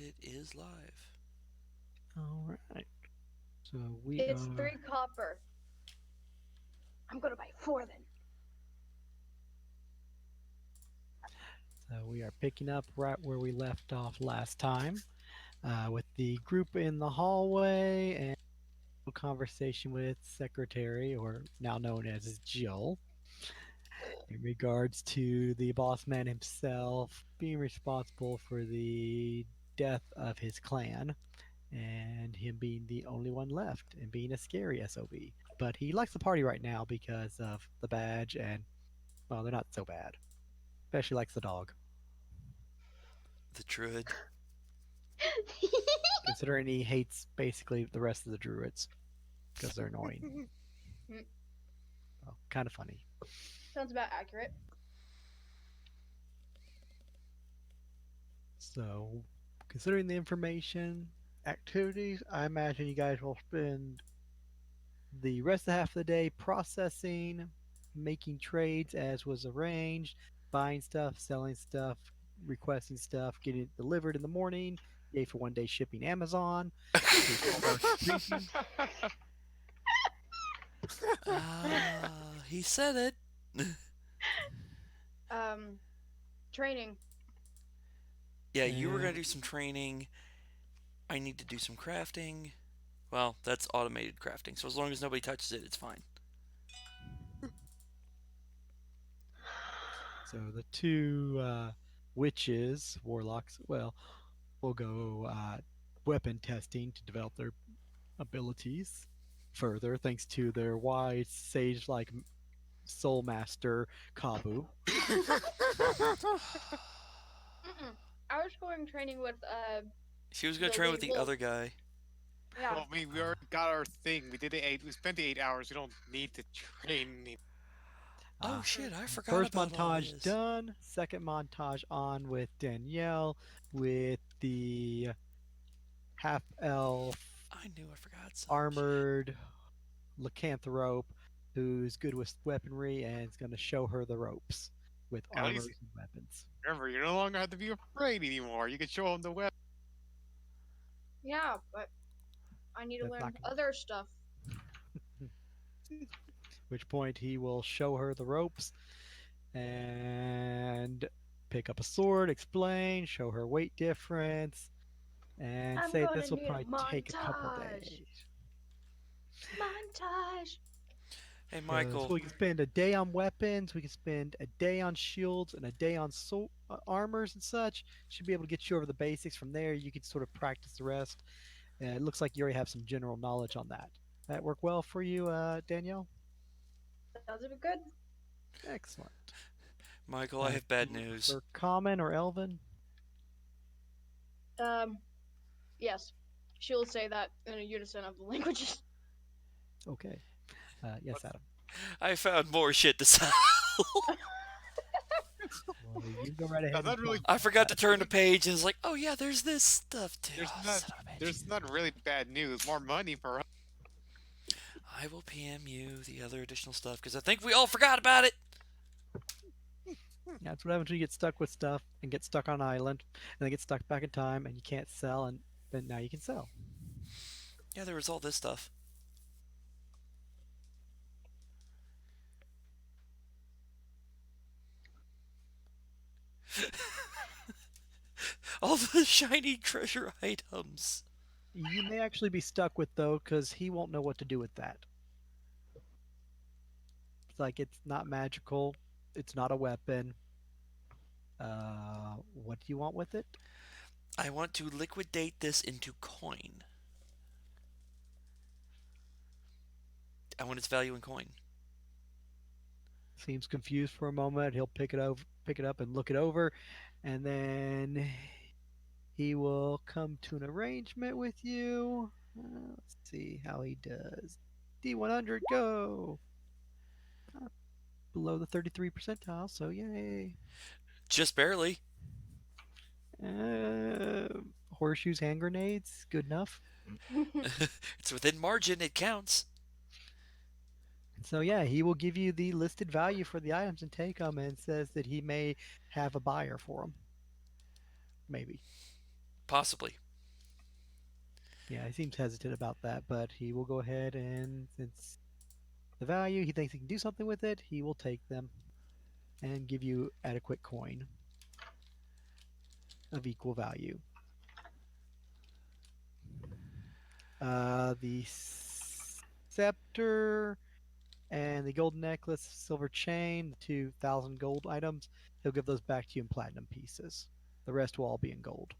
it is live. All right. So It's 3 copper. I'm gonna buy 4 then. we are picking up right where we left off last time, with the group in the hallway and a conversation with Secretary, or now known as Jill, in regards to the boss man himself being responsible for the death of his clan and him being the only one left and being a scary SOB. But he likes the party right now because of the badge and, well, they're not so bad. Especially likes the dog, The druid. considering he hates basically the rest of the druids because they're annoying. Well, kind of funny. Sounds about accurate. So, considering the information, activities, I imagine you guys will spend the rest of the half of the day processing, making trades as was arranged, buying stuff, selling stuff, requesting stuff, getting it delivered in the morning. Yay for 1 day shipping Amazon. To 12-hour briefing. He said it. Um, Training. Yeah, you were gonna And do some training. I need to do some crafting. Well, that's automated crafting, so as long as nobody touches it, it's fine. so the two witches, warlocks, well, will go weapon testing to develop their abilities further, thanks to their wise sage like soul master Kabu. Mm-mm. I was going training with She was gonna the train with Lady the Wolf. other guy. Yeah. Well, I mean, we already got our thing. We did the 8. We spent the 8 hours. We don't need to train. Oh Uh, shit, I forgot First about all montage this. done. Second montage on with Danielle with the half elf I knew I forgot some shit. armored lycanthrope who's good with weaponry and is going to show her the ropes with At least, armors and weapons. remember, you no longer have to be afraid anymore. You can show them the web. Yeah, but I need to That's not learn going other stuff. to. Which point he will show her the ropes and pick up a sword, explain, show her weight difference, and I'm say gonna this will need a probably take a couple montage. days. Montage. Hey, Because Michael. we can spend a day on weapons, we can spend a day on shields, and a day on armors and such. Should be able to get you over the basics. From there, you can sort of practice the rest. And it looks like you already have some general knowledge on that. That work well for you, Danielle? Sounds a bit good. Excellent. Michael, I have bad Do you news. prefer Common or Elven? Um, yes. She'll say that in a unison of the languages. Okay. Yes, Adam. I found more shit to sell. Well, you go right That's ahead and not really. process I forgot to that. turn the page and it's like, oh yeah, there's this stuff too. There's Oh, not. son of a bitch. There's not really bad news. More money for us. I will PM you the other additional stuff because I think we all forgot about it. That's what happens when you get stuck with stuff and get stuck on an island and then get stuck back in time and you can't sell, and then now you can sell. Yeah, there was all this stuff. All the shiny treasure items. You may actually be stuck with though, because he won't know what to do with that. It's like it's not magical, it's not a weapon. What do you want with it? I want to liquidate this into coin. I want its value in coin. Seems confused for a moment. He'll pick it up, and look it over, and then he will come to an arrangement with you. Let's see how he does. D100, go! Below the 33 percentile, so yay. Just barely. Uh, Horseshoes, hand grenades, good enough. It's within margin, it counts. So yeah, he will give you the listed value for the items and take them, and says that he may have a buyer for them. Maybe. Possibly. Yeah, he seems hesitant about that, but he will go ahead and since the value he thinks he can do something with it, he will take them and give you adequate coin of equal value. The scepter and the golden necklace, silver chain, the 2,000 gold items, he'll give those back to you in platinum pieces. The rest will all be in gold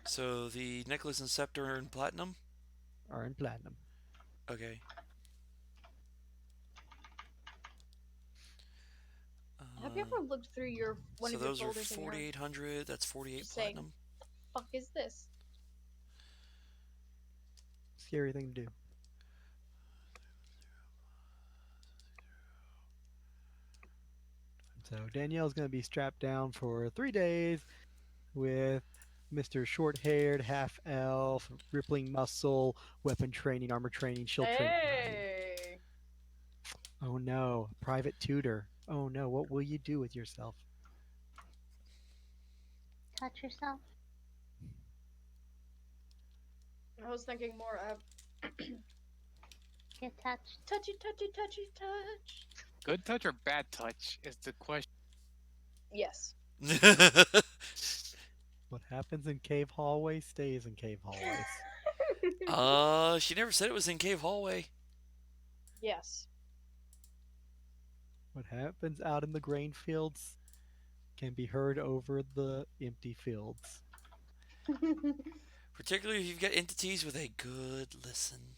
So the necklace and scepter are in platinum. or in platinum. Okay. Have you ever looked through your one So of your those are folders in your 4,800. That's 48 just saying, platinum. fuck is this? Scary thing to do. So Danielle's going to be strapped down for 3 days with Mr. Short Haired, Half Elf, Rippling Muscle, Weapon Training, Armor Training, Shield Training guy. Hey. Oh no, private tutor. Oh no, what will you do with yourself? Touch yourself. I was thinking more of Get touched. touchy, touchy, touchy, touch. Good touch or bad touch is the question. Yes. What happens in cave hallways stays in cave hallways. She never said it was in cave hallway. Yes. What happens out in the grain fields can be heard over the empty fields. Particularly if you've got entities with a good listen.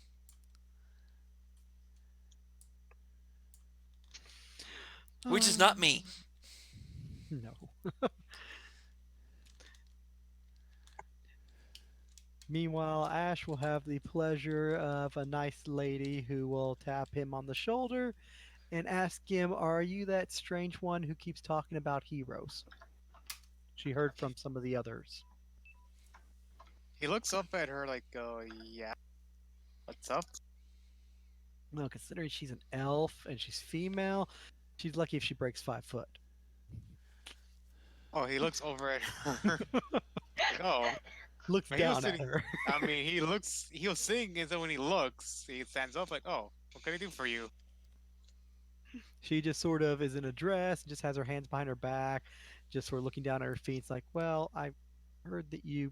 Which is not me. No. Meanwhile, Ash will have the pleasure of a nice lady who will tap him on the shoulder and ask him, "Are you that strange one who keeps talking about heroes?" She heard from some of the others. He looks up at her like, oh, yeah, what's up? Well, considering she's an elf and she's female, she's lucky if she breaks 5 foot. Oh, he looks over at her. Like, oh, Looks he was down at sitting. her. I mean, he'll sing, and so when he looks, he stands up like, oh, what can I do for you? She just sort of is in a dress, just has her hands behind her back, just sort of looking down at her feet. It's like, well, I heard that you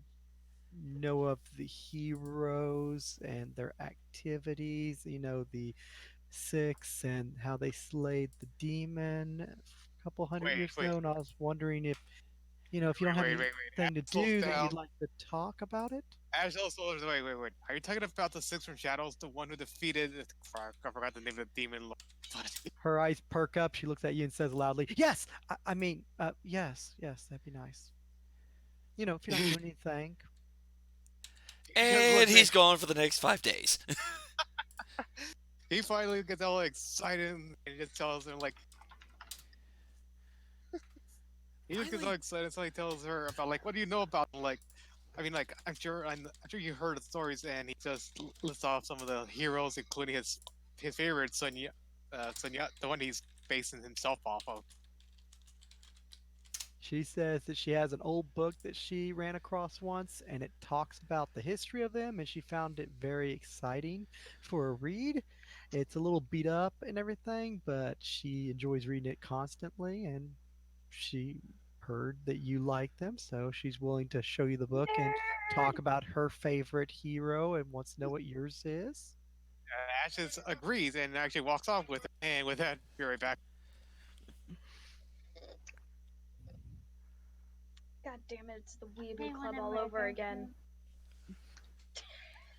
know of the heroes and their activities, the six and how they slayed the demon a couple hundred Wait, years wait, ago. And I was wondering if you don't have wait. anything to Ash slows do that down. you'd like to talk about it. Ash also, wait. Are you talking about the Six from Shadows, the one who defeated? I forgot the name of the demon. But Her eyes perk up. She looks at you and says loudly, "Yes, I mean, yes, that'd be nice. If you're not doing anything." he just And looks he's at, gone for the next 5 days. he finally gets all excited and he just tells him like, he just gets all Finally. excited, so he tells her about like, what do you know about him? Like, I mean, like, I'm sure you heard the stories, and he just lists off some of the heroes, including his favorite Sonya, the one he's basing himself off of. She says that she has an old book that she ran across once, and it talks about the history of them, and she found it very exciting for a read. It's a little beat up and everything, but she enjoys reading it constantly, and she heard that you like them, so she's willing to show you the book and talk about her favorite hero and wants to know what yours is. Ashes agrees and actually walks off with it. And with that, be right back. God damn it, it's the Weebly Anyone Club in all my over again.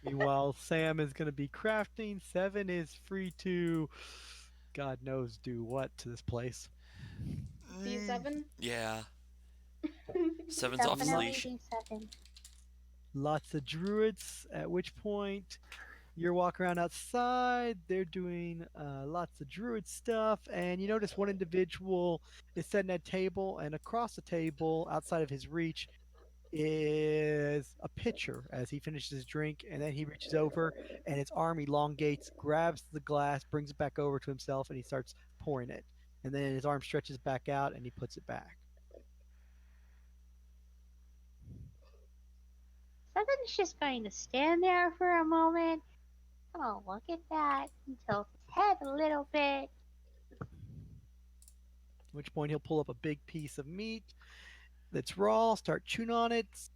Meanwhile, Sam is going to be crafting. Seven is free to, God knows, do what to this place. B7? Yeah. Seven's off his Definitely leash. B7. Lots of druids, at which point you're walking around outside. They're doing lots of druid stuff, and you notice one individual is sitting at a table, and across the table, outside of his reach, is a pitcher as he finishes his drink, and then he reaches over and his arm elongates, grabs the glass, brings it back over to himself, and he starts pouring it. And then his arm stretches back out and he puts it back. Seven's just going to stand there for a moment. Oh, look at that. And tilt his head a little bit. At which point he'll pull up a big piece of meat that's raw, start chewing on it. It's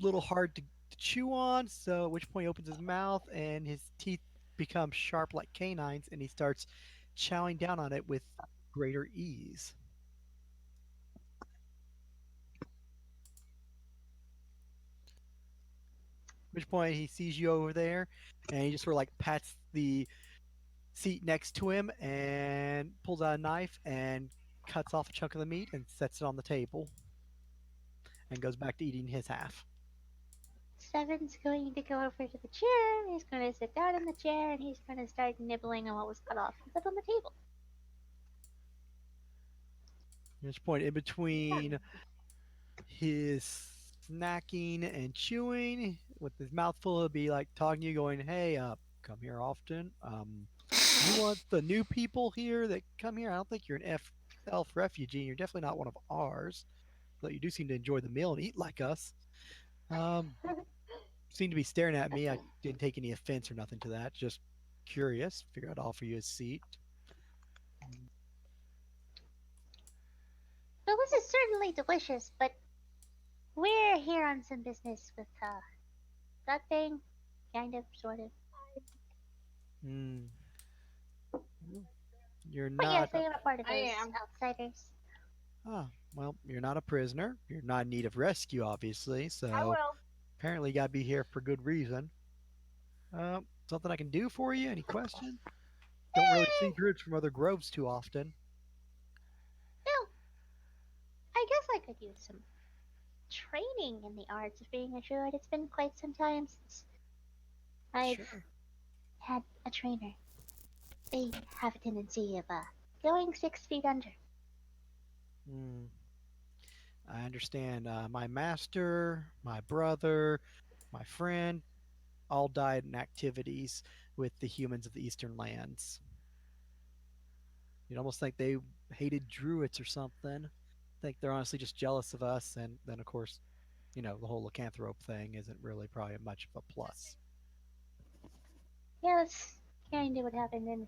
a little hard to chew on, so at which point he opens his mouth and his teeth become sharp like canines and he starts chowing down on it with greater ease. At which point he sees you over there and he just sort of like pats the seat next to him and pulls out a knife and cuts off a chunk of the meat and sets it on the table and goes back to eating his half. Seven's going to go over to the chair. He's going to sit down in the chair and he's going to start nibbling on what was cut off and put on the table. At which point, in between his snacking and chewing, with his mouth full, he'll be like talking to you, going, "Hey, come here often. You want the new people here that come here? I don't think you're an elf refugee. You're definitely not one of ours. But you do seem to enjoy the meal and eat like us. Um, seem to be staring at me. I didn't take any offense or nothing to that. Just curious. Figure I'd offer you a seat." Well, this is certainly delicious, but we're here on some business with that thing. Kind of, sort of. Mm, you're But yes, not. I am a part of I those am. outsiders. Ah, well, you're not a prisoner. You're not in need of rescue, obviously. I So will. apparently, you got to be here for good reason. Something I can do for you? Any questions? Don't really Eh, see druids from other groves too often. well, I guess I could use some training in the arts of being a druid. It's been quite some time since I've Sure. had a trainer. They have a tendency of going 6 feet under. Hmm. I understand. My master, my brother, my friend, all died in activities with the humans of the Eastern lands. You'd almost think they hated druids or something. Think they're honestly just jealous of us, and then of course, the whole lycanthrope thing isn't really probably much of a plus. Yeah, that's kind of what happened in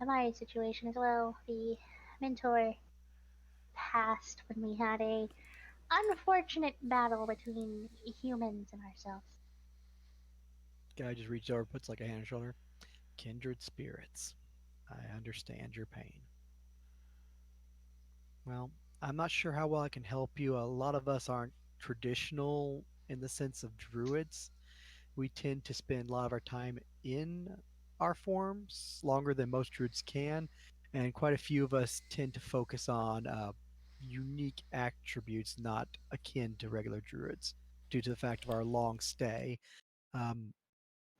my situation as well. The mentor passed when we had a unfortunate battle between humans and ourselves. Guy just reaches over, puts like a hand on his shoulder. Kindred spirits. I understand your pain. Well, I'm not sure how well I can help you. A lot of us aren't traditional in the sense of druids. We tend to spend a lot of our time in our forms longer than most druids can, and quite a few of us tend to focus on unique attributes not akin to regular druids due to the fact of our long stay. Um,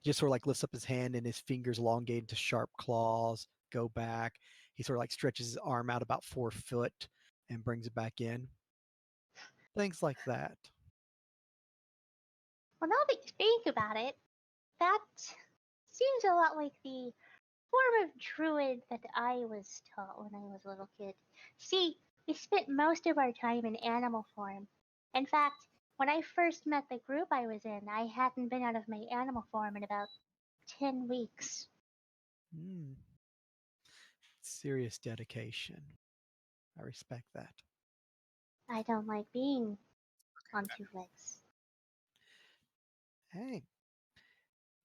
just sort of like lifts up his hand and his fingers elongate into sharp claws, go back. He sort of like stretches his arm out about 4 foot and brings it back in. Things like that. Well, now that you think about it, that seems a lot like the form of druid that I was taught when I was a little kid. See, we spent most of our time in animal form. In fact, when I first met the group I was in, I hadn't been out of my animal form in about 10 weeks. Mm, serious dedication. I respect that. I don't like being on two legs. Hey,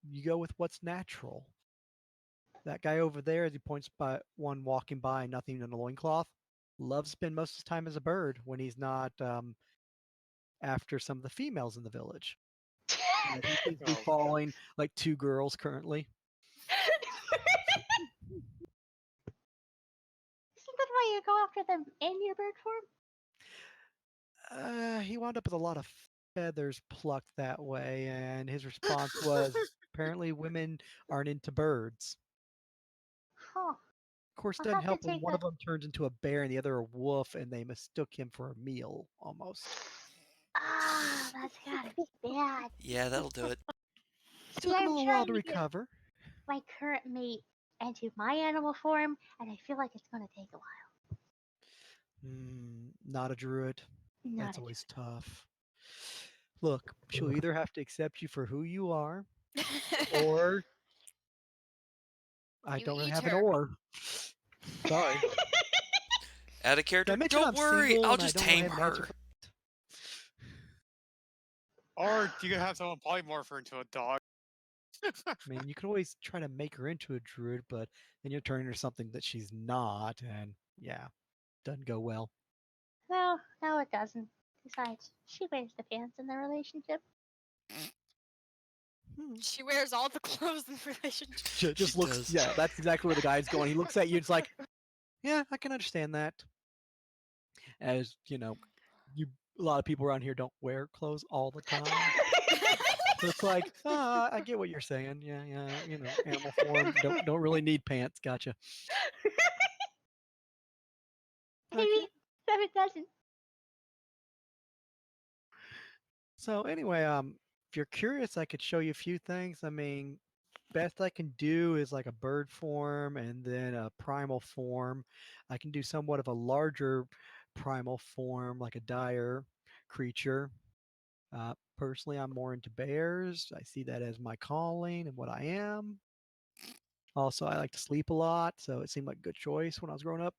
you go with what's natural. That guy over there, as he points by one walking by, nothing in a loincloth, loves to spend most of his time as a bird when he's not after some of the females in the village. He seems to be Oh, following like two girls currently. Isn't that why you go after them in your bird form? He wound up with a lot of feathers plucked that way, and his response was apparently women aren't into birds. Huh. Of course, it I'll doesn't have to help when take one a. of them turns into a bear and the other a wolf, and they mistook him for a meal almost. Ah, that's gotta be bad. Yeah, that'll do it. See, Took him a I'm little while trying to to get recover. my current mate into my animal form, and I feel like it's gonna take a while. Not a druid. Not That's a always tough. Look, she'll either have to accept you for who you are, or I You don't really eat have an her. or. Sorry. Add a Did I character. mention Don't I'm worry, single I'll and I just don't really tame have an answer her. for? Or you could have someone polymorph her into a dog. I mean, you could always try to make her into a druid, but then you'll turn her into something that she's not, and yeah, doesn't go well. No, no, it doesn't. Besides, she wears the pants in the relationship. Hmm. She wears all the clothes in the relationship. Just She looks. does. Yeah, that's exactly where the guy's going. He looks at you. It's like, yeah, I can understand that. As you know, you a lot of people around here don't wear clothes all the time. So it's like, I get what you're saying. Yeah, yeah, animal form. Don't really need pants. Gotcha. I Okay. mean, no, it doesn't. So anyway, if you're curious, I could show you a few things. I mean, best I can do is like a bird form and then a primal form. I can do somewhat of a larger primal form, like a dire creature. Personally, I'm more into bears. I see that as my calling and what I am. Also, I like to sleep a lot, so it seemed like a good choice when I was growing up.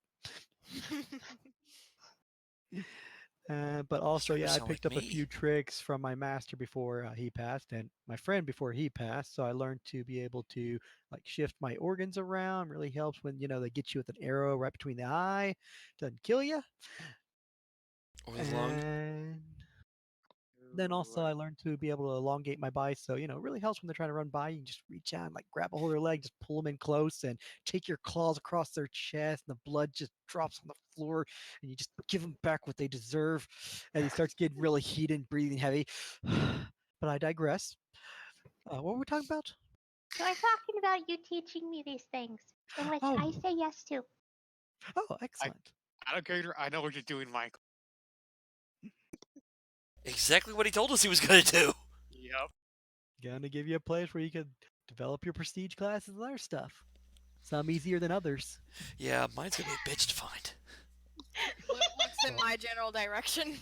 But also, Starting to yeah, I sound like picked up a few me. tricks from my master before he passed, and my friend before he passed. So I learned to be able to like shift my organs around. Really helps when they get you with an arrow right between the eye, doesn't kill you. Or the lung. And then also I Like, learned to be able to elongate my bicep. So it really helps when they're trying to run by. You can just reach out and like grab a hold of their leg, just pull them in close, and take your claws across their chest, and the blood just drops on the floor, and you just give them back what they deserve. And he starts getting really heated, and breathing heavy. But I digress. What were we talking about? So we're talking about you teaching me these things, in which Oh, I say yes to. oh, I, excellent. I don't care. I know what you're doing, Michael. Exactly what he told us he was gonna do. Yep. Gonna give you a place where you can develop your prestige classes and other stuff. Some easier than others. Yeah, mine's gonna be a bitch to find. Looks in Well, my general direction.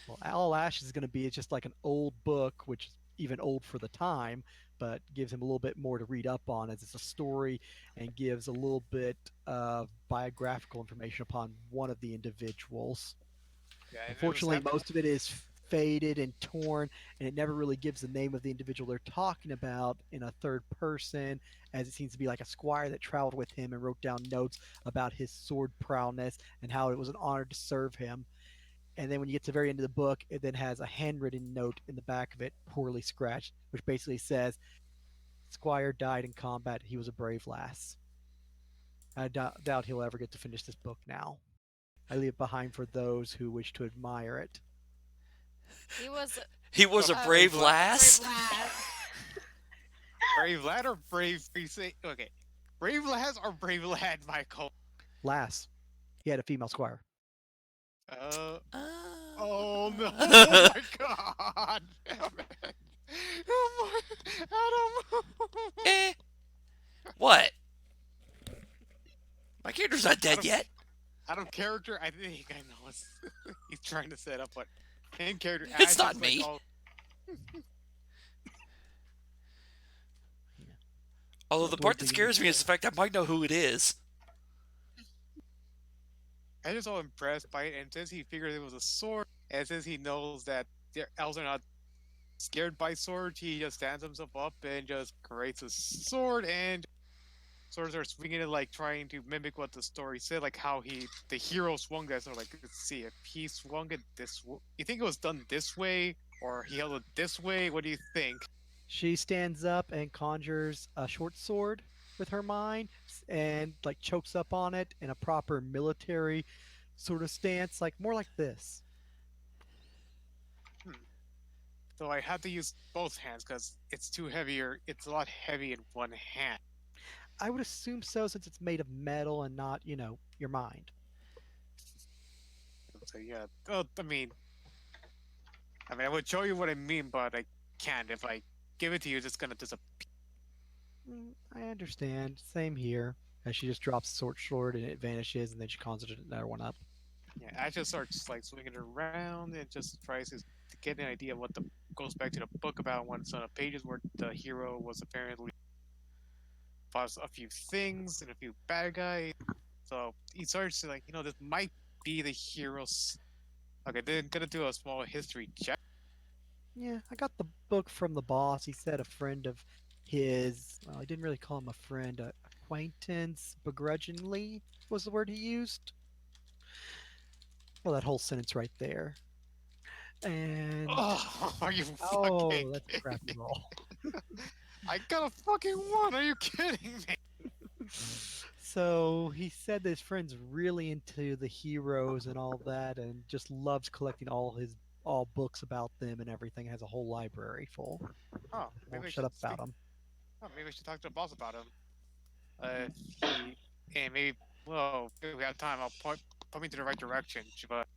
Well, Owl Ash is going to be just like an old book, which is even old for the time, but gives him a little bit more to read up on as it's a story and gives a little bit of biographical information upon one of the individuals. Yeah, and it was Unfortunately, happening. most of it is faded and torn, and it never really gives the name of the individual they're talking about in a third person, as it seems to be like a squire that traveled with him and wrote down notes about his sword prowess and how it was an honor to serve him. And then when you get to the very end of the book, it then has a handwritten note in the back of it, poorly scratched, which basically says, Squire died in combat. He was a brave lass. I doubt he'll ever get to finish this book now. I leave it behind for those who wish to admire it. He was He was A a a brave brave lad. lass. brave lad. Brave lad or brave say okay. Brave lads or brave lad, Michael? Lass. He had a female squire. Uh Uh... oh no, oh my god. Damn it. Oh my Adam. eh. What? My character's not Out dead of yet. out of character, I think I know what he's trying to set up, but in character, It's Ash not is like me. all Although Well, the the weird part that thing scares me is the fact I might know who it is. Ash is all impressed by it, and since he figured it was a sword, and since he knows that their elves are not scared by swords, he just stands himself up and just creates a sword, and swords are swinging it like trying to mimic what the story said, like how the hero swung that sword. Like, let's see if he swung it this way. You think it was done this way, or he held it this way? What do you think? she stands up and conjures a short sword with her mind and like chokes up on it in a proper military sort of stance, like more like this. Hmm. So I had to use both hands because it's too heavier. It's a lot heavy in one hand. I would assume so since it's made of metal and not, your mind. So yeah. Oh, I would show you what I mean, but I can't. If I give it to you, it's just gonna disappear. I understand. Same here. As she just drops the sword and it vanishes, and then she conjures another one up. Yeah, I just starts like swinging it around and just tries to get an idea of what the goes back to the book about one son of pages where the hero was apparently fought a few things and a few bad guys. So he starts to like, this might be the hero's. Okay, then gonna do a small history check. Yeah, I got the book from the boss. He said a friend of his, well, he didn't really call him a friend, a acquaintance, begrudgingly was the word he used. Well, that whole sentence right there. And Oh, are you fucking oh, that's a kidding crappy me? roll. I got a fucking one. Are you kidding me? So he said that his friend's really into the heroes and all that, and just loves collecting all books about them and everything. Has a whole library full. Oh, maybe Won't I shut should up about speak. them. Oh, maybe I should talk to the boss about him. He and maybe. Well, if we have time, I'll point me to the right direction. But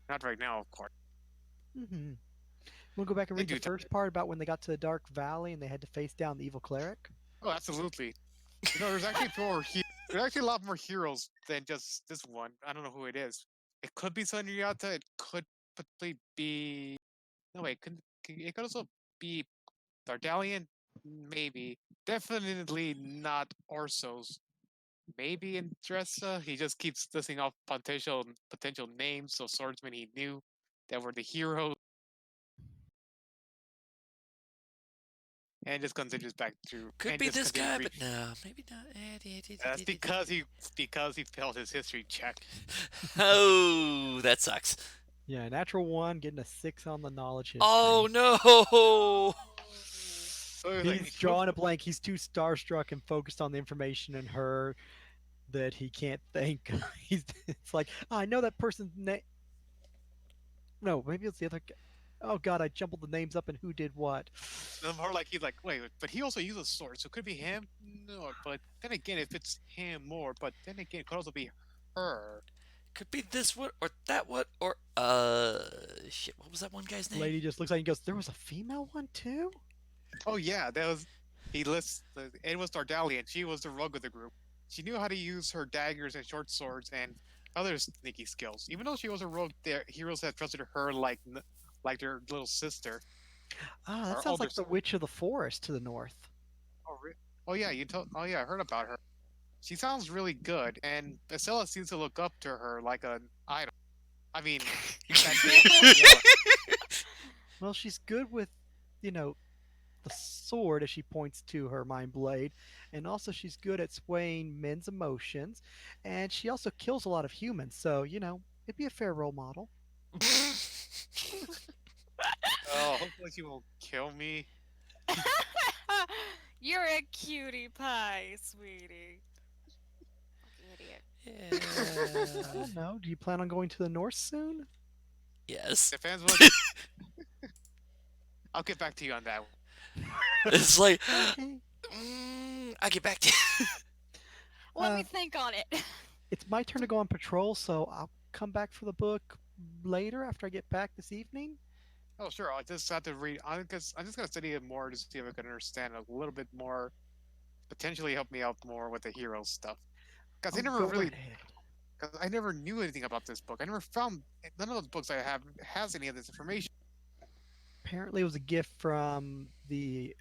not right now, of course. Mm-hmm. We'll go back and In read the due time. first part about when they got to the Dark Valley and they had to face down the evil cleric. Oh, absolutely. There's actually more. There's actually a lot more heroes than just this one. I don't know who it is. It could be Sunyata. It could potentially be. No, wait. It could also be Dardalian. Maybe. Definitely not Orsos. Maybe in Dressa. He just keeps listing off potential names of swordsmen he knew that were the heroes, and just continues back through Could and be just this continues guy, reading. but no, maybe not. That's because he failed his history check. Oh, that sucks. Yeah, natural one, getting a 6 on the knowledge Oh history. no! So he's like, He's drawing a blank. He's too starstruck and focused on the information in her that he can't think. It's like, "Oh, I know that person's name. No, maybe it's the other guy. Oh God, I jumbled the names up and who did what. more like he's like, wait, but he also uses swords, so it could be him. No, but then again, if it's him more, but then again, it could also be her. Could be this one or that one or shit. What was that one guy's name? Lady just looks at you and goes, "There was a female one too." Oh yeah, that was he lists. It was Dardalian. She was the rogue of the group. She knew how to use her daggers and short swords and other sneaky skills. Even though she was a rogue, their heroes had trusted her like their little sister Ah, that or sounds older. like the Witch of the Forest to the north. Oh, oh yeah, you told. Oh yeah, I heard about her. She sounds really good, and Estella seems to look up to her like an idol. I mean, that name. Yeah. Well, she's good with, you know, the sword as she points to her mind blade, and also she's good at swaying men's emotions, and she also kills a lot of humans. So, it'd be a fair role model. Oh, hopefully she won't kill me. You're a cutie pie, sweetie. Fucking idiot. I Yeah. don't know. Do you plan on going to the north soon? Yes. Depends what. I'll get back to you on that. It's like, Okay. I'll get back to you. Let me Uh, think on it. it's my turn to go on patrol, so I'll come back for the book later after I get back this evening. Oh, sure. I just have to read. I'm just gonna study it more to see if I can understand a little bit more. Potentially help me out more with the hero stuff. Because Oh, go right ahead. because I never knew anything about this book. I never found none of those books I have has any of this information. Apparently, it was a gift from the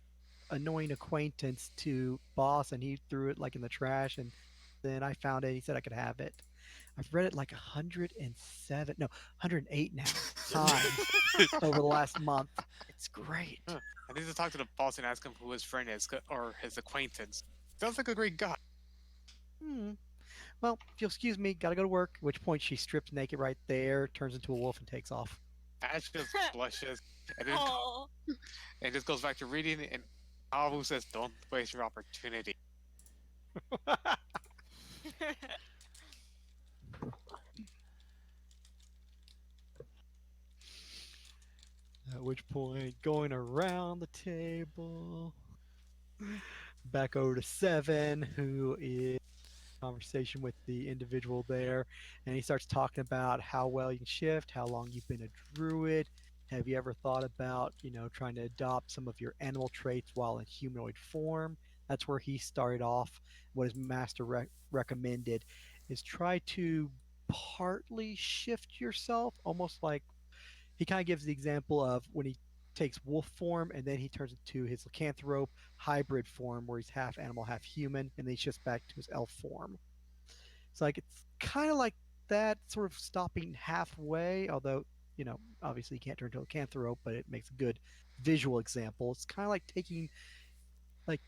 annoying acquaintance to boss, and he threw it like in the trash, and then I found it. He said I could have it. I've read it like 107, no, 108 now times over the last month. It's great. Huh. I need to talk to the boss and ask him who his friend is or his acquaintance. Sounds like a great guy. Hmm. Well, if you'll excuse me, gotta go to work. At which point she strips naked right there, turns into a wolf, and takes off. Ash just blushes and then Oh. and just goes back to reading. And Abu says, "Don't waste your opportunity." At which point, going around the table, back over to Seven, who is conversation with the individual there, and he starts talking about how well you can shift, how long you've been a druid. Have you ever thought about, trying to adopt some of your animal traits while in humanoid form? That's where he started off. What his master recommended is try to partly shift yourself, almost like he kind of gives the example of when he takes wolf form, and then he turns into his lycanthrope hybrid form, where he's half animal, half human, and then he shifts back to his elf form. So like it's kind of like that, sort of stopping halfway. Although obviously you can't turn into a lycanthrope, but it makes a good visual example. It's kind of like taking like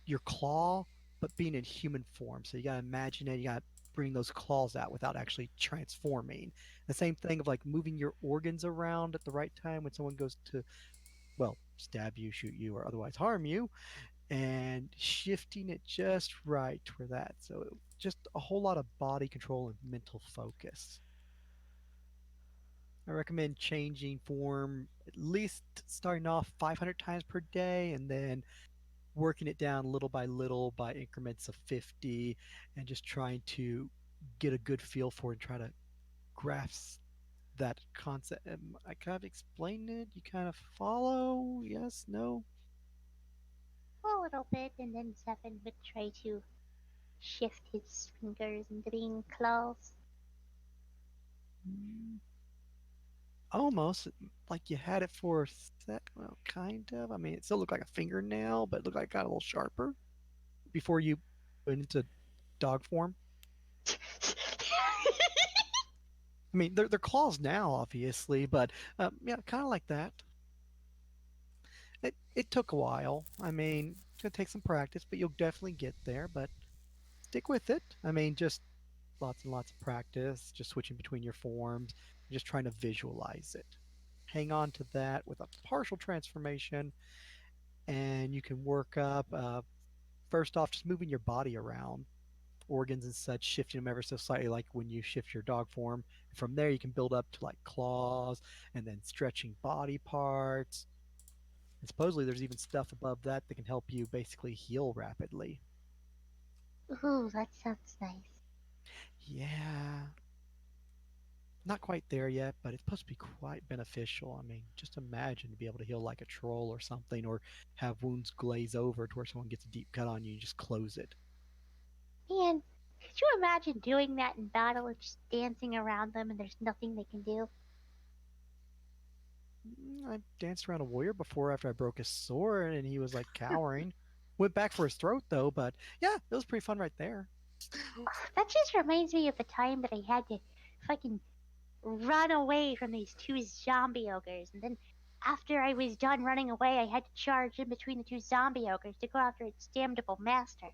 your claw, but being in human form. So you gotta imagine it. You gotta bring those claws out without actually transforming. The same thing of like moving your organs around at the right time when someone goes to, well, stab you, shoot you, or otherwise harm you, and shifting it just right for that. So just a whole lot of body control and mental focus. I recommend changing form at least starting off 500 times per day and then working it down little by little by increments of 50 and just trying to get a good feel for it and try to grasp that concept. I kind of explained it. You kind of follow? Yes? No? A little bit, and then Seven would try to shift his fingers into being claws. Mm, almost like you had it for a set. Well, kind of. I mean, it still looked like a fingernail, but it looked like it got a little sharper before you went into dog form. I mean, they're claws now, obviously, but yeah, kind of like that. It took a while. I mean, it's gonna take some practice, but you'll definitely get there. But stick with it. I mean, just lots and lots of practice, just switching between your forms, just trying to visualize it. Hang on to that with a partial transformation, and you can work up. First off, just moving your body around, organs and such, shifting them ever so slightly, like when you shift your dog form. From there, you can build up to like claws, and then stretching body parts. And supposedly, there's even stuff above that that can help you basically heal rapidly. Ooh, that sounds nice. Yeah, not quite there yet, but it's supposed to be quite beneficial. I mean, just imagine to be able to heal like a troll or something, or have wounds glaze over to where someone gets a deep cut on you, you just close it. Man, could you imagine doing that in battle and just dancing around them and there's nothing they can do? I danced around a warrior before after I broke his sword and he was like cowering. Went back for his throat though, but yeah, it was pretty fun right there. That just reminds me of the time that I had to fucking run away from these two zombie ogres, and then after I was done running away, I had to charge in between the two zombie ogres to go after its damnable master.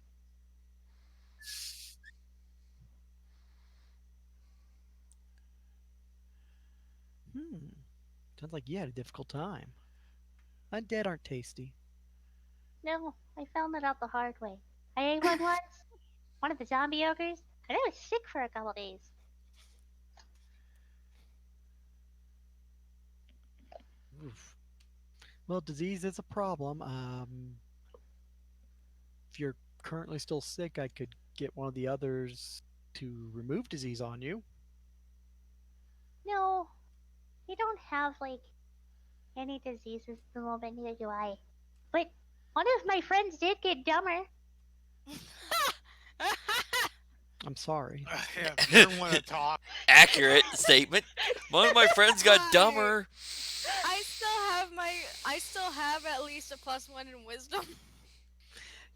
Hmm. Sounds like you had a difficult time. Undead aren't tasty. No, I found that out the hard way. I ate one once, one of the zombie ogres, and I was sick for a couple days. Oof. Well, disease is a problem. If you're currently still sick, I could get one of the others to remove disease on you. No, you don't have, like, any diseases at the moment, neither do I. But one of my friends did get dumber. I'm sorry. Yeah, you don't want to talk. Accurate statement. One of my friends got Hi. dumber. I still have at least a +1 in wisdom.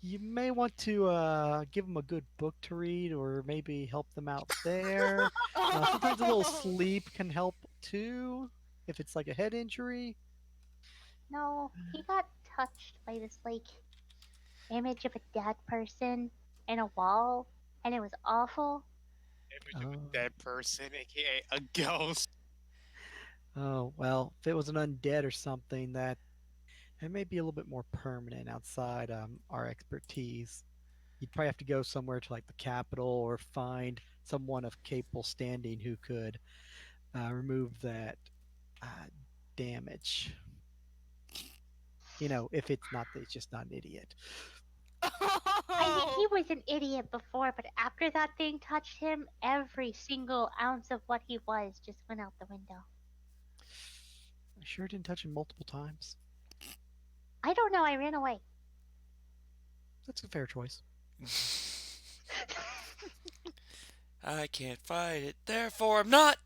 You may want to give them a good book to read or maybe help them out there. Sometimes a little Oh. sleep can help too, if it's like a head injury. No, he got touched by this, like, image of a dead person in a wall, and it was awful. Image of a Oh, dead person, aka a ghost. oh well, if it was an undead or something, that it may be a little bit more permanent outside our expertise. You'd probably have to go somewhere to like the capital or find someone of capable standing who could remove that uh, damage. If it's not, it's just not an idiot. I mean, he Oh. was an idiot before, but after that thing touched him, every single ounce of what he was just went out the window. I sure didn't touch him multiple times. I don't know, I ran away. That's a fair choice. I can't fight it, therefore I'm not.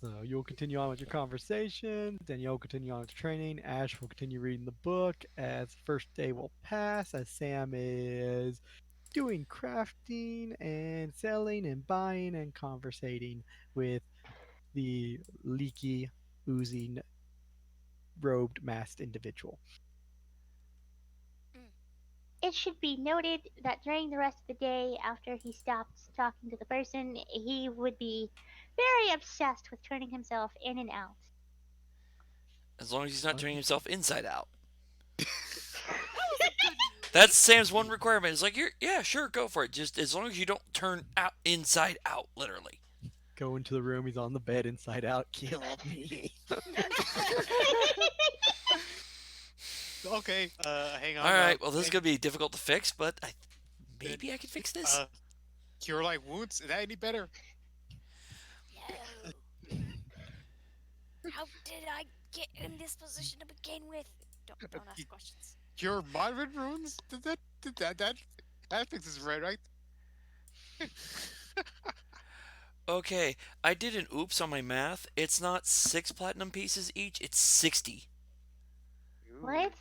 So you'll continue on with your conversation. Danielle will continue on with training. Ash will continue reading the book as the first day will pass. As Sam is doing crafting and selling and buying and conversating with the leaky, oozy, robed, masked individual. It should be noted that during the rest of the day, after he stops talking to the person, he would be very obsessed with turning himself in and out. As long as he's not turning himself inside out. That was a good move. That's Sam's one requirement. It's like, yeah, sure, go for it. Just as long as you don't turn out inside out, literally. Go into the room. He's on the bed inside out. Kill me. Okay, hang on. All right, well, this is gonna be difficult to fix, but maybe I can fix this. Cure like wounds. Is that any better? No. How did I get in this position to begin with? Don't ask questions. Cure moderate wounds. That fixes right? Okay, I did an oops on my math. It's not 6 platinum pieces each; it's 60. What?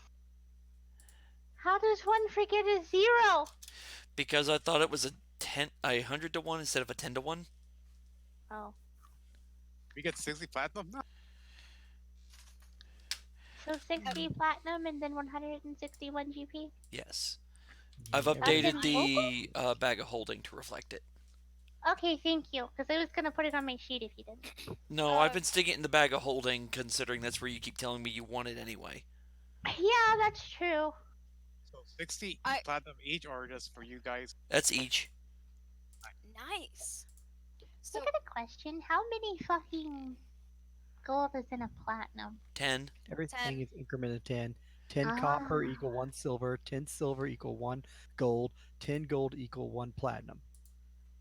How does one forget a 0? Because I thought it was a 100 to 1 instead of a 10 to 1. Oh. We get 60 platinum now. So 60 platinum and then 161 GP? Yes. I've Yeah, updated everything- the bag of holding to reflect it. Okay, thank you. Because I was going to put it on my sheet if you didn't. No, I've been sticking it in the bag of holding, considering that's where you keep telling me you want it anyway. Yeah, that's true. So 60 I- platinum each, or just for you guys? That's each. Nice. So I got a question. How many fucking gold is in a platinum? 10. Everything is increment of 10. 10 copper equal 1 silver. 10 silver equal 1 gold. 10 gold equal 1 platinum.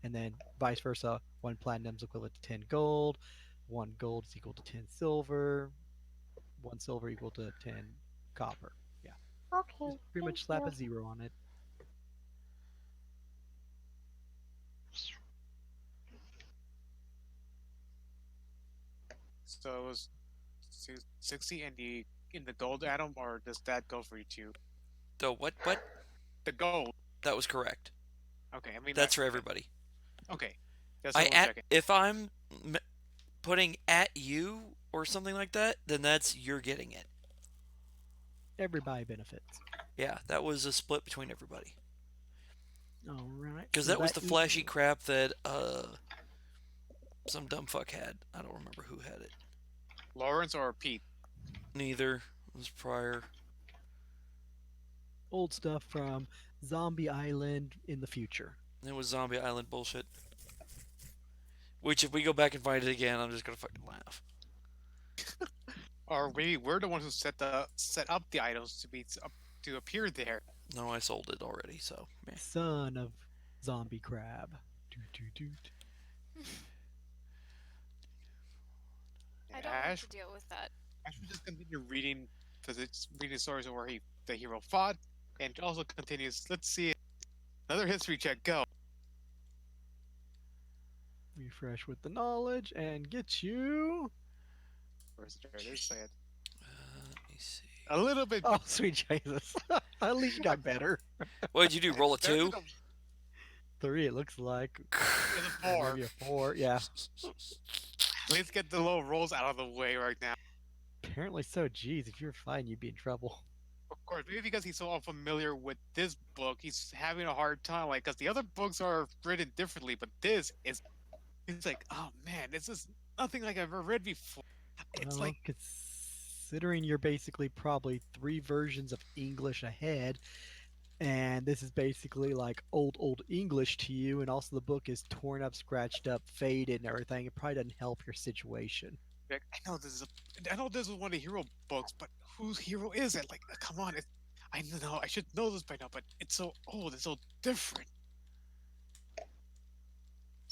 And then vice versa. 1 platinum is equivalent to 10 gold. 1 gold is equal to 10 silver. 1 silver equal to 10 copper. Yeah. Okay. Just pretty much thank slap you. a 0 on it. So it was 60 in the gold atom, or does that go for you too? The what? The gold. That was correct. Okay, I mean That's for everybody. Okay, that's what I'm checking. If I'm putting at you or something like that, then you're getting it. Everybody benefits. Yeah, that was a split between everybody. All right. Because so that was the that flashy crap that some dumb fuck had. I don't remember who had it. Lawrence or Pete? Neither. It was prior. old stuff from Zombie Island in the future. It was Zombie Island bullshit. Which, if we go back and find it again, I'm just gonna fucking laugh. Or maybe we're the ones who set up the items to appear there. No, I sold it already, so meh. Son of Zombie Crab. Doot, doot, doot. I don't want Ash, to deal with that. Ash will just continue reading because it's reading stories of where the hero fought, and also continues. Let's see another history check. Go. Refresh with the knowledge and get you. Where's it? There it is. Say it. Let me see. A little bit. Oh, sweet Jesus. At least you got better. What did you do? Roll a 2? 3, it looks like. There's a Or 4. maybe a 4, yeah. Let's get the low rolls out of the way right now. Apparently so. Geez, if you're fine, you'd be in trouble. Of course, maybe because he's so unfamiliar with this book, he's having a hard time. Like, because the other books are written differently, but this is. He's like, oh man, this is nothing like I've ever read before. It's Well, like, considering you're basically probably 3 versions of English ahead, and this is basically like old English to you, and also the book is torn up, scratched up, faded, and everything. It probably doesn't help your situation. like, I know this is one of the hero books, but whose hero is it? Like, come on, I know I should know this by now, but it's so old, it's so different.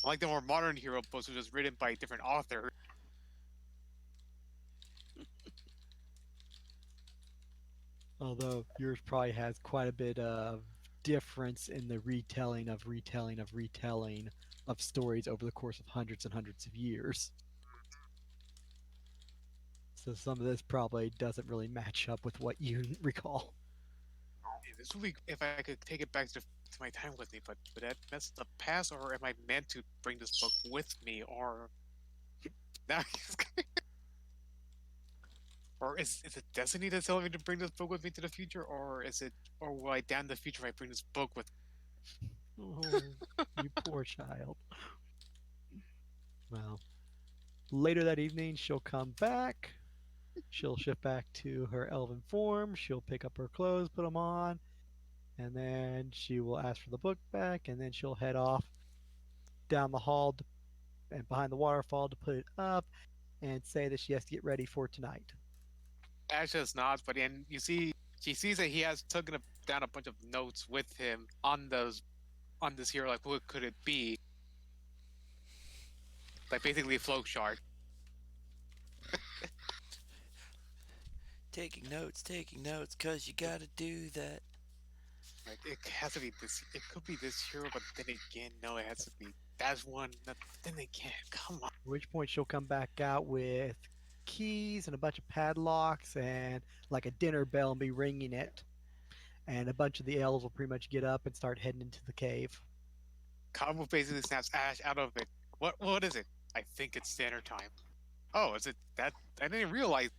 Like the more modern hero books, which is written by different authors. Although yours probably has quite a bit of difference in the retelling of stories over the course of hundreds and hundreds of years. So some of this probably doesn't really match up with what you recall. Hey, this would be if I could take it back to my time with me, but would that mess the past, or am I meant to bring this book with me, or now or is it destiny that's telling me to bring this book with me to the future, or is it, or will I damn the future if I bring this book with? Oh, you poor child. Well, later that evening, she'll come back. She'll shift back to her elven form. She'll pick up her clothes, put them on, and then she will ask for the book back, and then she'll head off down the hall and behind the waterfall to put it up and say that she has to get ready for tonight. Ash just nods, but then you see she sees that he has taken down a bunch of notes with him on those on this here. Like, what could it be? Like basically a flow chart. Taking notes, cause you gotta do that. Like it has to be this. It could be this hero, but then again, no, it has to be that one. Then again, come on. At which point she'll come back out with keys and a bunch of padlocks and like a dinner bell and be ringing it. And a bunch of the elves will pretty much get up and start heading into the cave. Cabo basically snaps Ash out of it. What is it? I think it's dinner time. Oh, is it that? I didn't realize.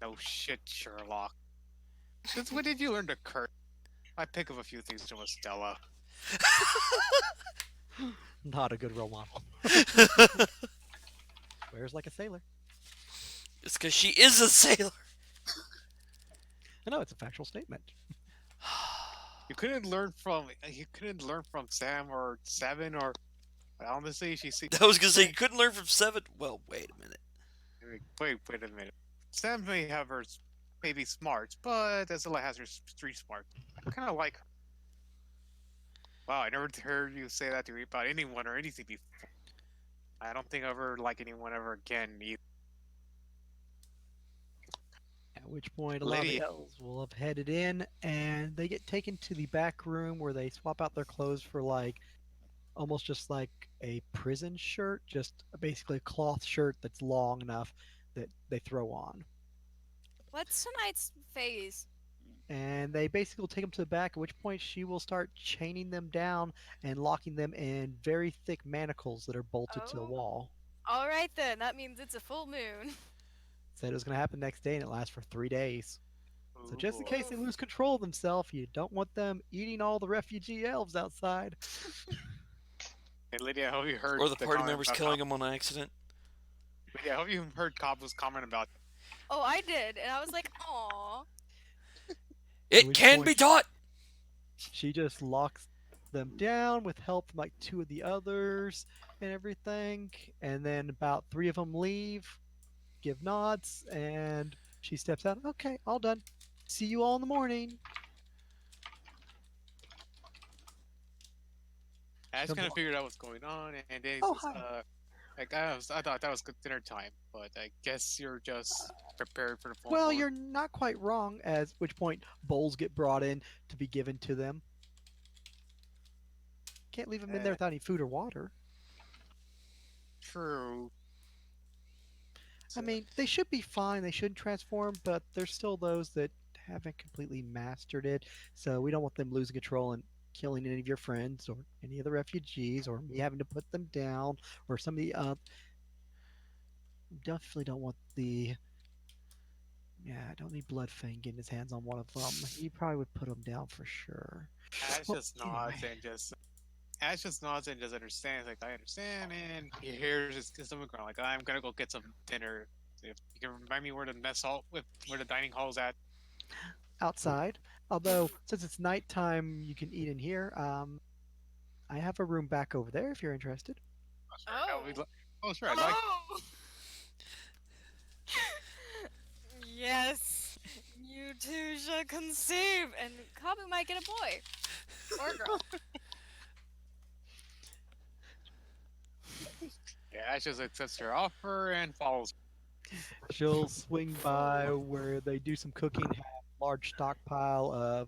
No shit, Sherlock. Since when did you learn to curse? I pick up a few things from Istella. Not a good role model. Swears like a sailor. It's cause she is a sailor. I know it's a factual statement. You couldn't learn from Sam or Seven or honestly she see I was gonna say you couldn't learn from Seven. Well, wait a minute. wait a minute. Sam may have her maybe smarts, but Estella has her street smart. I kinda like her. Wow, I never heard you say that to me about anyone or anything before. I don't think I'll ever like anyone ever again either. At which point, a lot of Lady. the elves will have headed in, and they get taken to the back room where they swap out their clothes for like almost just like a prison shirt, just basically a cloth shirt that's long enough that they throw on. What's tonight's phase? And they basically will take them to the back, at which point she will start chaining them down and locking them in very thick manacles that are bolted to the Oh. wall. All right then, that means it's a full moon. Said it was going to happen next day, and it lasts for 3 days. So Ooh, just in boy. case they lose control of themselves, you don't want them eating all the refugee elves outside. Hey Lydia, I hope you heard Or the party comment members about killing him on accident. Lydia, I hope you heard Cobb's comment about Oh, I did, and I was like, "Aw." It which can point- be taught. She just locks them down with help from like two of the others and everything. And then about three of them leave, give nods, and she steps out. Okay, all done. See you all in the morning. I just Come kind of on. figured out what's going on, and then Oh, it's hi. like I thought that was good dinner time, but I guess you're just prepared for the phone Well, call. you're not quite wrong, at which point bowls get brought in to be given to them. Can't leave them in there Eh. without any food or water. True. I mean, they should be fine. They shouldn't transform, but there's still those that haven't completely mastered it. So we don't want them losing control and killing any of your friends or any of the refugees or me having to put them down or some of the definitely don't want the I don't need Bloodfang getting his hands on one of them. He probably would put them down for sure. Ash Well, just nods anyway. and just Ash just nods and just understands. Like I understand, and he hears his stomach growling. Like I'm gonna go get some dinner. If you can remind me where the mess hall, where the dining hall's at. Outside. Although since it's nighttime, you can eat in here. I have a room back over there if you're interested. Oh, sure. I like. Oh. Yes, you two shall conceive, and Kabu might get a boy or a girl. Yeah, Ash just accepts her offer and follows. She'll swing by where they do some cooking, have a large stockpile of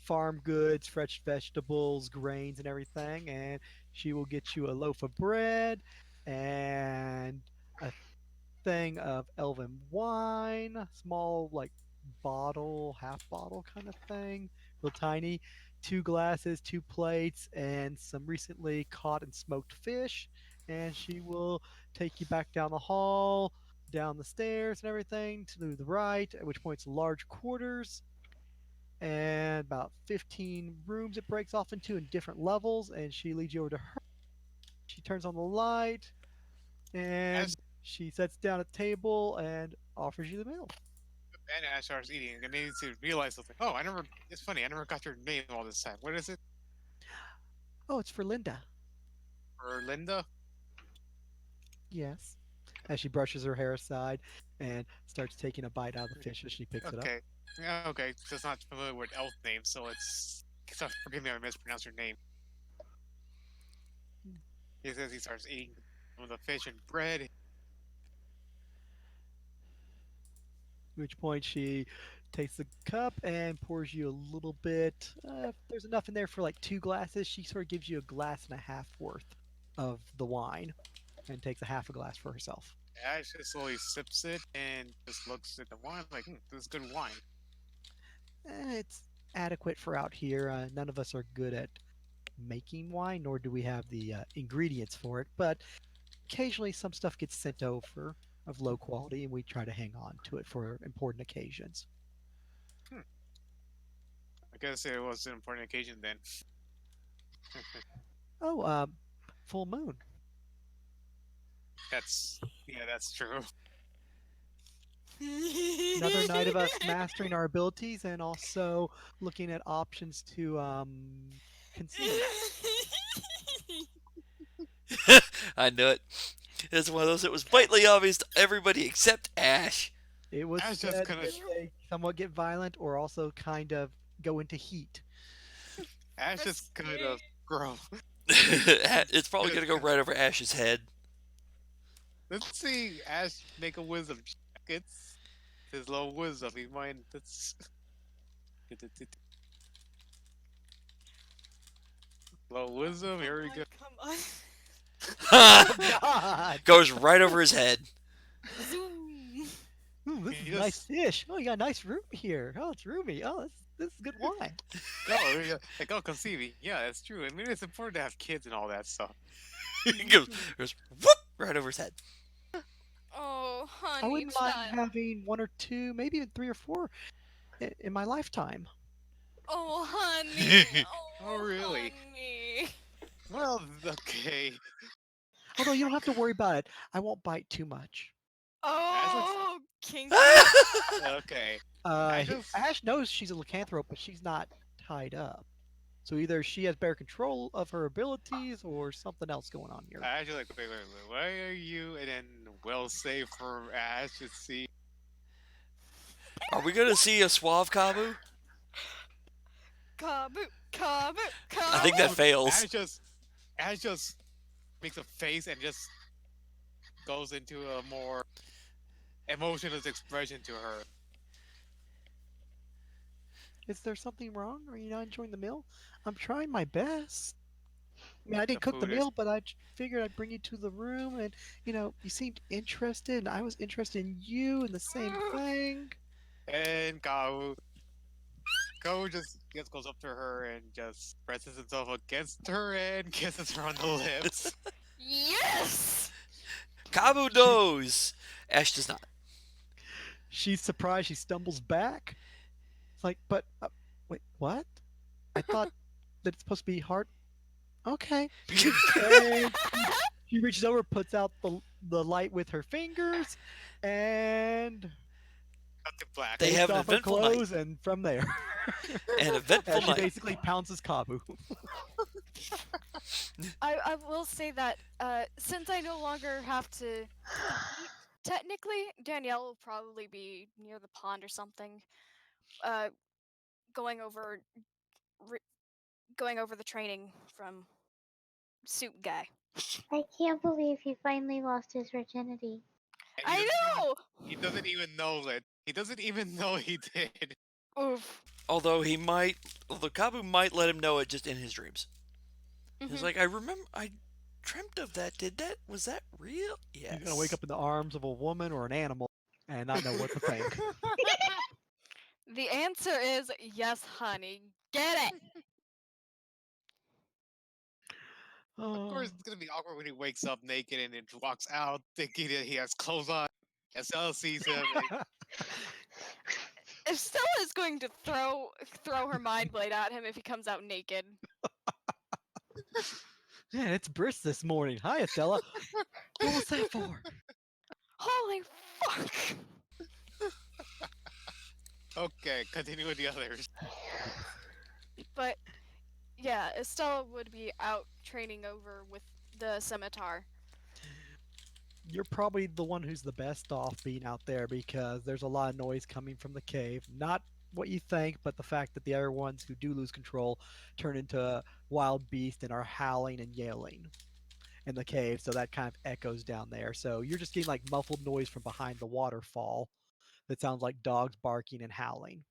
farm goods, fresh vegetables, grains, and everything, and she will get you a loaf of bread and a thing of elven wine, small like bottle, half bottle kind of thing, real tiny. Two glasses, two plates, and some recently caught and smoked fish. And she will take you back down the hall, down the stairs and everything to the right, at which point it's large quarters and about 15 rooms it breaks off into in different levels. And she leads you over to her. She turns on the light As and she sits down at the table and offers you the meal. and Ash starts eating, and then to realize something. Oh, I never. It's funny. I never got your name all this time. What is it? Oh, it's for Linda. For Linda? Yes. As she brushes her hair aside and starts taking a bite out of the fish as she picks it up. Okay. Yeah, okay. Just not familiar with elf names, so it's. So forgive me if I mispronounce your name. He says he starts eating some of the fish and bread. At which point she takes the cup and pours you a little bit. If there's enough in there for like 2 glasses, she sort of gives you a glass and a half worth of the wine and takes a half a glass for herself. Ash just slowly sips it and just looks at the wine like, this is good wine. It's adequate for out here. None of us are good at making wine, nor do we have the ingredients for it. But occasionally, some stuff gets sent over of low quality, and we try to hang on to it for important occasions. I guess it was an important occasion then. Oh, full moon. That's true. Another night of us mastering our abilities and also looking at options to conceal. I knew it. It's one of those that was blatantly obvious to everybody except Ash. It was Ash just said kinda- that they somewhat get violent or also kind of go into heat. Ash just kind of grow. It's probably gonna go right over Ash's head. Let's see Ash make a wisdom check. It's his low wisdom. He might. That's. Low wisdom. Here we go. Come on. God! Goes right over his head. Zoom. Ooh, this He is nice just- fish. Oh, you got a nice room here. Oh, it's roomy. Oh, this is good wine. Oh, yeah, like conceiving. Yeah, that's true. I mean, it's important to have kids and all that stuff. goes whoop right over his head. Oh, honey. I wouldn't mind child. having 1 or 2, maybe even 3 or 4 in my lifetime. Oh, honey. Oh, really? Honey. Well, okay. Although you don't have to worry about it. I won't bite too much. Oh, kinky. Okay. Ash, just- Ash knows she's a lycanthrope, but she's not tied up. So either she has better control of her abilities or something else going on here. Ash is like, wait, why are you? And then, well, save for Ash to see. Are we gonna see a suave Kabu? Kabu, kabu, kabu. I think that fails. Ash just makes a face and just goes into a more emotionless expression to her. Is there something wrong? Are you not enjoying the meal? I'm trying my best. I mean, I didn't The cook the food is- meal, but I figured I'd bring you to the room, and you seemed interested, and I was interested in you, and the same thing. And Kao just goes up to her and just presses himself against her and kisses her on the lips. Yes. Kabu knows. Ash does not. She's surprised. She stumbles back. It's like, but wait, what? I thought that it's supposed to be hard. Okay. And she reaches over, puts out the light with her fingers, and Cut to black. They takes have an off her eventful night. clothes, and from there, An eventful as she night. basically pounces Kabu. I will say that since I no longer have to eat, technically Danielle will probably be near the pond or something, going over going over the training from Soup Guy. I can't believe he finally lost his virginity. And he I doesn't know. even- He doesn't even know it. He doesn't even know he did. Oof. Although Kabu might let him know it just in his dreams. He's Mhm. like, I dreamt of that. Was that real? Yes. You're gonna wake up in the arms of a woman or an animal and not know what to think. The answer is yes, honey. Get it? Of course, Oh, it's gonna be awkward when he wakes up naked and then walks out thinking that he has clothes on. Estella sees him. And, If Stella is going to throw her mind blade at him if he comes out naked. man, it's brisk this morning. Hi, Estella. What was that for? Holy fuck! okay, continue with the others. But yeah, Estella would be out training over with the scimitar. You're probably the one who's the best off being out there because there's a lot of noise coming from the cave. Not what you think, but the fact that the other ones who do lose control turn into wild beasts and are howling and yelling in the cave. So that kind of echoes down there. So you're just getting like muffled noise from behind the waterfall that sounds like dogs barking and howling.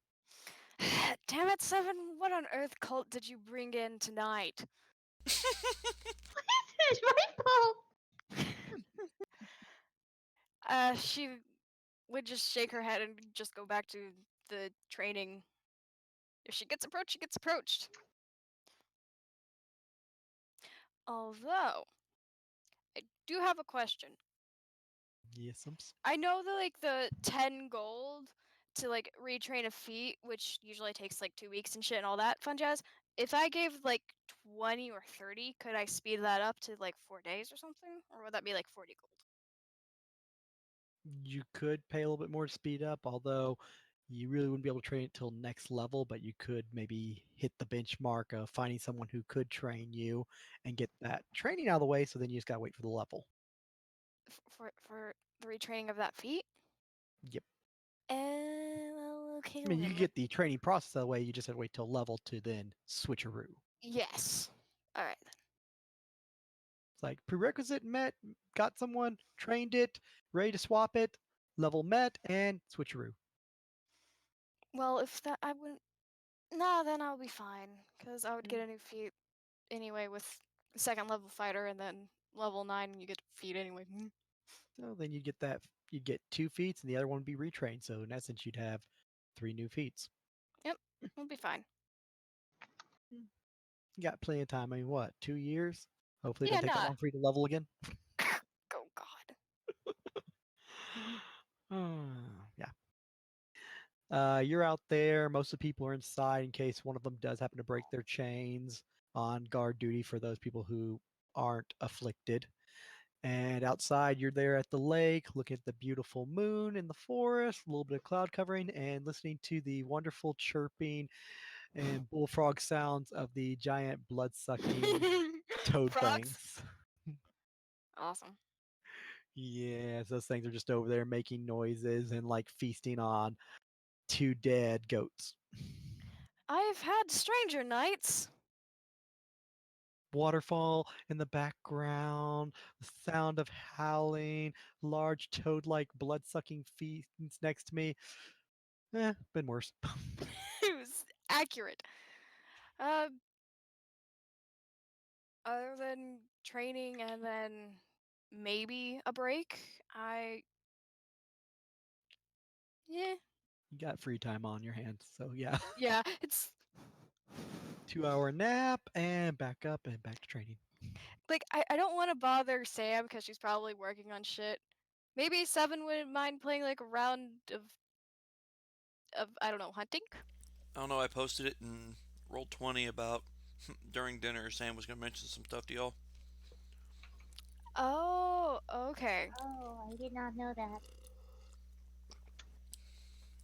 Damn it, Seven! What on earth cult did you bring in tonight? It's my fault. She would just shake her head and just go back to the training. If she gets approached, she gets approached. Although, I do have a question. Yes, I know that like the 10 gold to like retrain a feat, which usually takes like 2 weeks and shit and all that fun jazz. If I gave like 20 or 30, could I speed that up to like 4 days or something? Or would that be like 40 gold? you could pay a little bit more to speed up, although you really wouldn't be able to train it till next level, but you could maybe hit the benchmark of finding someone who could train you and get that training out of the way, so then you just gotta wait for the level. For the retraining of that feat? Yep. Well, okay. I mean, you then can get the training process out of the way, you just have to wait till level to then switcheroo. Yes. All right then. It's like prerequisite met, got someone, trained it, ready to swap it, level met, and switcheroo. Well, if that I wouldn't. Nah, then I'll be fine. Because I would get a new feat anyway with second level fighter, and then level 9 you get feat anyway. So then you'd get 2 feats, and the other one would be retrained. So in essence, you'd have 3 new feats. Yep, we'll be fine. You got plenty of time. I mean, what, 2 years? Hopefully, it Yeah, doesn't take that nah. long for you to level again. Oh god. Yeah. You're out there. Most of the people are inside in case one of them does happen to break their chains on guard duty for those people who aren't afflicted. And outside, you're there at the lake, looking at the beautiful moon in the forest, a little bit of cloud covering, and listening to the wonderful chirping and bullfrog sounds of the giant blood-sucking toad Frogs. things. Awesome. Yes, those things are just over there making noises and like feasting on 2 dead goats. I've had stranger nights. Waterfall in the background, the sound of howling, large toad-like blood-sucking fiends next to me. Been worse. It was accurate. Uh, other than training and then maybe a break, yeah, You got free time on your hands, so yeah. yeah, it's 2-hour nap and back up and back to training. like I don't want to bother Sam because she's probably working on shit. Maybe Seven wouldn't mind playing like a round of I don't know, hunting. I don't know. I posted it in Roll 20 about during dinner. Sam was gonna mention some stuff to y'all. Oh, okay. Oh, I did not know that.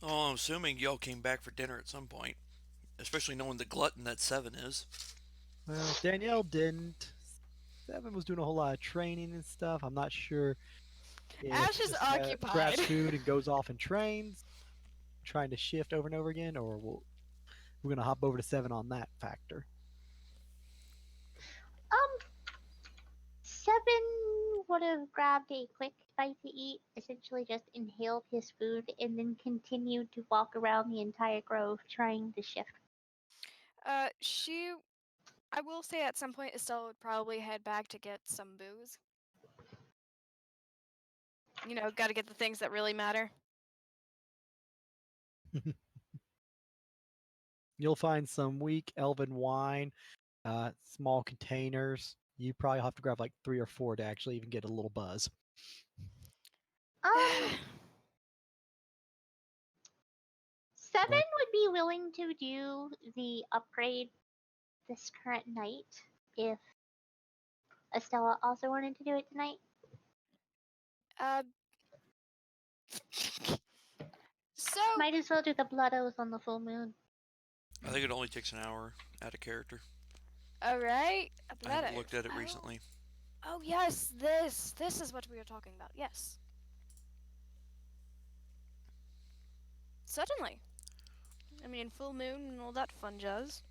Oh, I'm assuming y'all came back for dinner at some point, especially knowing the glutton that Seven is. Well, Danielle didn't. Seven was doing a whole lot of training and stuff. I'm not sure if Ash he is just occupied. grabs food and goes off and trains, trying to shift over and over again, or we're gonna hop over to Seven on that factor. Seven would have grabbed a quick bite to eat, essentially just inhaled his food, and then continued to walk around the entire grove trying to shift. She I will say at some point Estelle would probably head back to get some booze. You know, gotta get the things that really matter. You'll find some weak elven wine, small containers. You probably have to grab like 3 or 4 to actually even get a little buzz. Seven What? would be willing to do the upgrade this current night if Estella also wanted to do it tonight. uh, so Might as well do the blood oath on the full moon. I think it only takes an hour out of character. alright. I haven't looked at it recently. Oh yes, this is what we were talking about. Yes. Certainly. I mean, full moon and all that fun jazz.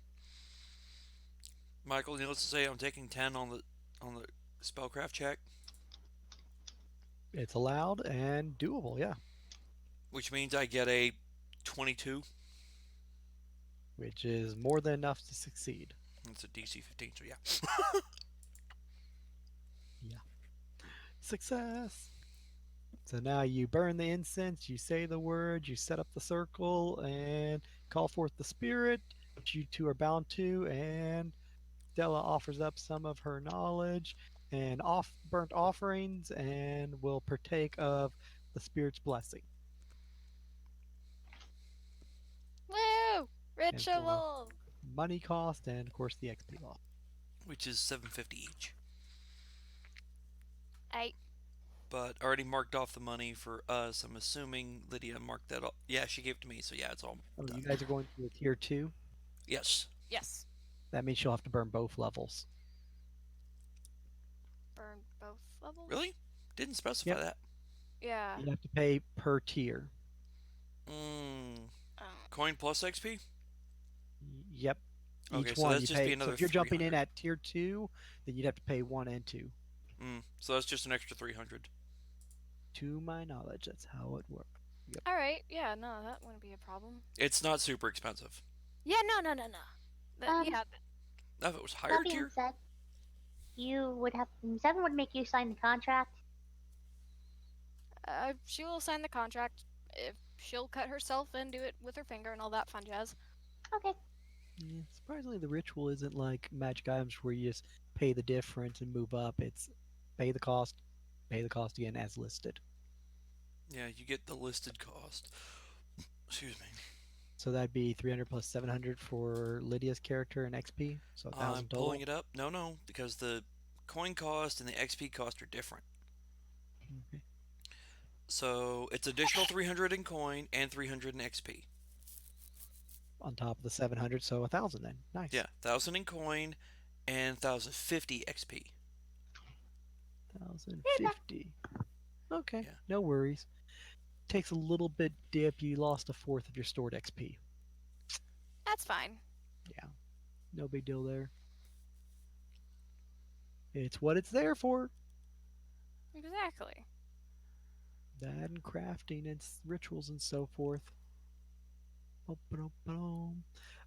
Michael, needless to say, I'm taking 10 on the spellcraft check, It's allowed and doable, yeah. which means I get a 22. Which is more than enough to succeed. It's a DC 15, so yeah. Success! So now you burn the incense, you say the words, you set up the circle, and call forth the spirit, which you two are bound to, and Stella offers up some of her knowledge and burnt offerings and will partake of the spirit's blessing. Woo! And for Ritual! money cost and of course the XP loss. Which is 750 each. I But I already marked off the money for us. I'm assuming Lydia marked that off. Yeah, she gave it to me, so yeah, it's all Oh, done. you guys are going to a tier 2? Yes. yes. That means you'll have to burn both levels. Burn both levels? Really? Didn't specify Yep. that. Yeah. You have to pay per tier. Oh. Coin plus XP? Yep. Okay, Each so one that's you just pay. be So another if you're jumping in 300. at tier 2, then you'd have to pay 1 and 2. So that's just an extra 300. To my knowledge, that's how it works. Yep. Alright, yeah, no, that wouldn't be a problem. It's not super expensive. Yeah, no. Yeah. Now, if it was higher That being tier, said, Seven would make you sign the contract. She will sign the contract if she'll cut herself and do it with her finger and all that fun jazz. Okay. Yeah, surprisingly, the ritual isn't like magic items where you just pay the difference and move up. It's pay the cost again as listed. yeah, you get the listed cost. Excuse me. So that'd be 300 plus 700 for Lydia's character and XP. So 1,000 I'm total. pulling it up. No, because the coin cost and the XP cost are different. Okay. So it's additional 300 in coin and 300 in XP. On top of the 700, so 1,000 then. Nice. Yeah, 1,000 in coin and 1,050 XP. 1,050. Okay, Yeah. no worries. Takes a little bit dip. You lost a fourth of your stored XP. That's fine. Yeah, no big deal there. It's what it's there for. Exactly. That and crafting and rituals and so forth.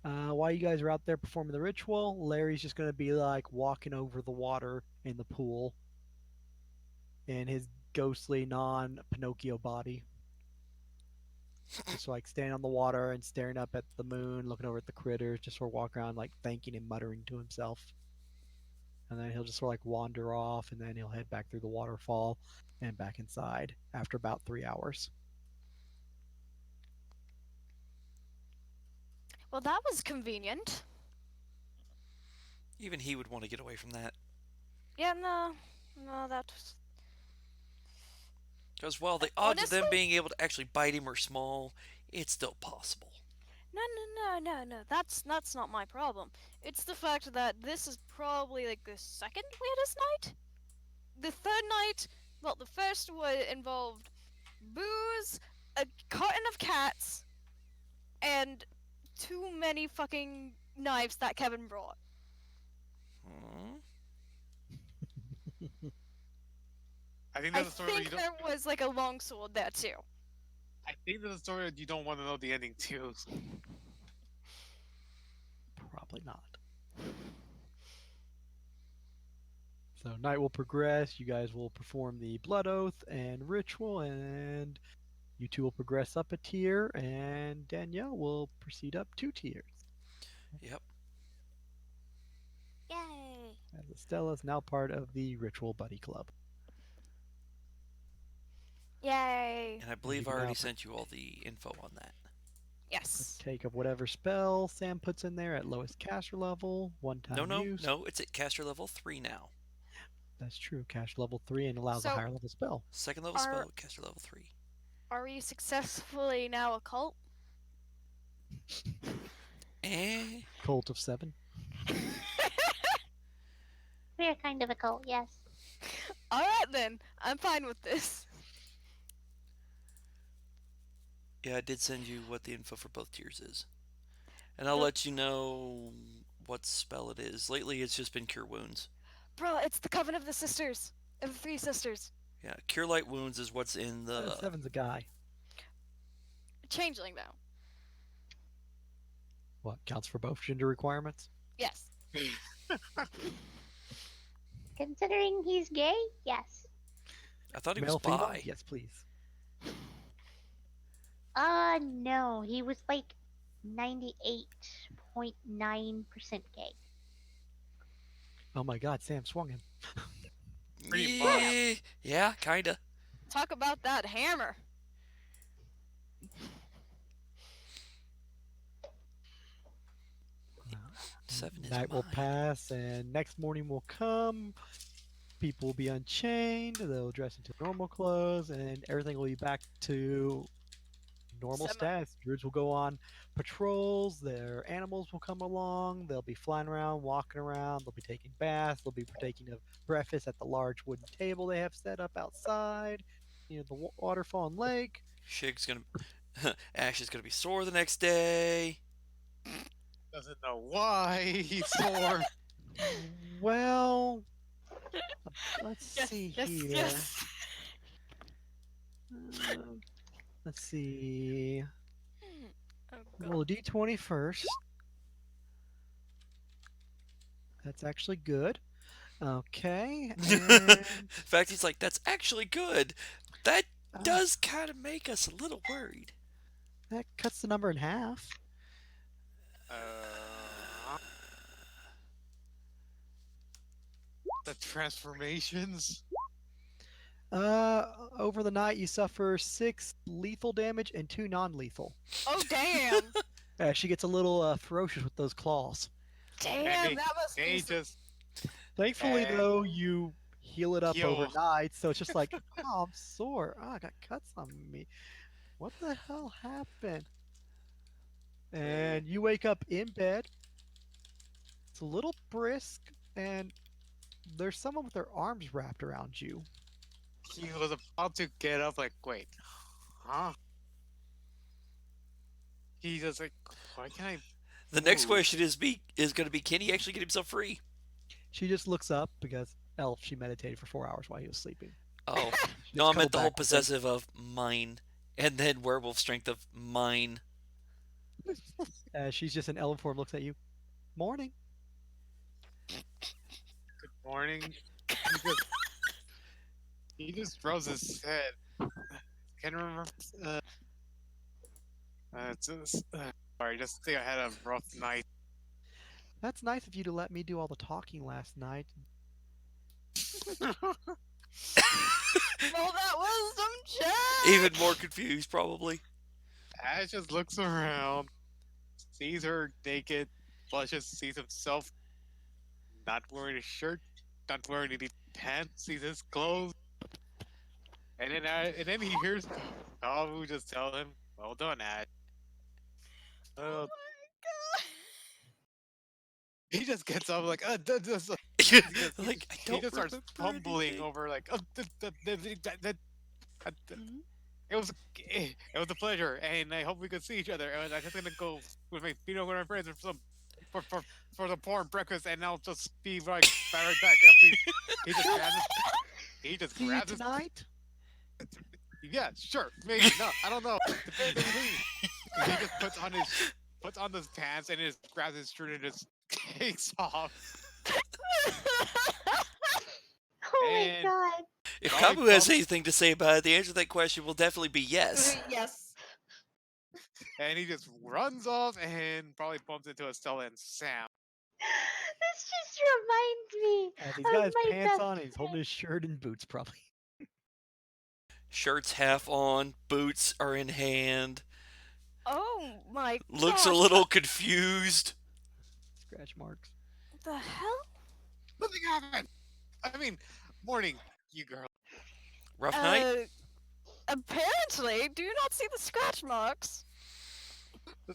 While you guys are out there performing the ritual, Larry's just going to be like walking over the water in the pool in his ghostly non-Pinocchio body. Just like standing on the water and staring up at the moon, looking over at the critters, just sort of walk around like thanking and muttering to himself. And then he'll just sort of like wander off, and then he'll head back through the waterfall and back inside after about 3 hours. Well, that was convenient. Even he would want to get away from that. Yeah, no, that's. Because while the odds of them Honestly? being able to actually bite him are small, it's still possible. No. That's not my problem. It's the fact that this is probably like the second weirdest night. The third night, well, the first one involved booze, a carton of cats, and too many fucking knives that Kevin brought. Hmm. I think I that's a story think there was like a longsword there too. I think that's a story you don't want to know the ending to. Probably not. So night will progress. You guys will perform the blood oath and ritual, and you two will progress up a tier, and Danielle will proceed up 2 tiers. Yep. Yay! As Estella is now part of the Ritual Buddy Club. Yay! And I And believe you I can now already sent you all the info on that. Yes. partake of whatever spell Sam puts in there at lowest caster level, one No, time no, use. no. It's at caster level 3 now. That's true. Caster level 3 and allows a So- higher level spell. Second level spell at caster level 3. Are we successfully now a cult? Eh? Cult of 7. We're kind of a cult, yes. Alright then. I'm fine with this. Yeah, I did send you what the info for both tiers is. And I'll Nope. let you know what spell it is. Lately, it's just been Cure Wounds. Bro, it's the Coven of the Sisters. Of the Three Sisters. Yeah, Cure Light Wounds is what's in the... 7's a guy. Changeling though. What, counts for both gender requirements? Yes. Considering he's gay, yes. I thought he Male, was female? bi. Yes, please. No, he was like 98.9% gay. Oh my god, Sam swung him. Pretty Yeah, yeah, kinda. Talk about that hammer. Seven is Night will mine. pass, and next morning will come. People will be unchained. They'll dress into normal clothes, and everything will be back to normal Semi- status. Druids will go on patrols. Their animals will come along. They'll be flying around, walking around. They'll be taking baths. They'll be partaking of breakfast at the large wooden table they have set up outside near the waterfall and lake. Shig's gonna... Ash is gonna be sore the next day. Doesn't know why he's sore. Well, let's Yes, see yes, here. yes. Let's see. Oh, God. Roll a d20 first. That's actually good. Okay. And In fact, he's like, that's actually good. That does kind of make us a little worried. that cuts the number in half. The transformations. Over the night, you suffer 6 lethal damage and 2 non-lethal. Oh damn! She gets a little ferocious with those claws. Damn, they- that must They be just Thankfully, And though, you heal it up heal. overnight, so it's just like, oh, I'm sore. Oh, I got cuts on me. What the hell happened? And you wake up in bed. It's a little brisk, and there's someone with their arms wrapped around you. he was about to get up. Like, wait, huh? He just like, why can't I? The next Ooh. question is going to be, can he actually get himself free? She just looks up because Elf, she meditated for 4 hours while he was sleeping. Oh, She no, just I meant cuddled the whole back with him. possessive of mine, and then werewolf strength of mine. She's just in elf form, looks at you. Morning. Good morning. He just rubs his head. Can't remember. Sorry, just think I had a rough night. That's nice of you to let me do all the talking last night. Roll that wisdom check. Even more confused, probably. Ash just looks around, sees her naked, blushes, sees himself not wearing a shirt, not wearing any pants, sees his clothes, and then he hears Kavu just tell him, "Well done, Ash." Oh my He just gets up like, like, I he don't just starts remember fumbling anything. over like, it was a pleasure, and I hope we could see each other. And I'm just gonna go with my with my friends for some porn breakfast, and I'll just be right back. He just grabs he just See you grabs his, tonight? yeah, sure, maybe no, I don't know. Depends on who. He just puts on his pants and just grabs his shirt and just takes off. my And god. If Probably Kabu has bumps, anything to say about it, the answer to that question will definitely be yes. Yes. and he just runs off and probably bumps into Estella and Sam. This just reminds me As he's got of his my pants best on and he's holding friend. his shirt and boots, probably. Shirt's half on, boots are in hand, Oh my looks a gosh. little confused. Scratch marks. What the hell? Nothing happened. I mean, morning, you girl. Rough night? Apparently, do you not see the scratch marks? Hmm.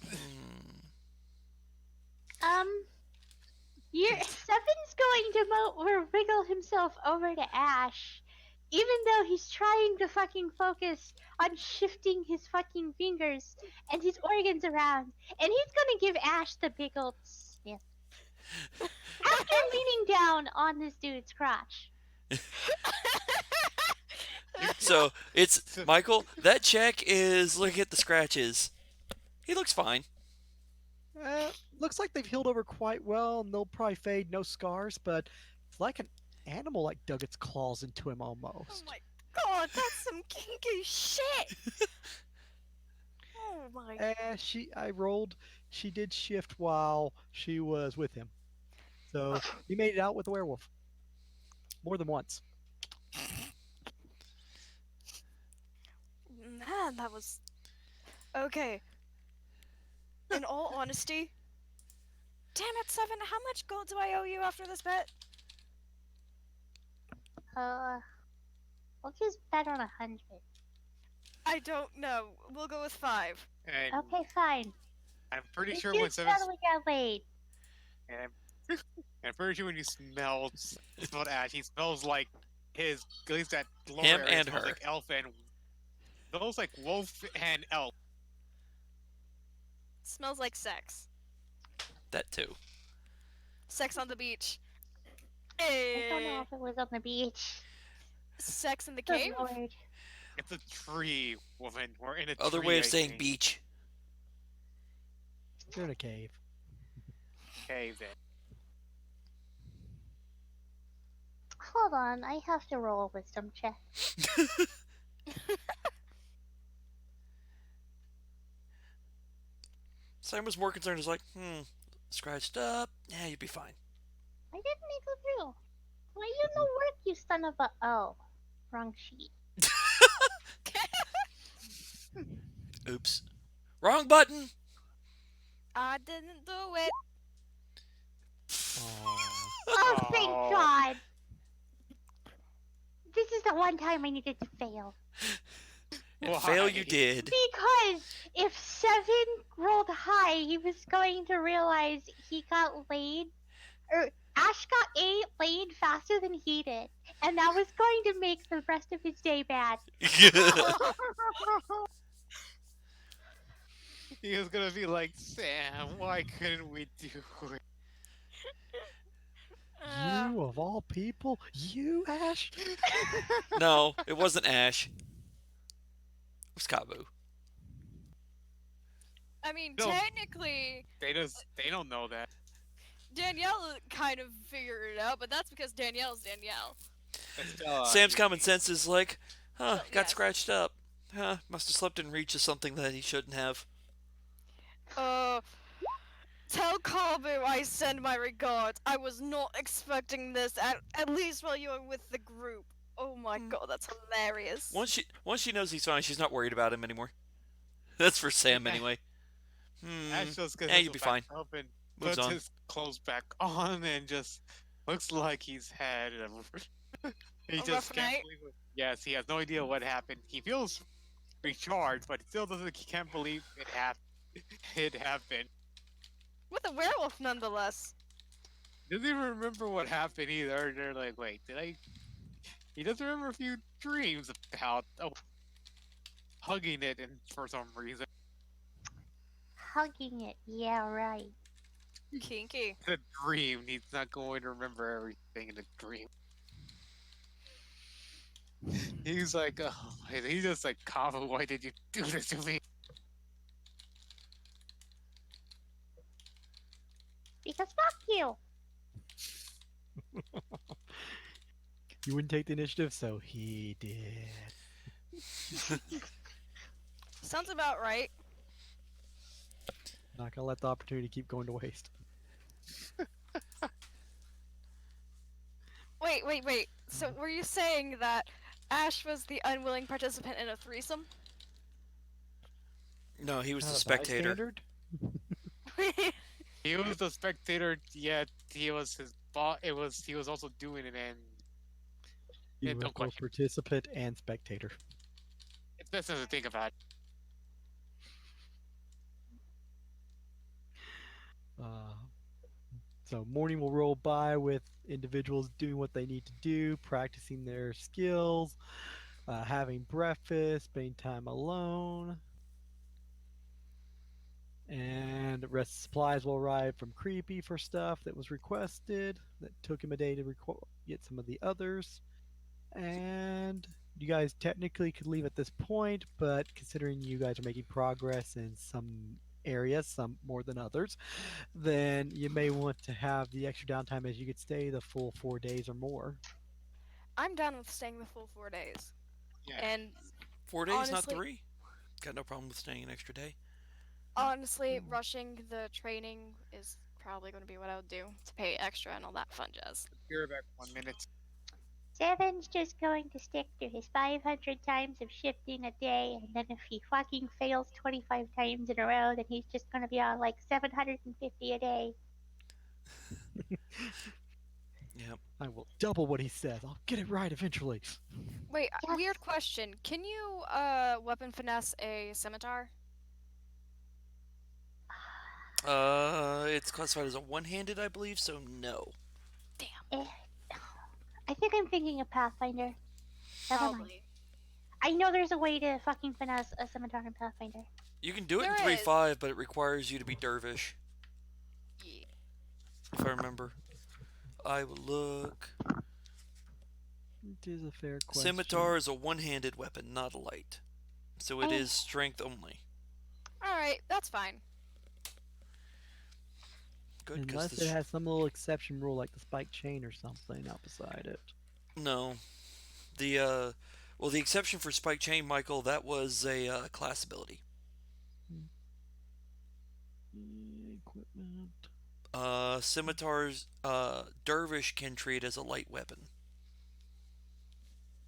Seven's going to or wriggle himself over to Ash, even though he's trying to fucking focus on shifting his fucking fingers and his organs around, and he's gonna give Ash the big old sniff after leaning down on this dude's crotch. So it's Michael. That check is look at the scratches. He looks fine. Looks like they've healed over quite well, and they'll probably fade, no scars, but it's like an animal like dug its claws into him Oh almost. my god, that's some kinky shit! Oh my. I rolled. She did shift while she was with him, so he made it out with the werewolf more than once. Man, that was. Okay. In all honesty. Damn it, Seven, how much gold do I owe you after this bet? We'll just bet on 100. I don't know. We'll go with 5. And Okay, fine. I'm pretty You sure two when Seven, totally got laid. and I'm pretty sure when you smelled Ash, he smells like his, at least that lower Him area and smells her. like elf and smells like wolf and elf. Smells like sex. That too. Sex on the beach. I don't know Eh. if it was on the beach. Sex in the Good cave? lord. It's a tree, woman. We're in a Other tree. way of I saying think. beach. They're in a cave. Okay, then. Hold on, I have to roll a wisdom check. Sam was more concerned. He's like, scratched up. Yeah, you'd be fine. I didn't make it through. Why you no work, you son of a... Oh, wrong sheet. Oops. Wrong button. I didn't do it. Oh, thank Oh. God! This is the one time I needed to fail. And Why? fail you did. Because if Seven rolled high, he was going to realize he got laid, or Ash got laid faster than he did, and that was going to make the rest of his day bad. He was gonna be like, Sam, why couldn't we do it? You of all people, you Ash. No, it wasn't Ash. It was Kabu. I mean, No. technically, They don't know that. Danielle kind of figured it out, but that's because Danielle's Danielle. Sam's common sense is like, got yes. scratched up. Must have slept in reach of something that he shouldn't have. Tell Kabu I send my regards. I was not expecting this, at least while you were with the group. Oh my god, that's hilarious. Once she knows he's fine, she's not worried about him anymore. That's for Sam anyway. Ash just gets Yeah, you'll be fine. up and Moves puts on. his clothes back on and just looks like he's had he A just rough can't night? believe it. Yes, he has no idea what happened. He feels recharged, but he still doesn't. He can't believe it happened. It happened. With a werewolf, nonetheless. Doesn't even remember what happened either. They're like, wait, did I? He doesn't remember a few dreams about hugging it, and for some reason, Hugging it, yeah, right. Kinky. it's a dream. He's not going to remember everything in a dream. He's like, oh, he's just like, Kava, why did you do this to me? Because fuck you. You wouldn't take the initiative, so he did. Sounds about right. Not gonna let the opportunity keep going to waste. Wait. So were you saying that Ash was the unwilling participant in a threesome? No, he was Not the a spectator. bystander? He was the spectator, yet he was his boss. He was also doing it, and He was don't both question. participant and spectator. It's best not to think about. Uh, so morning will roll by with individuals doing what they need to do, practicing their skills, having breakfast, spending time alone. And rest supplies will arrive from Creepy for stuff that was requested. That took him a day to get some of the others. And you guys technically could leave at this point, but considering you guys are making progress in some areas, some more than others, then you may want to have the extra downtime as you could stay the full 4 days or more. I'm down with staying the full 4 days. Yeah. And 4 days, not honestly, 3. Got no problem with staying an extra day. honestly, rushing the training is probably going to be what I would do to pay extra and all that fun jazz. You're back 1 minute. Seven's just going to stick to his 500 times of shifting a day, and then if he fucking fails 25 times in a row, then he's just going to be on like 750 a day. Yep. I will double what he says. I'll get it right eventually. Wait, Yes. weird question. Can you weapon finesse a scimitar? It's classified as a one-handed, I believe, so no. Damn. I think I'm thinking of Pathfinder. Never mind. Probably. I know there's a way to fucking finesse a scimitar in Pathfinder. You can do it in There is. 3.5, but it requires you to be dervish, Yeah. if I remember. I will look. It is a fair question. Scimitar is a one-handed weapon, not a light. So it Oh. is strength only. Alright, that's fine. Good, Unless because it has some little exception rule like the spike chain or something out beside it. No. The exception for Spike Chain, Michael, that was a class ability. Equipment. Scimitars, Dervish can treat as a light weapon.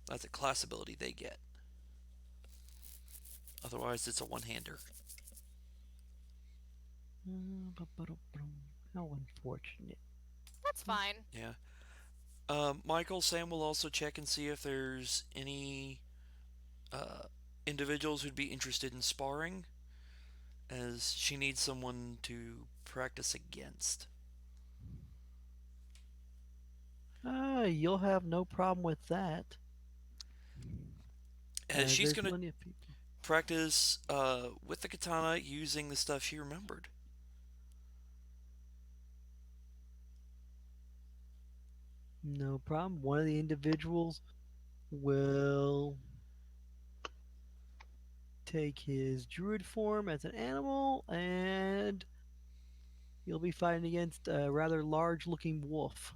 That's a class ability they get. Otherwise, it's a one-hander. How unfortunate. That's fine. Yeah. Michael, Sam will also check and see if there's any individuals who'd be interested in sparring, as she needs someone to practice against. You'll have no problem with that. As she's there's going to plenty of people. practice with the katana using the stuff she remembered. No problem. One of the individuals will take his druid form as an animal, and you'll be fighting against a rather large-looking wolf.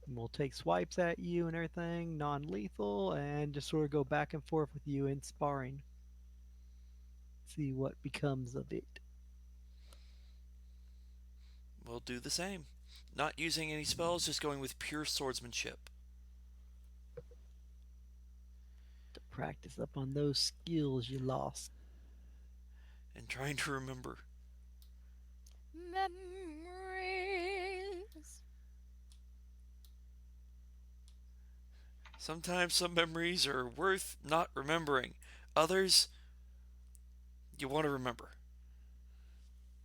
And we'll take swipes at you and everything, non-lethal, and just sort of go back and forth with you in sparring. See what becomes of it. We'll do the same. Not using any spells, just going with pure swordsmanship. To practice up on those skills you lost. And trying to remember. Memories. Sometimes some memories are worth not remembering. Others, you want to remember.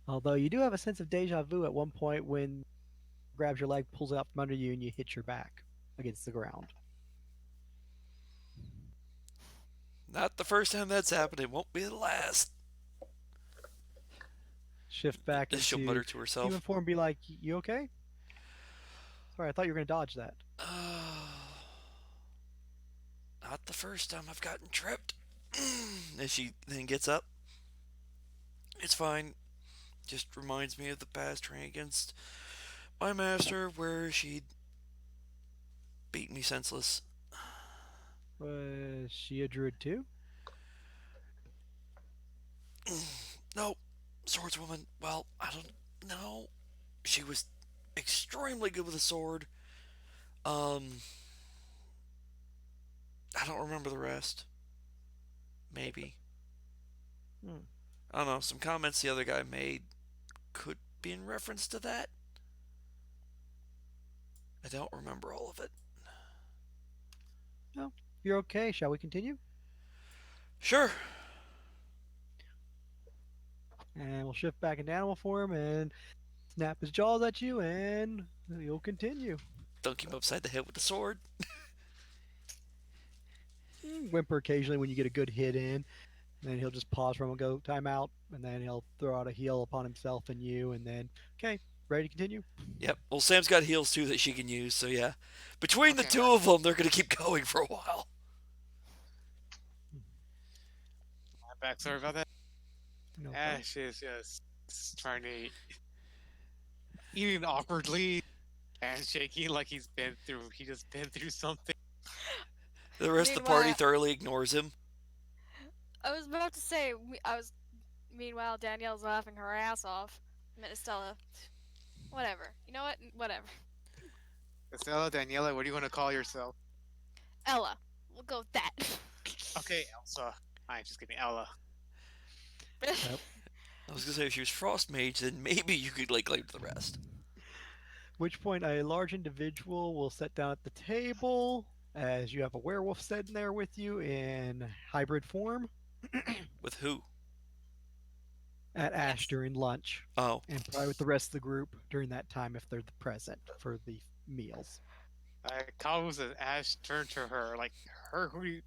Although you do have a sense of deja vu at one point when grabs your leg, pulls it out from under you, and you hit your back against the ground. Not the first time that's happened. It won't be the last. Shift back As she'll into mutter to herself. human form, be like, "You okay? Sorry, I thought you were gonna dodge that." Not the first time I've gotten tripped. As she then gets up. It's fine. Just reminds me of the past training against My master, where she'd beat me senseless. Was she a druid too? No, swordswoman. Well, I don't know. She was extremely good with a sword. Um, I don't remember the rest. Maybe. Hmm. I don't know. Some comments the other guy made could be in reference to that. I don't remember all of it. No, you're okay. Shall we continue? Sure. And we'll shift back into animal form and snap his jaws at you, and you'll continue. Dunk him upside the head with the sword. Whimper occasionally when you get a good hit in, and then he'll just pause for a moment, go time out, and then he'll throw out a heal upon himself and you, and then okay, ready to continue. Yep. Well, Sam's got heals too that she can use, so yeah. Between the Okay. two of them, they're gonna keep going for a while. My back. Sorry about that. No problem. Ash is just trying to eating awkwardly and shaking like he just been through something. The rest of the party Meanwhile- thoroughly ignores him. I was about to say, meanwhile, Danielle's laughing her ass off. Istella. Whatever. You know what? Whatever. Estella, Daniela, what do you want to call yourself? Ella. We'll go with that. Okay, Elsa. I'm just kidding, Ella. I was gonna say if she was frost mage, then maybe you could like claim the rest. Which point a large individual will sit down at the table as you have a werewolf sitting there with you in hybrid form With who? at Ash during lunch, Oh, and probably with the rest of the group during that time if they're present for the meals. I calls as Ash turned to her, like, her who you...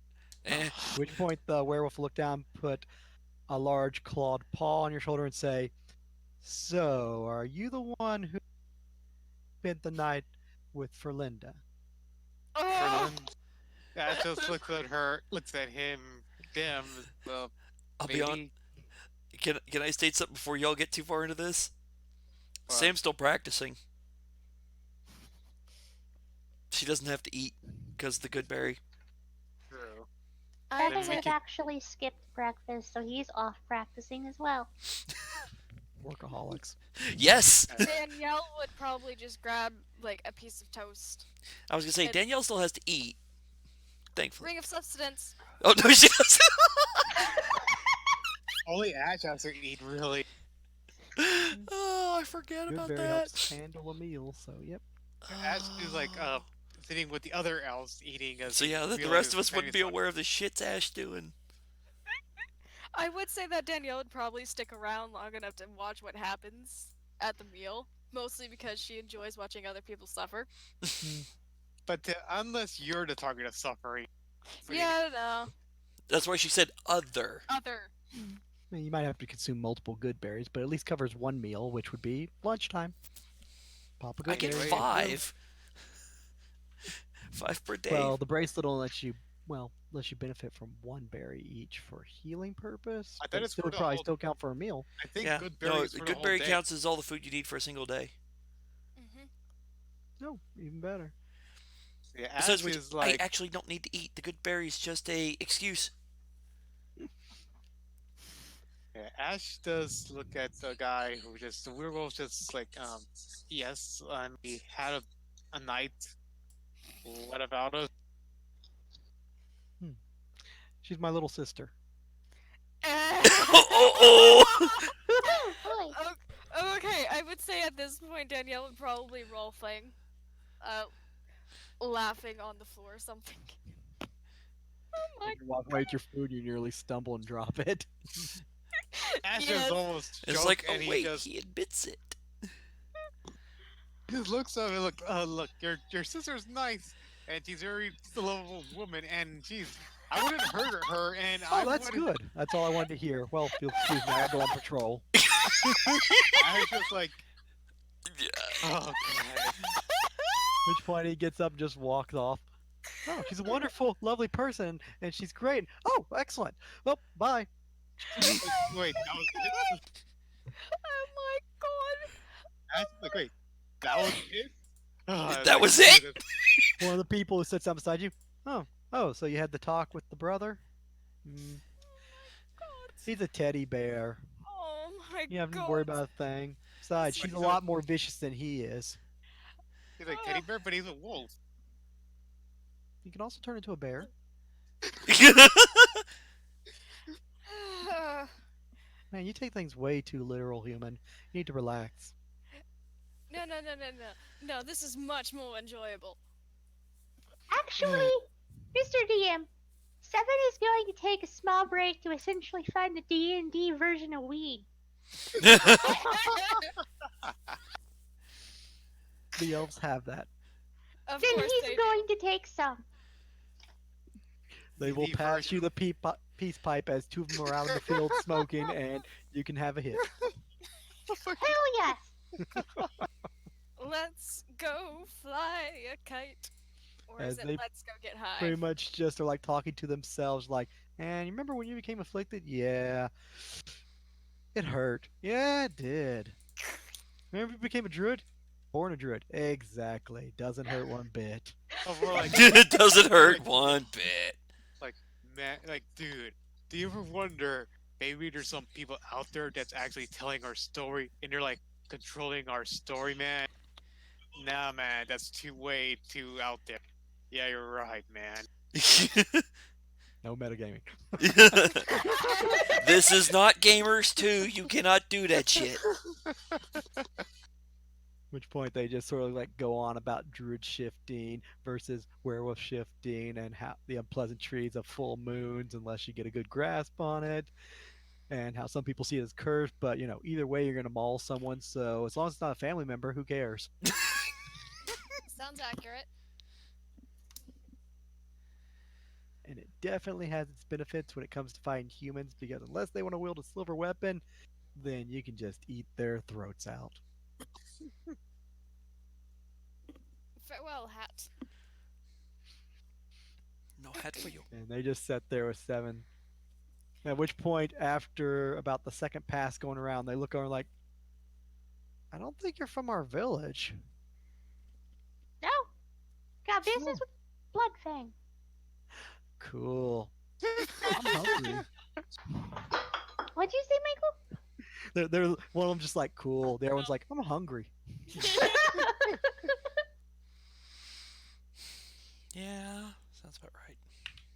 eh. At which point the werewolf will look down, put a large clawed paw on your shoulder, and say, "So, are you the one who spent the night with Ferlinda?" Oh! Ash just looks at him, them, I'll be on. Can I state something before y'all get too far into this? What? Sam's still practicing. She doesn't have to eat because of the good berry. True. I Devin think has actually skipped breakfast, so he's off practicing as well. Workaholics. Yes. Danielle would probably just grab like a piece of toast. I was gonna say Danielle still has to eat. Thankfully. Ring of substance. Oh no, she doesn't. Only Ash has to eat, really. Oh, I forget about Goodberry that. helps handle a meal, so yep. Ash is like sitting with the other elves eating. As So he yeah, the realizes rest of us his wouldn't be family's aware of the shit's Ash doing. I would say that Danielle would probably stick around long enough to watch what happens at the meal, mostly because she enjoys watching other people suffer. But unless you're the target of suffering. so you- Yeah, no. That's why she said other. Other. I mean, you might have to consume multiple good berries, but at least covers one meal, which would be lunchtime. Pop a I good get berry. 5. 5 per day. Well, the bracelet only lets you benefit from one berry each for healing purpose. I thought but it's still for would the probably whole- still count for a meal. I think yeah. good berry No, is for the good whole berry day. counts as all the food you need for a single day. Mm-hmm. No, even better. Yeah, Ash Besides which, is like I actually don't need to eat. The good berry is just a excuse. yeah, Ash does look at the guy who just the werewolf just like yes, we had a night. What about us? She's my little sister. Oh. Boy. Okay, I would say at this point Danielle would probably role playing, laughing on the floor or something. Oh my You walk away with your food, you nearly stumble and drop it. Ash Yes. is almost It's joke, like, oh and he wait, just he admits it. just looks at me. Look, your sister's nice, and she's a very lovable woman, and I wouldn't hurt her, and I Oh, that's wouldn't. good. That's all I wanted to hear. Well, you'll excuse me, I gotta go on patrol. I was just like, Yeah. oh god. Which point he gets up and just walks off. Oh, she's a wonderful, lovely person, and she's great. Oh, excellent. Well, bye. Wait, that was it? Oh my god! Ash, like, wait, That was it. That was it? One of the people who sits down beside you. Oh, so you had the talk with the brother? Mm, he's a teddy bear. Oh my You haven't to god. worry about a thing. Besides, This she's a is- lot more vicious than he is. He's like teddy bear, but he's a wolf. You can also turn into a bear. Man, you take things way too literal, human. You need to relax. No, no, no, no, no. No, this is much more enjoyable. Actually, Mr. DM, Seven is going to take a small break to essentially find the D&D version of weed. The elves have that. Of Then course he's they going to take some. They will The pass version. you the peace pipe as two of them are out in the field smoking, and you can have a hit. Hell yes! do. Let's go fly a kite. Or As is it they let's go get high? Pretty much just are like talking to themselves, like, "And you remember when you became afflicted? Yeah, it hurt. Yeah, it did. Remember you became a druid? Born a druid. Exactly. Doesn't hurt one bit." Oh, we're like, It doesn't hurt one bit. like, man, like, dude, do you ever wonder maybe there's some people out there that's actually telling our story and they're like controlling our story, man? Nah, man, that's way too out there. Yeah, you're right, man. No metagaming. This is not Gamers 2. You cannot do that shit. Which point they just sort of like go on about druid shifting versus werewolf shifting and how the unpleasantries of full moons unless you get a good grasp on it, and how some people see it as cursed, but either way you're gonna maul someone, so as long as it's not a family member, who cares? Sounds accurate. And it definitely has its benefits when it comes to fighting humans, because unless they want to wield a silver weapon, then you can just eat their throats out. Farewell, hat. No hat for you. And they just sat there with Seven. At which point, after about the second pass going around, they look over like, "I don't think you're from our village." No. Got business with Bloodfang. Cool. I'm hungry. What'd you say, Michael? They're one of them just like, "Cool." The other one's like, "I'm hungry." Yeah, sounds about right.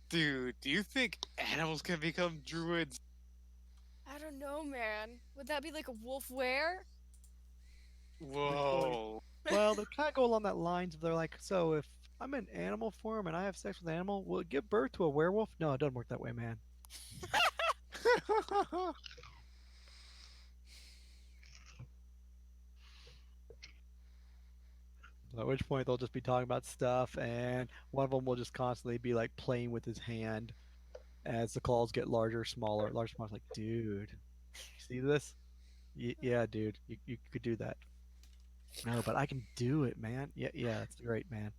Dude, do you think animals can become druids? I don't know, man. Would that be like a wolf wear? Whoa. Well, they kind of go along that lines. They're like, "So if I'm in animal form and I have sex with an animal, will it give birth to a werewolf?" No, it doesn't work that way, man. At which point they'll just be talking about stuff, and one of them will just constantly be like playing with his hand as the claws get larger, smaller, larger, smaller. Like, dude, see this? Yeah, dude, you could do that. No, but I can do it, man. Yeah, that's great, man.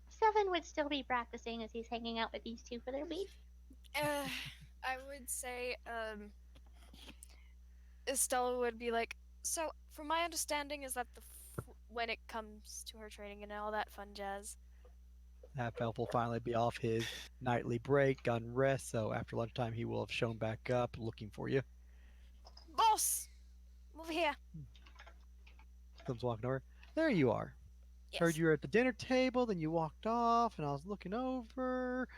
Seven would still be practicing as he's hanging out with these two for their weed. I would say, Estella would be like, so, from my understanding is that when it comes to her training and all that fun jazz. Half Elf will finally be off his nightly break on rest, so after lunchtime he will have shown back up looking for you. Boss! Over here. Comes walking over. There you are. Yes. Heard you were at the dinner table, then you walked off, and I was looking over,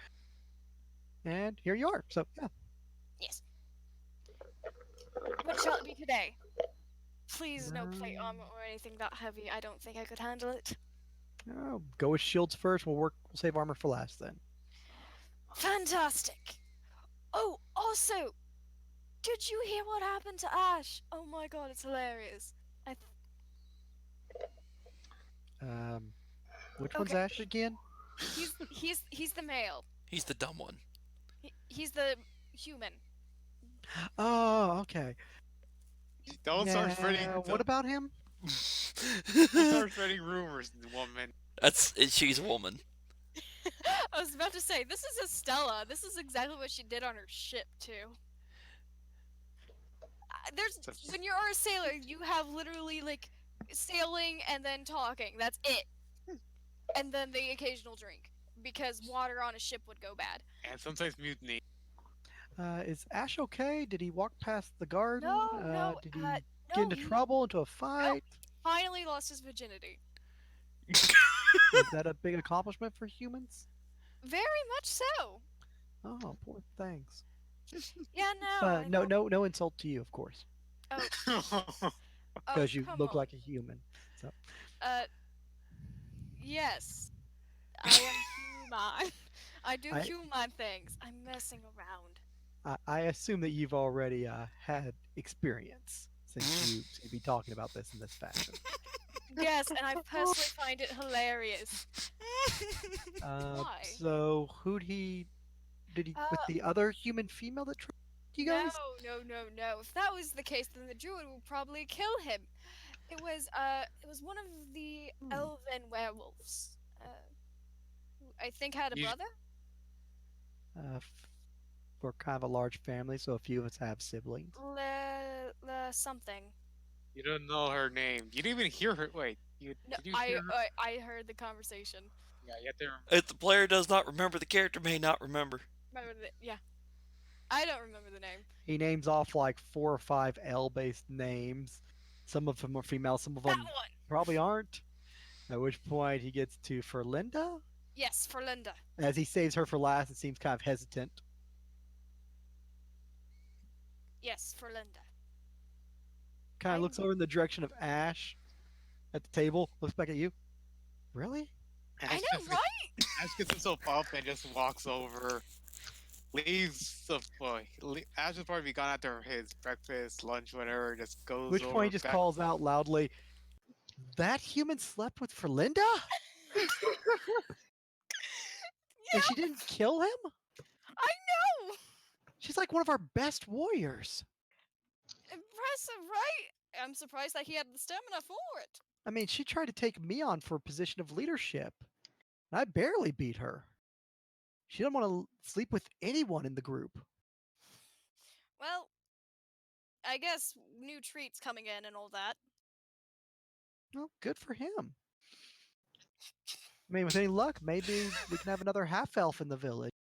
and here you are. So, yeah. Yes. What shall it be today? Please, no plate armor or anything that heavy. I don't think I could handle it. Go with shields first. We'll save armor for last then. Fantastic. Oh, also, did you hear what happened to Ash? Oh my god, it's hilarious. Which one's Okay. Ash again? He's the male. He's the dumb one. He's the human. Oh, okay. Don't start spreading. What about him? Don't start spreading rumors, woman. She's a woman. I was about to say, this is Istella. This is exactly what she did on her ship too. there's So- when you're a sailor, you have literally like sailing and then talking. That's it. And then the occasional drink because water on a ship would go bad. and sometimes mutiny. Is Ash okay? Did he walk past the garden? No, Did he get no, into he trouble, into a fight? finally lost his virginity. Is that a big accomplishment for humans? Very much so. Oh, poor things. Yeah, no, I No, know. no insult to you, of course, Oh, because you come look on. like a human. So Uh, yes, I am human. I do I, human things. I'm messing around. I assume that you've already had experience since you seem to be talking about this in this fashion. Yes, and I personally find it hilarious. Why? So did he with Uh, the other human female that tricked you no, guys? no. If that was the case, then the druid would probably kill him. It was one of the Hmm. elven werewolves. Who I think had a You- brother. We're kind of a large family, so a few of us have siblings. Something. You don't know her name. You didn't even hear her. Wait, No, did you hear her? I heard the conversation. Yeah, you have to. If the player does not remember, the character may not remember. Yeah, I don't remember the name. He names off like 4 or 5 L-based names. Some of them are female, some of That them one. probably aren't. At which point he gets to Ferlinda, Yes, for Linda. as he saves her for last and seems kind of hesitant. Yes, for Linda. Kind of I'm- looks over in the direction of Ash at the table, looks back at you. Really? I know, right? Ash gets himself up and just walks over, leaves the boy. Ash has probably gone after his breakfast, lunch, whatever. Just goes Which over point he just back. calls out loudly, "That human slept with Ferlinda? And she didn't kill him? I know. She's like one of our best warriors. Impressive, right? I'm surprised that he had the stamina for it. I mean, she tried to take me on for a position of leadership, and I barely beat her. She didn't want to sleep with anyone in the group." Well, I guess new treats coming in and all that. Well, good for him. I mean, with any luck, maybe we can have another half elf in the village.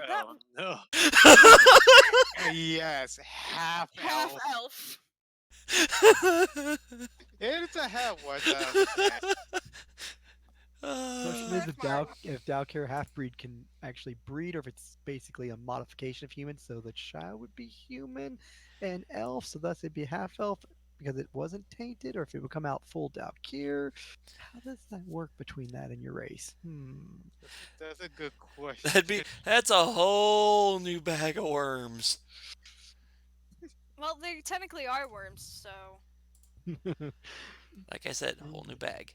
That Oh no! Yes, half half elf. elf. It's a half. What? Question is if Dalcare half breed can actually breed, or if it's basically a modification of human, so the child would be human and elf, so thus it'd be half elf because it wasn't tainted, or if it would come out full Dalcare. How does that work between that and your race? That's a good question. That's a whole new bag of worms. Well, they technically are worms, so. Like I said, a whole new bag.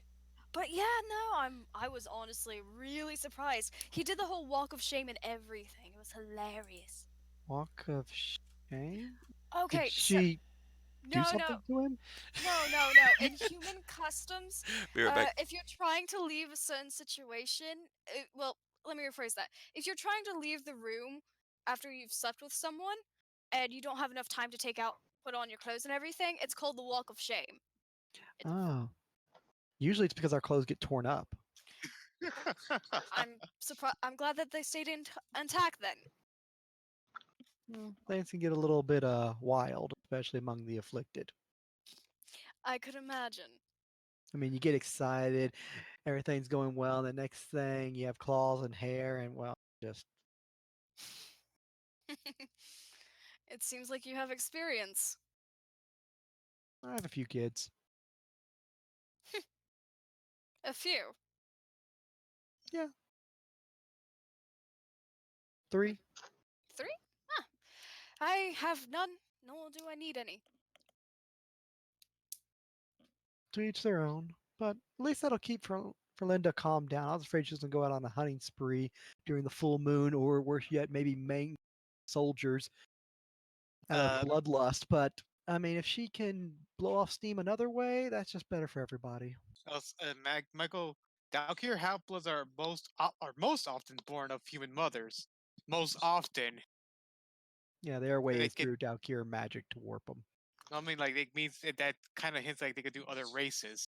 But yeah, no, I was honestly really surprised. He did the whole walk of shame and everything. It was hilarious. Walk of shame? Okay, Did she do no, something to him? no. In human customs, Be right back. if you're trying to leave a certain situation, well, let me rephrase that. If you're trying to leave the room after you've slept with someone, and you don't have enough time to put on your clothes and everything, it's called the walk of shame. Oh. Usually it's because our clothes get torn up. I'm surprised. I'm glad that they stayed intact then. Things can get a little bit wild, especially among the afflicted. I could imagine. I mean, you get excited, everything's going well, and the next thing you have claws and hair, and well, just It seems like you have experience. I have a few kids. A few. 3. 3? Huh. I have none, nor do I need any. To each their own. But at least that'll keep Linda calm down. I was afraid she was gonna go out on a hunting spree during the full moon, or worse yet, maybe maim soldiers out of bloodlust. But I mean, if she can blow off steam another way, that's just better for everybody. Michael, Dalkir half-bloods are most often born of human mothers. Most often. Yeah, their way They is could. through Dalkir magic to warp them. I mean, like it means that kind of hints like they could do other races.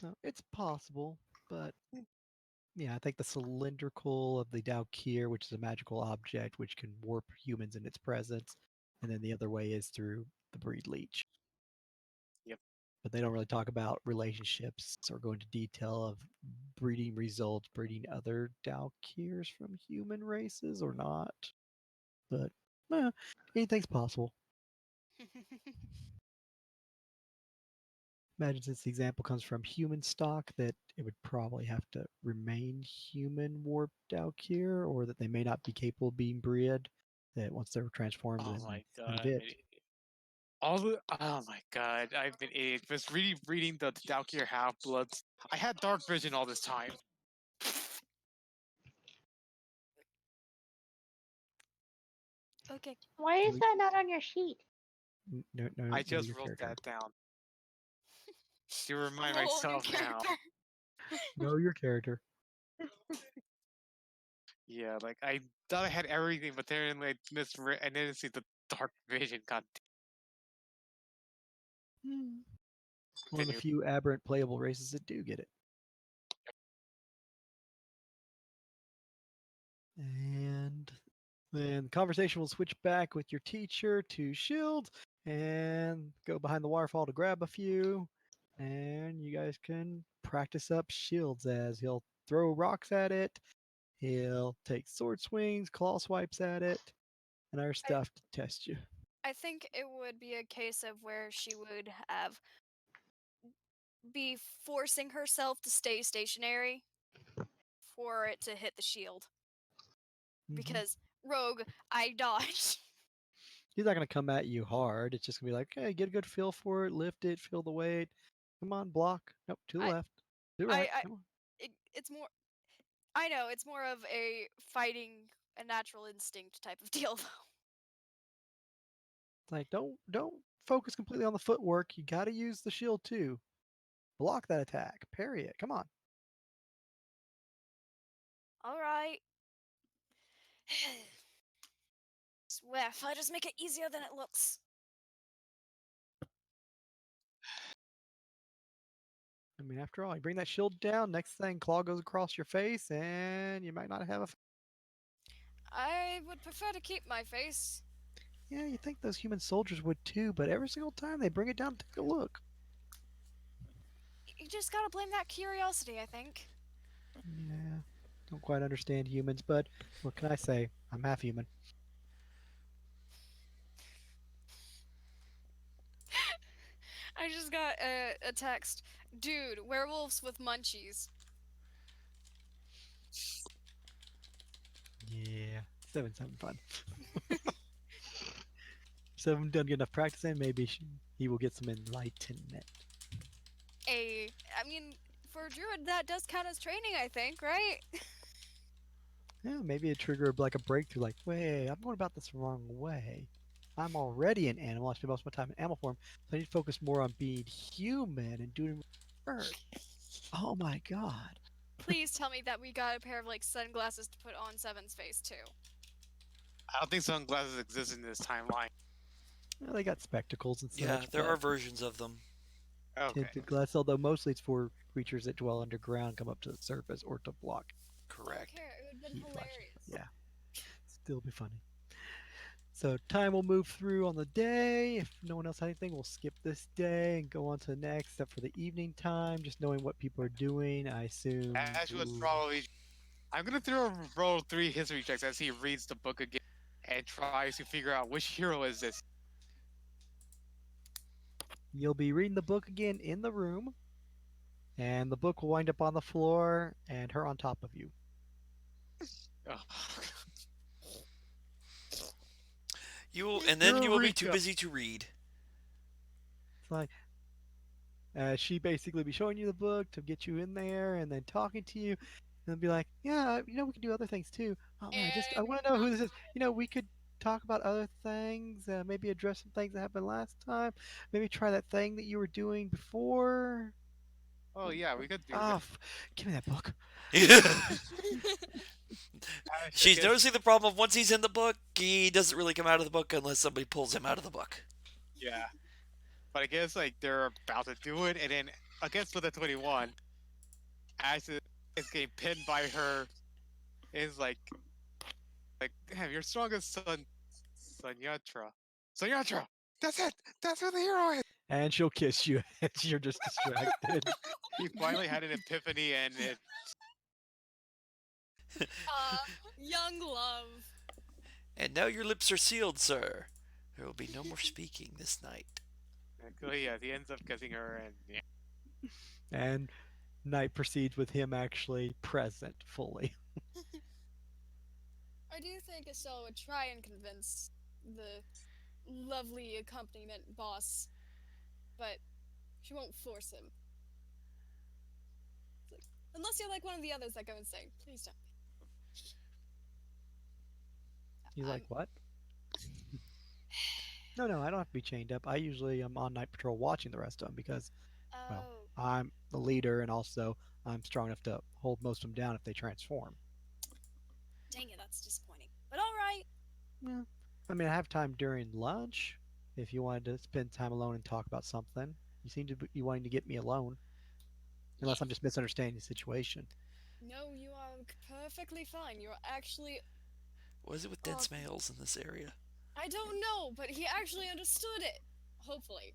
No, it's possible, but yeah, I think the cylindrical of the Dalkir, which is a magical object which can warp humans in its presence, and then the other way is through the breed leech. Yep. But they don't really talk about relationships or go into detail of breeding results, breeding other Dalkirs from human races or not. But anything's possible. Imagine since the example comes from human stock, that it would probably have to remain human warped Dalkir, or that they may not be capable of being bred. That once they're transformed, Oh then my end of god! it. Oh my god! I've been idiot. Just reading the Dalkir Half Bloods. I had dark vision all this time. Okay. Why is that not on your sheet? I Know just your wrote character. that down to remind Whole new myself now. character. Know your character. Yeah, like I thought I had everything, but then like misread and then see the dark vision. God One of the damn. few aberrant playable races that do get it. And then the conversation will switch back with your teacher to shields and go behind the waterfall to grab a few. And you guys can practice up shields as he'll throw rocks at it. He'll take sword swings, claw swipes at it, and other stuff to test you. I think it would be a case of where she would have be forcing herself to stay stationary for it to hit the shield. Because rogue, I dodged. He's not going to come at you hard. It's just going to be like, hey, get a good feel for it, lift it, feel the weight. Come on, block. Nope, to the I, left, to the right. I, Come on. it's more. I know it's more of a fighting a natural instinct type of deal, though. It's like don't focus completely on the footwork. You got to use the shield too. Block that attack. Parry it. Come on. All right. Swear, if I just make it easier than it looks. I mean, after all, you bring that shield down. Next thing, claw goes across your face, and you might not have a. I would prefer to keep my face. Yeah, you think those human soldiers would too, but every single time they bring it down, take a look. You just gotta blame that curiosity, I think. Yeah, don't quite understand humans, but what can I say? I'm half human. I just got a text. Dude, werewolves with munchies. Yeah, Seven's having fun. Seven doesn't get enough practice in. Maybe he will get some enlightenment. I mean, for a druid, that does count as training, I think, right? Yeah, maybe it triggered like a breakthrough. Like, wait, I'm going about this the wrong way. I'm already an animal. I spend most of my time in animal form, so I need to focus more on being human and doing work. Oh my god. Please tell me that we got a pair of like sunglasses to put on Seven's face too. I don't think sunglasses exist in this timeline. Well, they got spectacles and such. Yeah, there but are versions of them. Okay. tinted glass, although mostly it's for creatures that dwell underground, come up to the surface, or to block Don't Correct. care. It would have been heat flashes. hilarious. Yeah, still be funny. So time will move through on the day. If no one else had anything, we'll skip this day and go on to the next, except for the evening time. Just knowing what people are doing, I assume. Ash would probably. I'm gonna roll 3 history checks as he reads the book again and tries to figure out which hero is this. You'll be reading the book again in the room, and the book will wind up on the floor and her on top of you. Oh. And then you will be too Eureka! busy to read. It's like she basically be showing you the book to get you in there, and then talking to you, and be like, "Yeah, we can do other things too. Oh man, I And want to know who this is. We could talk about other things. Maybe address some things that happened last time. Maybe try that thing that you were doing before." Oh yeah, we could do Ah, that. give me that book. I She's guess noticing the problem of once he's in the book, he doesn't really come out of the book unless somebody pulls him out of the book. yeah, but I guess like they're about to do it, and then against with the 21, as it is getting pinned by her, is like damn, your strongest son, Sanyatra, Sanyatra. That's it. That's who the hero is. And she'll kiss you as you're just distracted. He finally had an epiphany, and it Young love. And now your lips are sealed, sir. There will be no more speaking this night. yeah, he ends up kissing her, and yeah. And night proceeds with him actually present fully. I do think Estelle would try and convince the lovely accompaniment boss, but she won't force him. It's like, unless you're like one of the others that go insane, please don't. He's like, what? No, I don't have to be chained up. I usually am on night patrol watching the rest of them because, well, Oh, I'm the leader and also I'm strong enough to hold most of them down if they transform. dang it, that's disappointing. But all right. Yeah. I mean, I have time during lunch if you wanted to spend time alone and talk about something. You seem to be wanting to get me alone, unless I'm just misunderstanding the situation. No, you are perfectly fine. You're actually. What is it with dense males in this area? I don't know, but he actually understood it. Hopefully.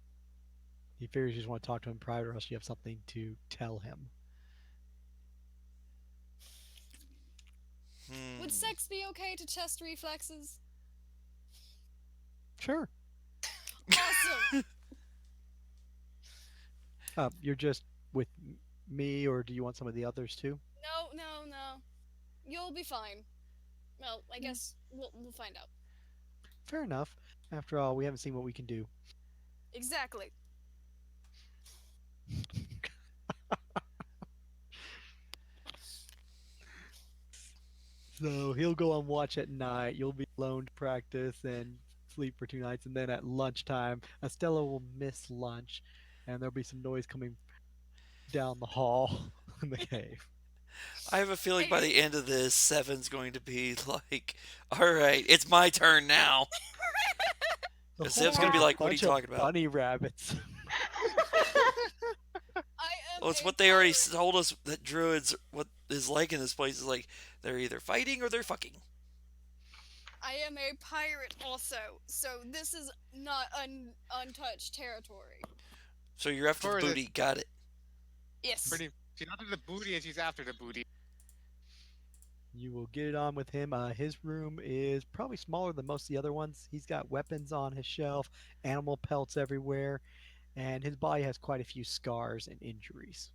He figures you just want to talk to him private, or else you have something to tell him. Would sex be okay to chest reflexes? Sure. Awesome. You're just with me, or do you want some of the others too? No. You'll be fine. Well, I guess we'll find out. Fair enough. After all, we haven't seen what we can do. Exactly. So he'll go on watch at night. You'll be alone to practice and sleep for 2 nights. And then at lunchtime, Estella will miss lunch, and there'll be some noise coming down the hall in the cave. I have a feeling by the end of this, Seven's going to be like, all right, it's my turn now. The Zip's whole gonna be bunch like, what are you of talking about? bunny rabbits. I am. Well, it's a what they already pirate. told us that druids, what is like in this place is like, they're either fighting or they're fucking. I am a pirate also, so this is not untouched territory. So you're after the Or is it- booty, got it. Yes. she's after the booty, and she's after the booty. You will get it on with him. His room is probably smaller than most of the other ones. He's got weapons on his shelf, animal pelts everywhere, and his body has quite a few scars and injuries.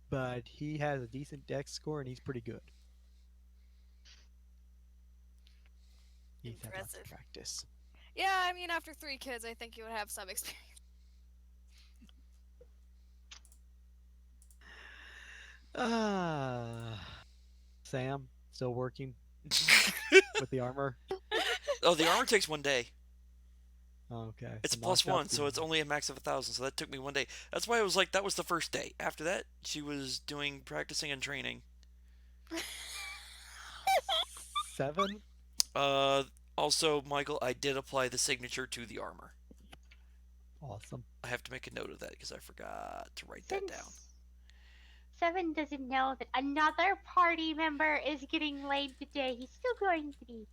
But he has a decent dex score and he's pretty good. He's had lots of Impressive. practice. Yeah, I mean, after 3 kids, I think you would have some experience. Sam, still working with the armor? Oh, the armor takes 1 day. Okay. It's so a plus knocked out 1, so it's only a max of 1,000. So that took me 1 day. That's why I was like, that was the first day. After that, she was doing practicing and training. 7? Also, Michael, I did apply the signature to the armor. Awesome. I have to make a note of that because I forgot to write that down. Seven doesn't know that another party member is getting laid today. He's still going to be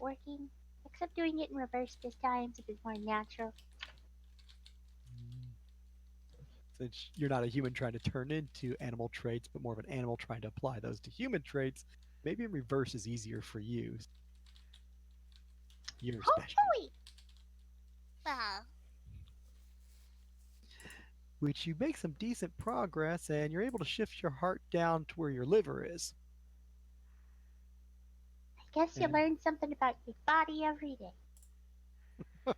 working, except doing it in reverse this time, so it's more natural. Since you're not a human trying to turn into animal traits, but more of an animal trying to apply those to human traits, maybe in reverse is easier for you. You're special. Hopefully. Wow. Which you make some decent progress, and you're able to shift your heart down to where your liver is. I guess you Yeah. learn something about your body every day.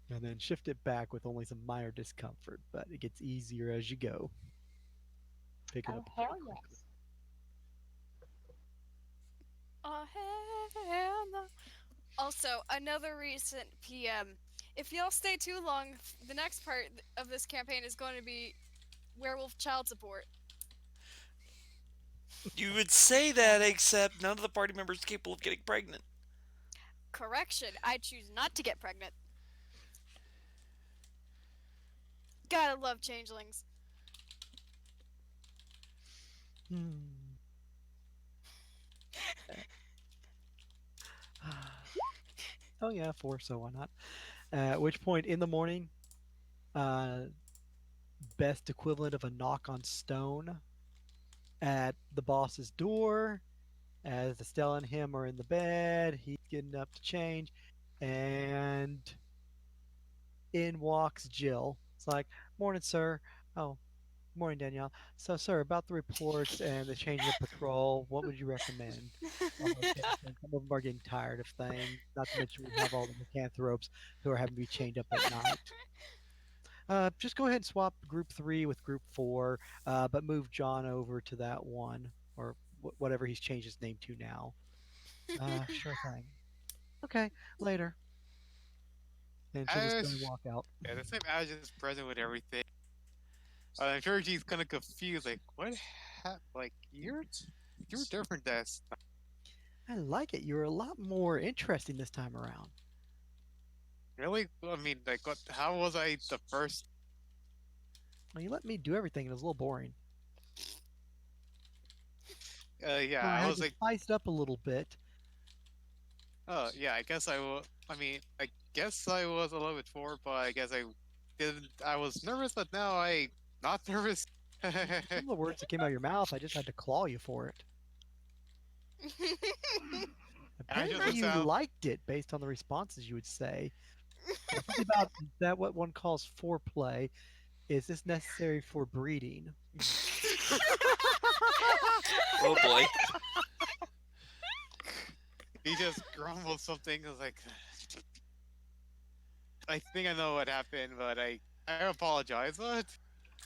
And then shift it back with only some minor discomfort, but it gets easier as you go. Pick it Oh, up hell pretty quickly. yes. Oh, hell no. Also, another recent PM If y'all stay too long, the next part of this campaign is going to be werewolf child support. You would say that, except none of the party members are capable of getting pregnant. Correction, I choose not to get pregnant. Gotta love changelings. Hmm. Oh yeah, four. So why not? At which point in the morning, uh, best equivalent of a knock on stone at the boss's door. As Estelle and him are in the bed, he's getting up to change, and in walks Jill. It's like, "Morning, sir." "Oh, morning, Danielle. So, sir, about the reports and the change of patrol, what would you recommend?" Okay, some of them are getting tired of things. Not to mention we have all the lycanthropes who are having to be chained up at night. Just go ahead and swap group 3 with group 4, but move John over to that one, or whatever he's changed his name to now. Sure thing. Okay, later. And she'll just go and Ash, walk out. yeah, the same Ash is present with everything. I'm sure she's kind of confused, like, what like, you're different this. I like it. You're a lot more interesting this time around. Really? I mean, like, what, how was I the first? Well, you let me do everything, and it was a little boring. Yeah, Well, I I had was to like, spice it up a little bit. oh, yeah, I guess I will. I mean, I guess I was a little bit forward, but I guess I didn't. I was nervous, but now I not nervous. Some of the words that came out of your mouth, I just had to claw you for it. I just Apparently, looks you out. liked it based on the responses you would say. Something about that, what one calls foreplay. Is this necessary for breeding? Oh boy. He just grumbled something. I was like, I think I know what happened, but I apologize. What?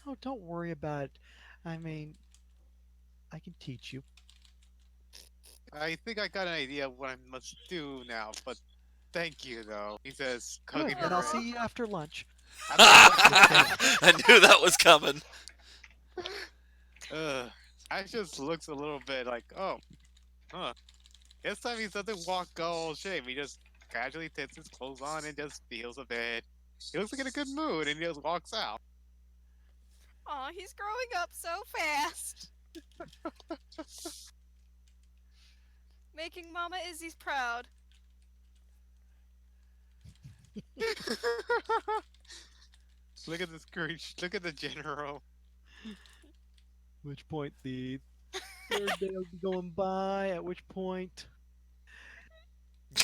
Oh, don't worry about it. I mean, I can teach you. I think I got an idea of what I must do now, but thank you though. He says, Good. hugging Then I'll her. see you after lunch. After I knew that was coming. uh, Ash just looks a little bit like, oh, huh. This time he doesn't walk all shame. He just casually takes his clothes on and just feels a bit. He looks like in a good mood and he just walks out. Aw, he's growing up so fast. Making Mama Izzy's proud. Look at the screech. Look at the general. At which point the third day will be going by. At which point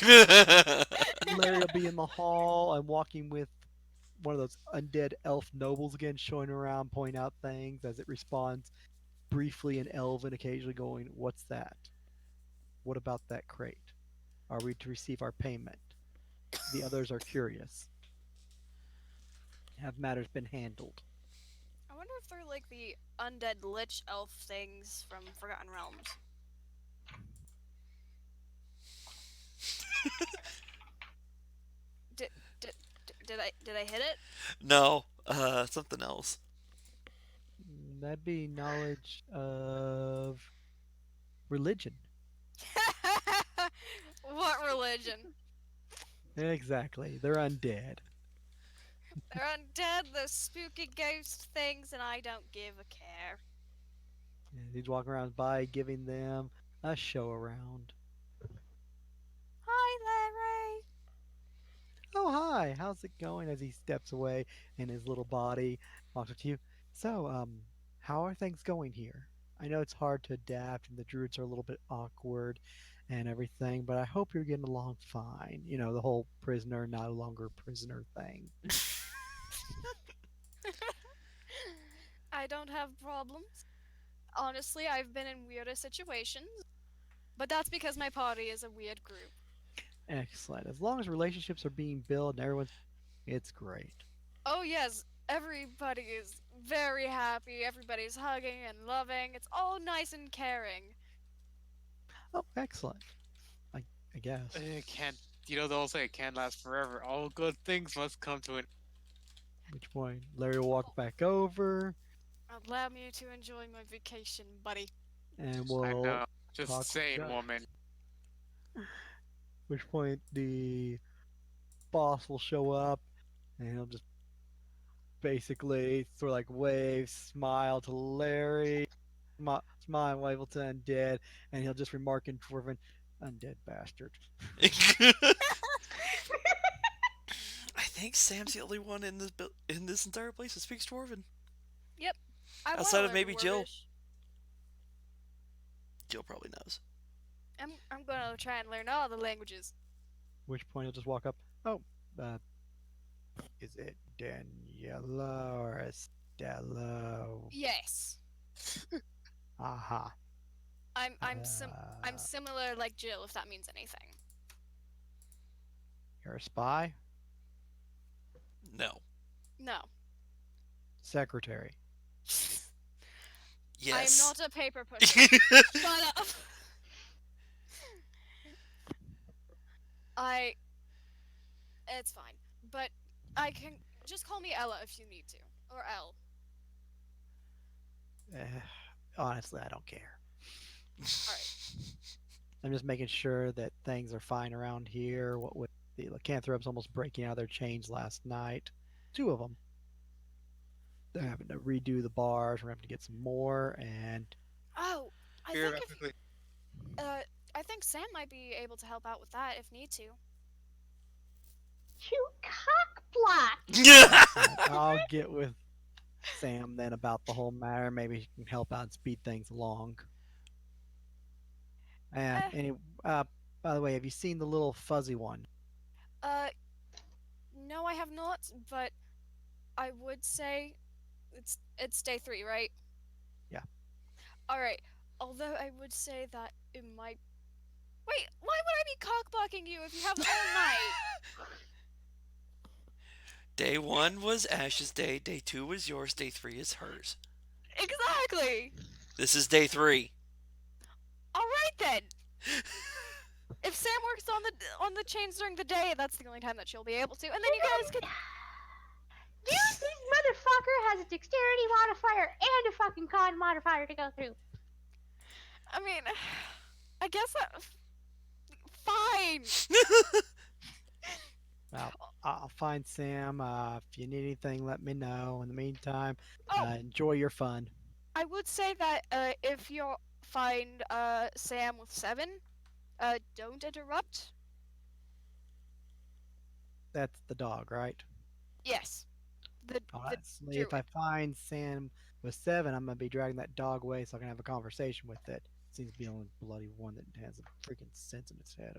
Larry will be in the hall. I'm walking with one of those undead elf nobles again, showing around, pointing out things as it responds briefly in Elven, occasionally going, "What's that? What about that crate? Are we to receive our payment?" The others are curious. Have matters been handled? I wonder if they're like the undead lich elf things from Forgotten Realms. Did did did I hit it? No, something else. That'd be knowledge of religion. What religion? Exactly. They're undead. They're undead, those spooky ghost things, and I don't give a care. And he's walking around by giving them a show around. Hi, Larry. "Oh, hi. How's it going?" As he steps away in his little body, walks up to you. "So, how are things going here? I know it's hard to adapt and the druids are a little bit awkward and everything, but I hope you're getting along fine. You know, the whole prisoner, no longer prisoner thing." I don't have problems. Honestly, I've been in weirder situations, but that's because my party is a weird group. Excellent. As long as relationships are being built and everyone's, it's great. Oh, yes, everybody is very happy, everybody's hugging and loving. It's all nice and caring. Oh, excellent. I, I guess. I can't. you know the old saying, "Can't last forever. All good things must come to an." At which point Larry will walk back over Allow me to enjoy my vacation, buddy. and I we'll know. Just talk with saying, Josh. woman. At which point the boss will show up and he'll just basically sort of like wave, smile to Larry, smile and wave to Undead, and he'll just remark in Dwarven, "Undead bastard." I think Sam's the only one in this entire place that speaks Dwarven, Yep. I want to outside of learn maybe Jill. Dwarvish. Jill probably knows. I'm gonna try and learn all the languages. At which point he'll just walk up. "Oh, uh, is it Daniela or Estella?" Yes. Aha. I'm similar like Jill, if that means anything. You're a spy? No. No. Secretary. Yes. I'm not a paper pusher. Shut up. It's fine, but I can just call me Ella if you need to, or L. Honestly, I don't care. Alright. I'm just making sure that things are fine around here. What with the lycanthropes almost breaking out of their chains last night, 2 of them. They're having to redo the bars. We're having to get some more, and Oh, I think Theoretically, I think Sam might be able to help out with that if need to. You cockblock! I'll get with Sam then about the whole matter. Maybe he can help out and speed things along. And by the way, have you seen the little fuzzy one? No, I have not, but I would say it's day 3, right? Yeah. Alright. Although I would say that it might. Wait, why would I be cockblocking you if you have all night? Day 1 was Ash's day. Day 2 was yours. Day 3 is hers. Exactly. This is day 3. Alright then. If Sam works on the chains during the day, that's the only time that she'll be able to, and then you guys can. This motherfucker has a dexterity modifier and a fucking con modifier to go through. I mean, I guess that. Fine. Well, I'll find Sam. If you need anything, let me know. In the meantime, Oh. Enjoy your fun. I would say that if you find Sam with 7, don't interrupt. That's the dog, right? Yes. The Honestly, if I druid. find Sam with 7, I'm gonna be dragging that dog away so I can have a conversation with it. Seems to be the only bloody one that has a freaking sense in its head.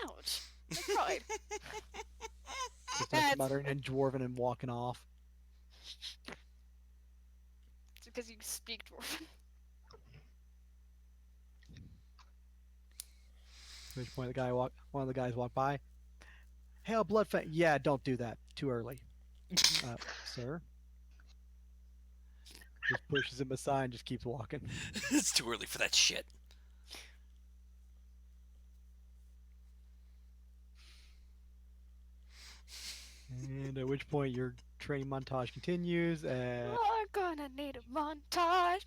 Ouch. I cried. Just like That's muttering in Dwarven and walking off. because you speak dwarven. At which point one of the guys walk by. Hail, Bloodfang. Yeah, don't do that. Too early. Sir? Just pushes him aside and just keeps walking. It's too early for that shit. And at which point your training montage continues, and We're gonna need a montage.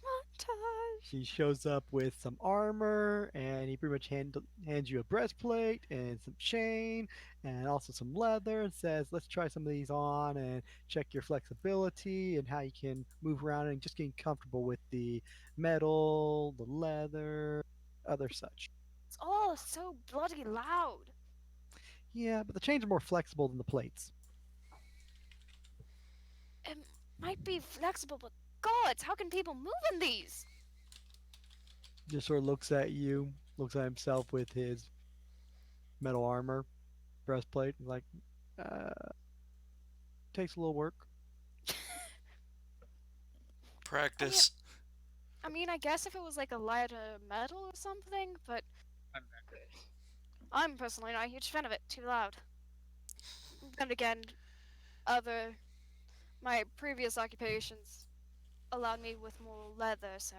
he shows up with some armor, and he pretty much hands you a breastplate and some chain, and also some leather, and says, "Let's try some of these on and check your flexibility and how you can move around and just getting comfortable with the metal, the leather, other such." It's all so bloody loud. Yeah, but the chains are more flexible than the plates. It might be flexible, but gods, how can people move in these? Just sort of looks at you, looks at himself with his metal armor, breastplate, and like, takes a little work. Practice. I mean, I guess if it was like a lighter metal or something, but I'm personally not a huge fan of it. Too loud. Then again, my previous occupations allowed me with more leather, so.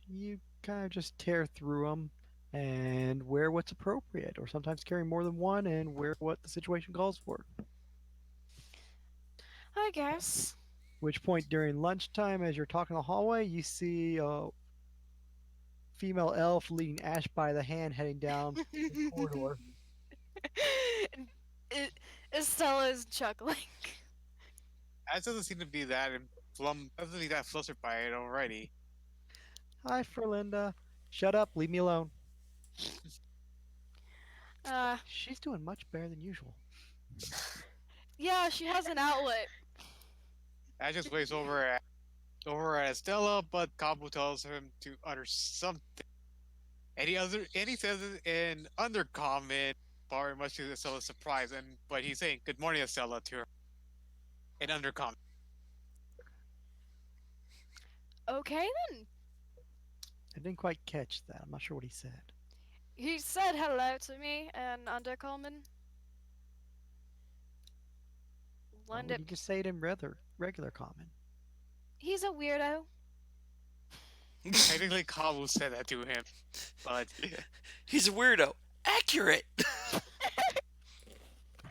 You kind of just tear through them and wear what's appropriate, or sometimes carry more than one and wear what the situation calls for. I guess. Which point during lunchtime, as you're talking in the hallway, you see a female elf leading Ash by the hand heading down the corridor. it, Estella is chuckling. Ash doesn't seem to be that doesn't be that flustered by it already. Hi, Ferlinda. Shut up. Leave me alone. Uh, She's doing much better than usual. yeah, she has an outlet. Ash just waves over at Estella, but Kabu tells him to utter something. And he says it in undercommon, very much to Estella's surprise. But he's saying "Good morning, Estella" to her in undercommon. Okay then. I didn't quite catch that. I'm not sure what he said. He said hello to me in Undercommon. Why Learned would it. you just say it in regular common? He's a weirdo. Technically, Kabu said that to him, but He's a weirdo. Accurate.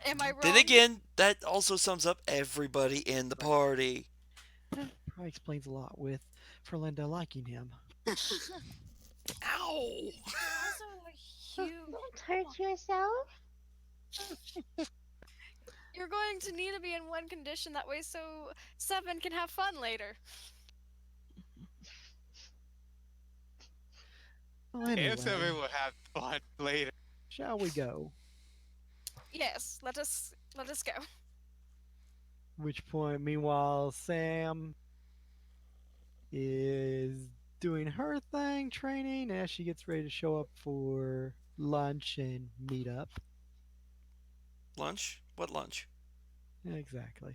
Am I wrong? Then again, that also sums up everybody in the party. Probably explains a lot with Ferlinda liking him. Ow! Also, like, Don't hurt yourself. you're going to need to be in one condition that way so Seven can have fun later. Well, anyway, if Seven will have fun later. shall we go? Yes, let us go. Which point, meanwhile, Sam is doing her thing, training, as she gets ready to show up for lunch and meet up. Lunch? What lunch? Exactly.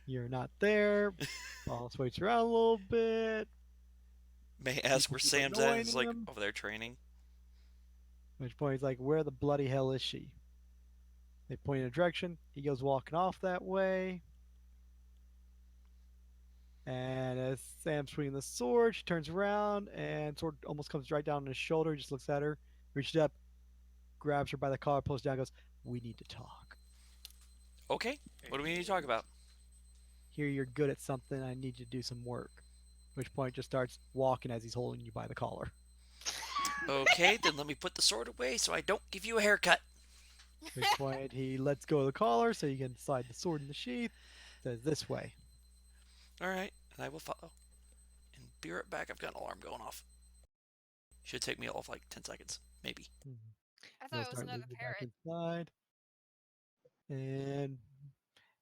You're not there. Boss waits around a little bit. May I ask where Keep Sam's at? annoying He's like him. over there training. Which point he's like, where the bloody hell is she? They point in a direction. He goes walking off that way. And as Sam's swinging the sword, she turns around and sword almost comes right down on his shoulder. He just looks at her, reaches up, grabs her by the collar, pulls down, goes, "We need to talk. Okay, what do we need to talk about? Here you're good at something. I need you to do some work." Which point just starts walking as he's holding you by the collar. Okay, then let me put the sword away so I don't give you a haircut. Which point he lets go of the collar so you can slide the sword in the sheath. Says, "This way." Alright, and I will follow. And be right back, I've got an alarm going off. Should take me off like 10 seconds, maybe. I thought He'll it was start another leading you back parrot. inside. And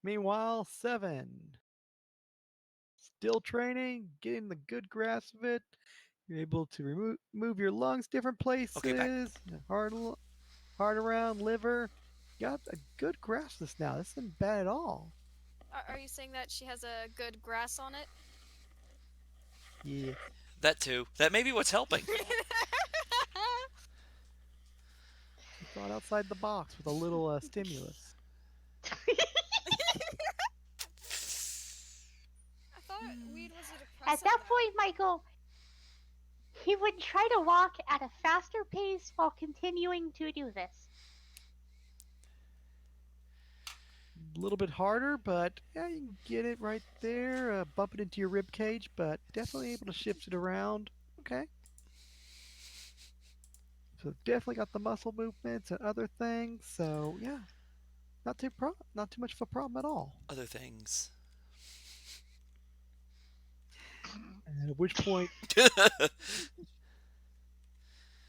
meanwhile, Seven. Still training, getting the good grasp of it. You're able to move your lungs different places. Okay, back. Heart around, liver. Got a good grasp of this now. This isn't bad at all. Are you saying that she has a good grass on it? Yeah. That too. That may be what's helping. She thought outside the box with a little stimulus. I thought weed was a depressant. At that point, Michael, he would try to walk at a faster pace while continuing to do this. A little bit harder, but yeah, you can get it right there. Bump it into your rib cage, but definitely able to shift it around. Okay. So definitely got the muscle movements and other things. So yeah, not too much of a problem at all. Other things. And at which point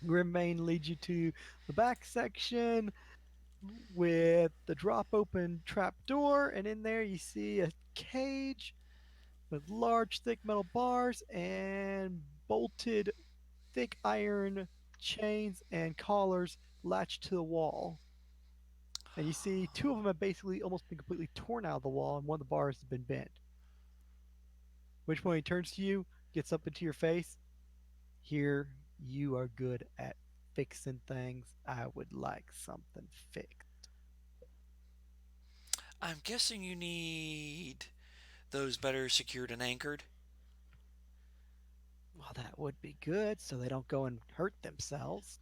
Grimmane leads you to the back section with the drop open trap door, and in there you see a cage with large thick metal bars and bolted thick iron chains and collars latched to the wall. And you see two of them have basically almost been completely torn out of the wall, and one of the bars has been bent. Which point he turns to you, gets up into your face. "Here, you are good at fixing things. I would like something fixed." I'm guessing you need those better secured and anchored. Well, that would be good, so they don't go and hurt themselves.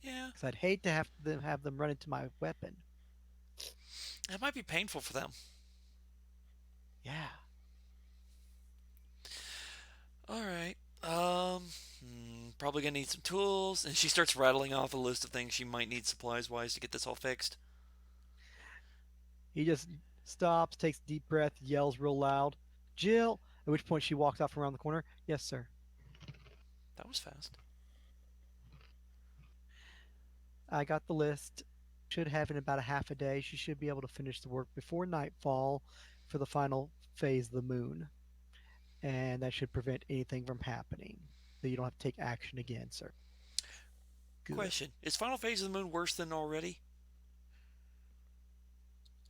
Yeah, Because I'd hate to have them run into my weapon. it might be painful for them. Yeah. All right. Probably gonna need some tools. And she starts rattling off a list of things she might need supplies wise to get this all fixed. He just stops, takes a deep breath, yells real loud, Jill! At which point she walks off around the corner. Yes, sir. That was fast. I got the list. Should have in about a half a day. She should be able to finish the work before nightfall for the final phase of the moon. And that should prevent anything from happening. So you don't have to take action again, sir. Good. Question: is final phase of the moon worse than already?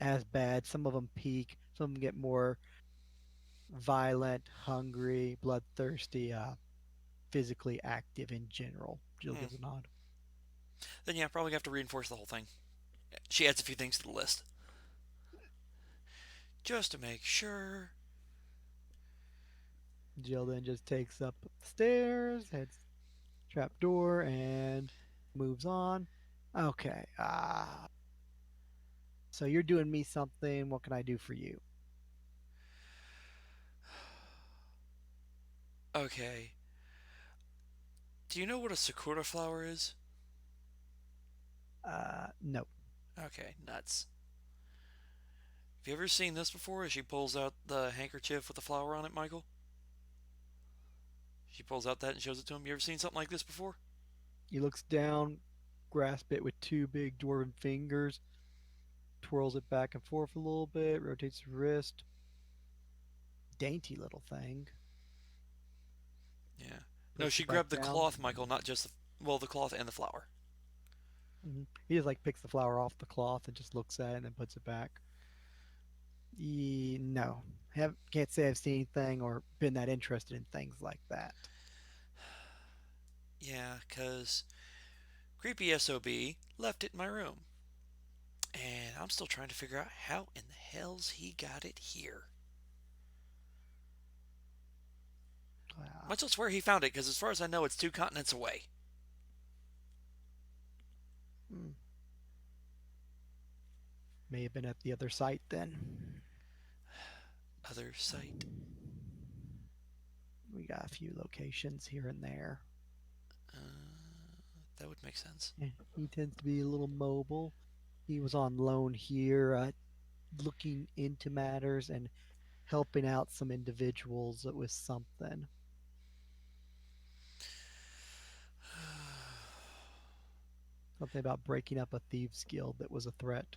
As bad. Some of them peak. Some of them get more violent, hungry, bloodthirsty, physically active in general. Jill Hmm. gives a nod. Then yeah, probably have to reinforce the whole thing. She adds a few things to the list just to make sure. Jill then just takes up the stairs, heads trap door, and moves on. Okay. So you're doing me something. What can I do for you? Okay. Do you know what a sakura flower is? No. Okay, nuts. Have you ever seen this before? As she pulls out the handkerchief with the flower on it, Michael? She pulls out that and shows it to him. You ever seen something like this before? He looks down, grasps it with two big dwarven fingers, twirls it back and forth a little bit, rotates the wrist. Dainty little thing. Yeah. No, Puts she it back grabbed the down. cloth, Michael, not just the cloth and the flower. He just like picks the flower off the cloth and just looks at it and then puts it back. No, can't say I've seen anything or been that interested in things like that. Yeah, 'cause creepy SOB left it in my room. And I'm still trying to figure out how in the hell's he got it here. Wow. Much less where he found it, because as far as I know, it's 2 continents away. Hmm. May have been at the other site then. Other site. We got a few locations here and there. That would make sense. Yeah, he tends to be a little mobile. He was on loan here, looking into matters and helping out some individuals with something. Something about breaking up a thieves guild that was a threat.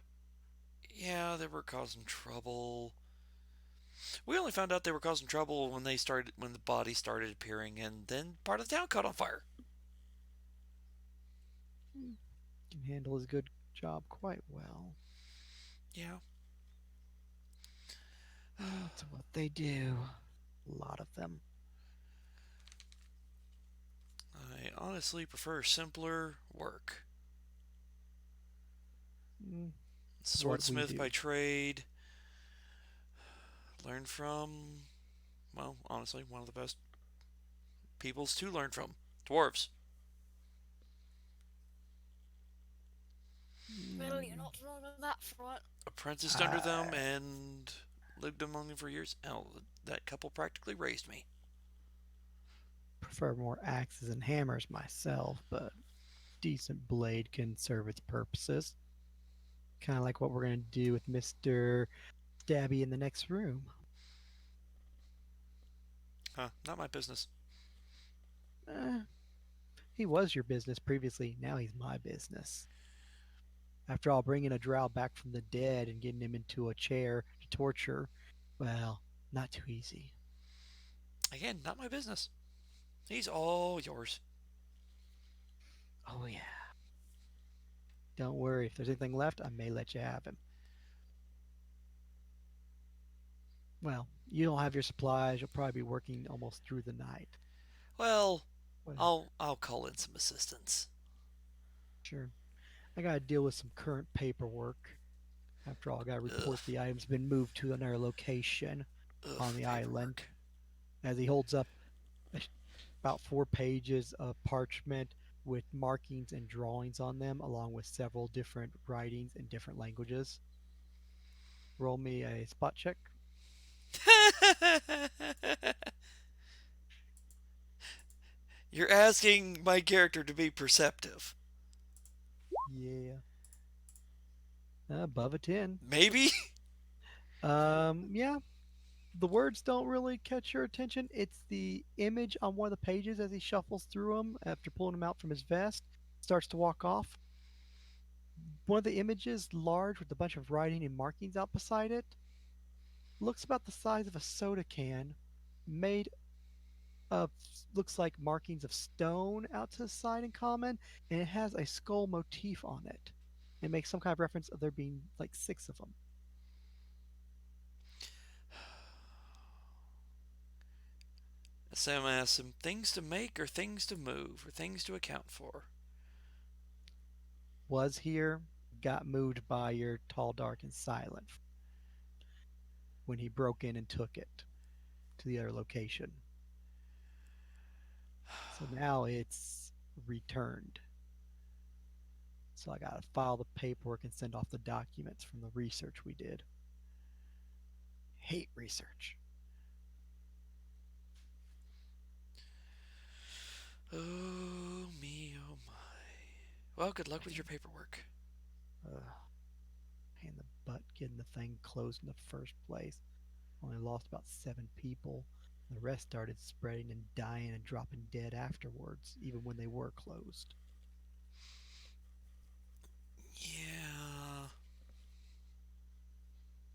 Yeah, they were causing trouble. We only found out they were causing trouble when the body started appearing, and then part of the town caught on fire. Can handle his good job quite well. Yeah. That's what they do. A lot of them. I honestly prefer simpler work. Mm, what we Swordsmith do. by trade. Learned from, well, honestly, one of the best peoples to learn from. Dwarves. Well, you're not wrong on that front. Apprenticed under them I and lived among them for years. Hell, that couple practically raised me. prefer more axes and hammers myself, but decent blade can serve its purposes. Kind of like what we're going to do with Mr. Stabby in the next room. Huh, not my business. Eh, he was your business previously, now he's my business. After all, bringing a drow back from the dead and getting him into a chair to torture, well, not too easy. Again, not my business. He's all yours. Oh, yeah. Don't worry, if there's anything left, I may let you have him. Well, you don't have your supplies. You'll probably be working almost through the night. Well, Well, I'll call in some assistance. sure. I got to deal with some current paperwork. After all, I got to Ugh, report the item's been moved to another location ugh, on the island. paperwork. As he holds up about 4 pages of parchment with markings and drawings on them, along with several different writings in different languages. Roll me a spot check. You're asking my character to be perceptive. Yeah. Above a 10. Maybe? Yeah, the words don't really catch your attention. It's the image on one of the pages as he shuffles through them after pulling them out from his vest, starts to walk off. One of the images, large with a bunch of writing and markings out beside it, looks about the size of a soda can, made of looks like markings of stone out to the side in common, and it has a skull motif on it. It makes some kind of reference of there being like 6 of them. Sam asks him, things to make or things to move or things to account for? Was here, got moved by your tall, dark, and silent when he broke in and took it to the other location. So now it's returned. So I gotta file the paperwork and send off the documents from the research we did. Hate research. Oh me, oh my. Well, good luck with your paperwork. Pain in the butt getting the thing closed in the first place. Only lost about 7 people. The rest started spreading and dying and dropping dead afterwards, even when they were closed. Yeah.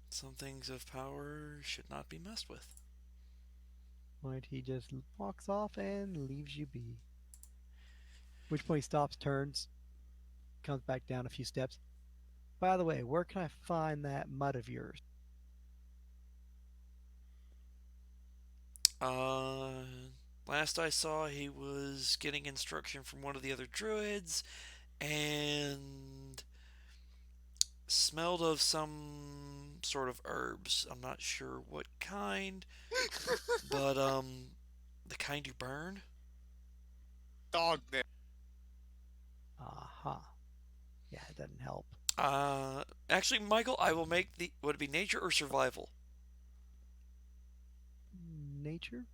Some things of power should not be messed with. Point he just walks off and leaves you be. Which point he stops, turns, comes back down a few steps. By the way, where can I find that mud of yours? Uh, Last I saw, he was getting instruction from one of the other druids and smelled of some sort of herbs. I'm not sure what kind, but the kind you burn. Dog there. Aha. Yeah, it doesn't help. Actually, Michael, I will make the. Would it be nature or survival? Nature?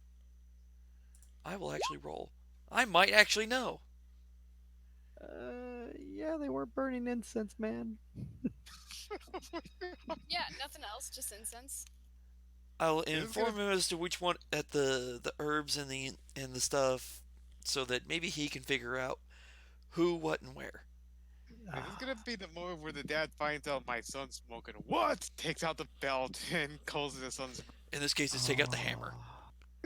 I will actually roll. I might actually know. Yeah, they weren't burning incense, man. Yeah, nothing else, just incense. I will This is inform gonna him as to which one at the herbs and the stuff, so that maybe he can figure out who, what, and where. this is gonna be the moment where the dad finds out my son's smoking. What? Takes out the belt and calls his son's. In this case, it's take out the hammer.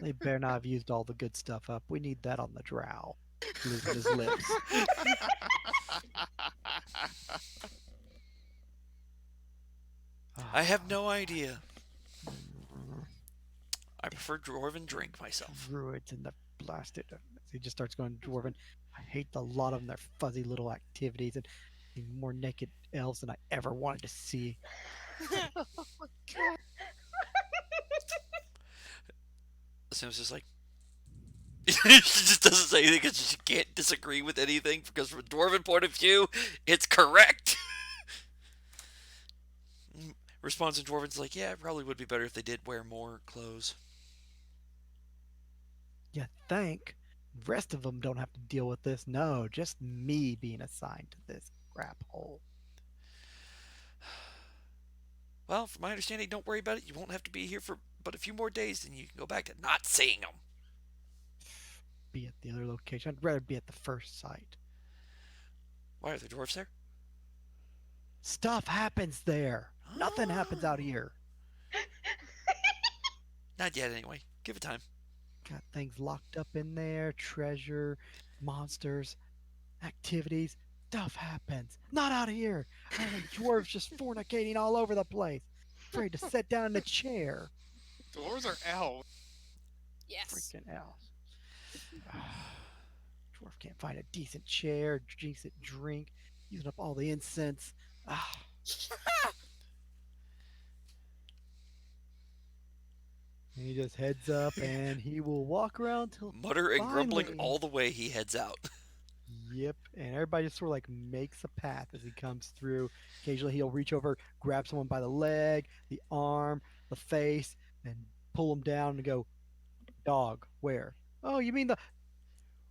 They better not have used all the good stuff up. We need that on the drow. Losing his lips. I have no idea. I prefer dwarven drink myself. Druids and the blasted. He just starts going dwarven. I hate the lot of them. Their fuzzy little activities and the more naked elves than I ever wanted to see. Sam's just like. She just doesn't say anything because she can't disagree with anything because from a dwarven point of view, it's correct. Responds in dwarven's like, yeah, it probably would be better if they did wear more clothes. You think? The rest of them don't have to deal with this. No, just me being assigned to this crap hole. Well, from my understanding, don't worry about it. You won't have to be here for but a few more days, and you can go back to not seeing them. Be at the other location. I'd rather be at the first site. Why are there dwarves there? Stuff happens there. Nothing happens out here. Not yet, anyway. Give it time. Got things locked up in there, treasure, monsters, activities. Stuff happens. Not out here. I heard dwarves just fornicating all over the place. Afraid to sit down in a chair. Dwarves are elves. Yes. Freaking elves. Dwarf can't find a decent chair, decent drink, using up all the incense. And he just heads up and he will walk around till Mutter and grumbling finally. all the way he heads out. Yep. And everybody just sort of like makes a path as he comes through. Occasionally he'll reach over, grab someone by the leg, the arm, the face, and pull them down and go, dog, where? Oh, you mean the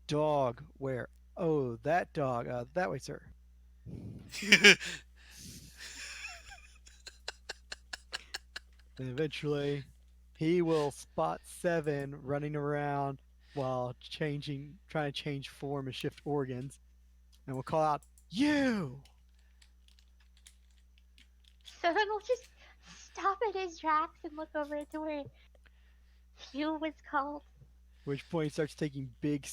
dog, where? Oh, that dog, that way, sir. And eventually he will spot Seven running around while trying to change form and shift organs, and will call out, you! So then we'll just stop at his tracks and look over to where Hugh was called. At which point he starts taking big,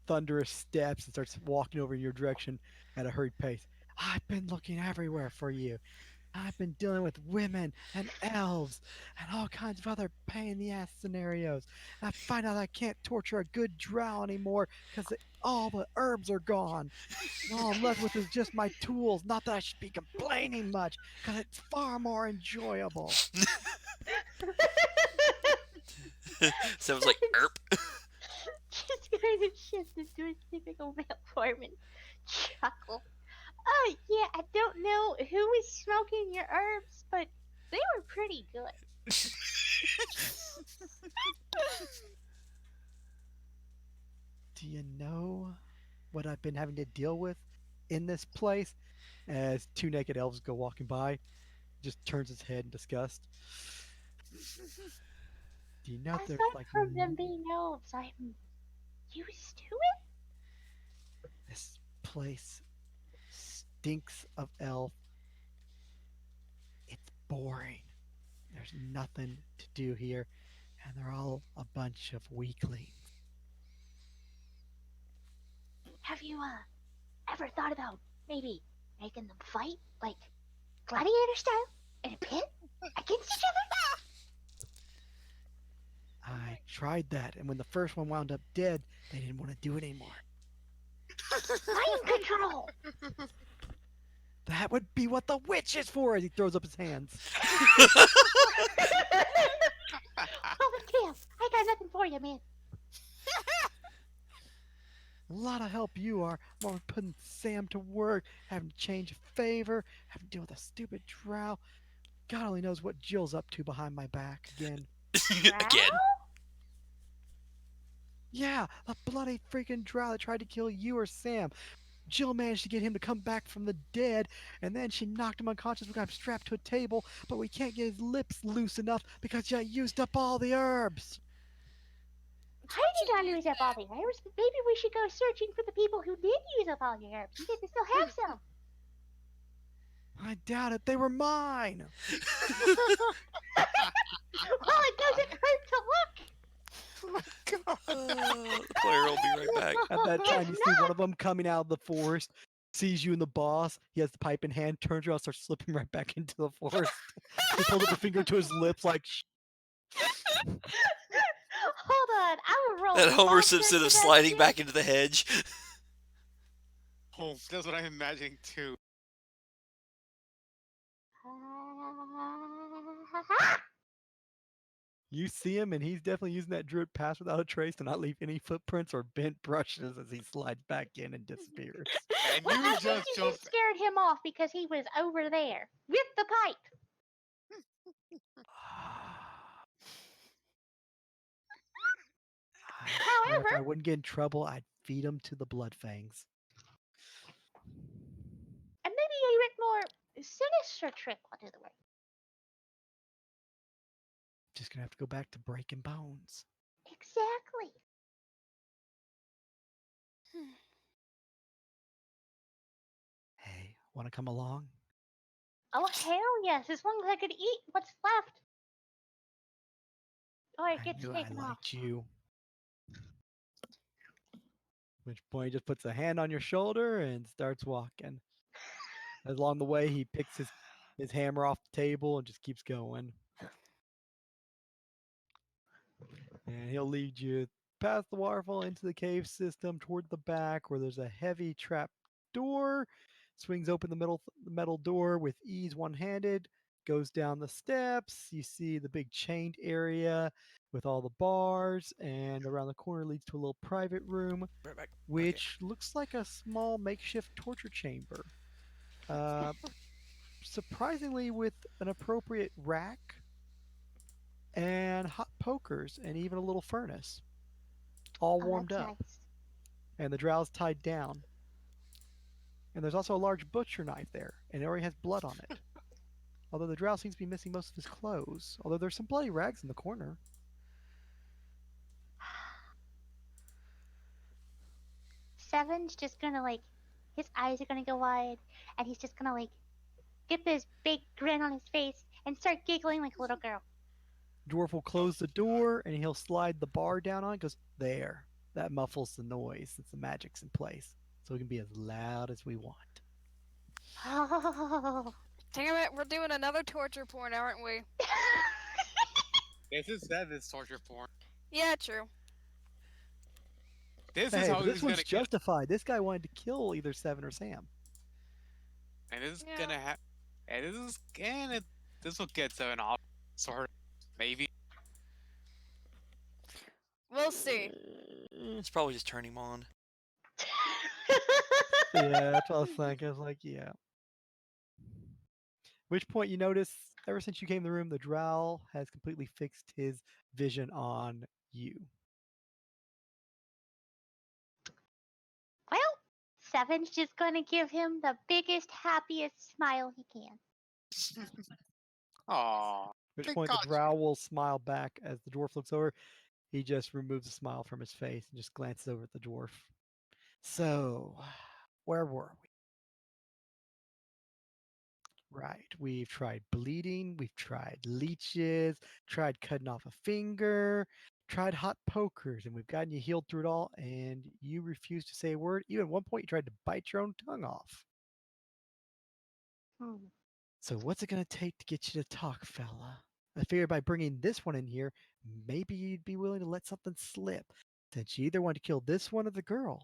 thunderous steps and starts walking over in your direction at a hurried pace. I've been looking everywhere for you. I've been dealing with women and elves and all kinds of other pain in the ass scenarios. And I find out I can't torture a good drow anymore because all the herbs are gone. And all I'm left with is just my tools. Not that I should be complaining much, because it's far more enjoyable. Sounds like erp. Just kind of shift into his typical male form and chuckle. Oh, yeah, I don't know who was smoking your herbs, but they were pretty good. Do you know what I've been having to deal with in this place? As two naked elves go walking by, just turns his head in disgust. Do you know there's Aside like from them being elves, I'm used to it. this place stinks of elf. It's boring. There's nothing to do here, and they're all a bunch of weaklings. Have you, ever thought about maybe making them fight, like gladiator style, in a pit against each other? I tried that, and when the first one wound up dead, they didn't want to do it anymore. Mind control! That would be what the witch is for, as he throws up his hands. Oh, damn, I got nothing for you, man. A lot of help you are. I'm always putting Sam to work, having to change a favor, having to deal with a stupid drow. God only knows what Jill's up to behind my back again. Again. Yeah, a bloody freaking drow that tried to kill you or Sam. Jill managed to get him to come back from the dead, and then she knocked him unconscious. We got him strapped to a table, but we can't get his lips loose enough because you used up all the herbs. How did I lose up all the herbs? Maybe we should go searching for the people who did use up all your herbs. You didn't still have some. I doubt it. They were mine. Well, it doesn't hurt to look. Oh my god. The player will be right back. At that time, you see one of them coming out of the forest, sees you and the boss. He has the pipe in hand, turns around, starts slipping right back into the forest. He pulls up a finger to his lips, like, shh. Hold on, I will roll. That Homer monster Simpson of for that sliding shit. back into the hedge. Oh, that's what I'm imagining too. You see him, and he's definitely using that druid pass without a trace to not leave any footprints or bent brushes as he slides back in and disappears. And Well, I you think just you jumped. just scared him off because he was over there with the pipe. I swear if I However, wouldn't get in trouble, I'd feed him to the blood fangs. and maybe a bit more sinister trick will do the work. Just gonna have to go back to breaking bones. Exactly. Hey, wanna come along? Oh hell yes! As long as I could eat what's left, or it I gets knew I taken off. liked you. At which point he just puts a hand on your shoulder and starts walking. Along the way, he picks his hammer off the table and just keeps going. And he'll lead you past the waterfall into the cave system toward the back where there's a heavy trap door. Swings open the metal door with ease one-handed. goes down the steps. You see the big chained area with all the bars, and around the corner leads to a little private room, Right back. Okay. which looks like a small makeshift torture chamber. Uh, Surprisingly, with an appropriate rack and hot pokers and even a little furnace, all Oh, warmed that's up, nice. and the drow's tied down. And there's also a large butcher knife there, and it already has blood on it. Although the drow seems to be missing most of his clothes, although there's some bloody rags in the corner. Seven's just gonna like, his eyes are gonna go wide, and he's just gonna like get this big grin on his face and start giggling like a little girl. Dwarf will close the door and he'll slide the bar down on it. Goes, there. That muffles the noise since the magic's in place. So we can be as loud as we want. Oh. Damn it, we're doing another torture porn, aren't we? This is Seven's torture porn. Yeah, true. This is Hey, how but he's this gonna one's get, justified. This guy wanted to kill either Seven or Sam. and this is Yeah. gonna have, and this will get Seven off, sort of, maybe. We'll see. It's probably just turning him on. Yeah, that's what I was thinking. I was like, yeah. Which point you notice, ever since you came in the room, the drow has completely fixed his vision on you. Well, Seven's just gonna give him the biggest, happiest smile he can. Aww. Which Thank point the God. drow will smile back as the dwarf looks over. He just removes a smile from his face and just glances over at the dwarf. So, where were we? Right, we've tried bleeding, we've tried leeches, tried cutting off a finger, tried hot pokers, and we've gotten you healed through it all, and you refuse to say a word. Even at one point, you tried to bite your own tongue off. Hmm. So, what's it going to take to get you to talk, fella? I figured by bringing this one in here, maybe you'd be willing to let something slip, since you either want to kill this one or the girl.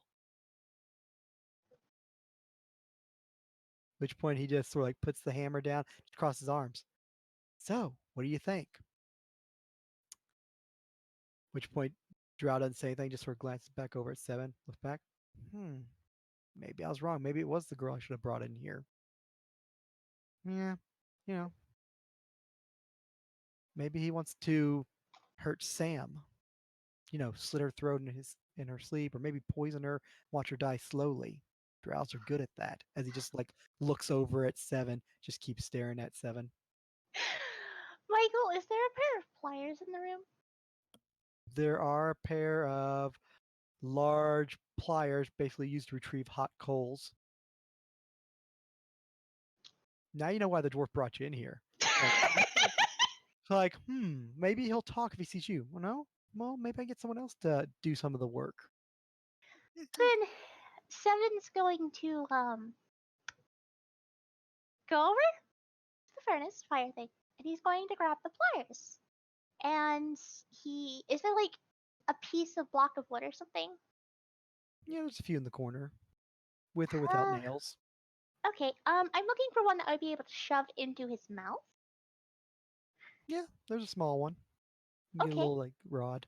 Which point he just sort of like puts the hammer down, across his arms. So, what do you think? Which point Drow doesn't say anything, just sort of glances back over at Seven, looks back. Maybe I was wrong. Maybe it was the girl I should have brought in here. Yeah, you know. Maybe he wants to hurt Sam. You know, slit her throat in her sleep, or maybe poison her, watch her die slowly. Drows are good at that. As he just like looks over at Seven, just keeps staring at Seven. Michael, is there a pair of pliers in the room? There are a pair of large pliers basically used to retrieve hot coals. Now you know why the dwarf brought you in here. Like, maybe he'll talk if he sees you. Well, no? Well, maybe I get someone else to do some of the work. Then Seven's going to go over to the furnace fire thing, and he's going to grab the pliers. And is there like a piece of block of wood or something? Yeah, there's a few in the corner. With or without nails. Okay, I'm looking for one that I would be able to shove into his mouth. Yeah, there's a small one. You get a Okay. little like rod.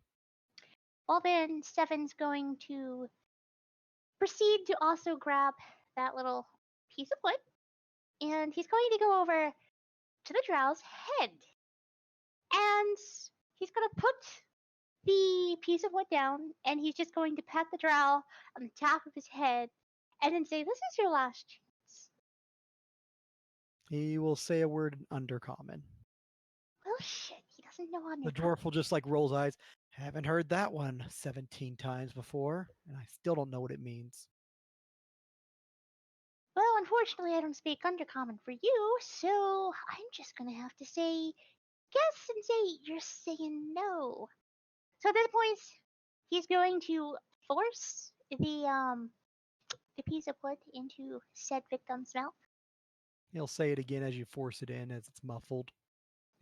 Well, then Seven's going to proceed to also grab that little piece of wood, and he's going to go over to the drow's head. And he's going to put the piece of wood down, and he's just going to pat the drow on the top of his head and then say, "This is your last chance." He will say a word in Undercommon. Well, shit, he doesn't know on The your dwarf will just like rolls eyes. Haven't heard that one 17 times before, and I still don't know what it means. Well, unfortunately, I don't speak Undercommon for you, so I'm just gonna have to say guess and say you're saying no. So at this point, he's going to force the piece of wood into said victim's mouth. He'll say it again as you force it in, as it's muffled,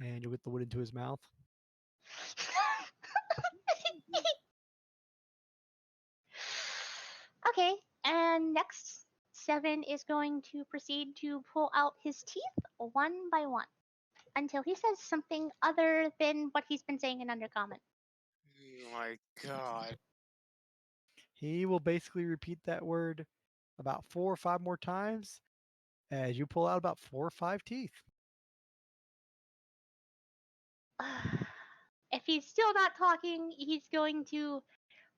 and you'll get the wood into his mouth. Okay, and next, Seven is going to proceed to pull out his teeth one by one. until he says something other than what he's been saying in undercommon. Oh my god. He will basically repeat that word about 4 or 5 more times as you pull out about 4 or 5 teeth. If he's still not talking, he's going to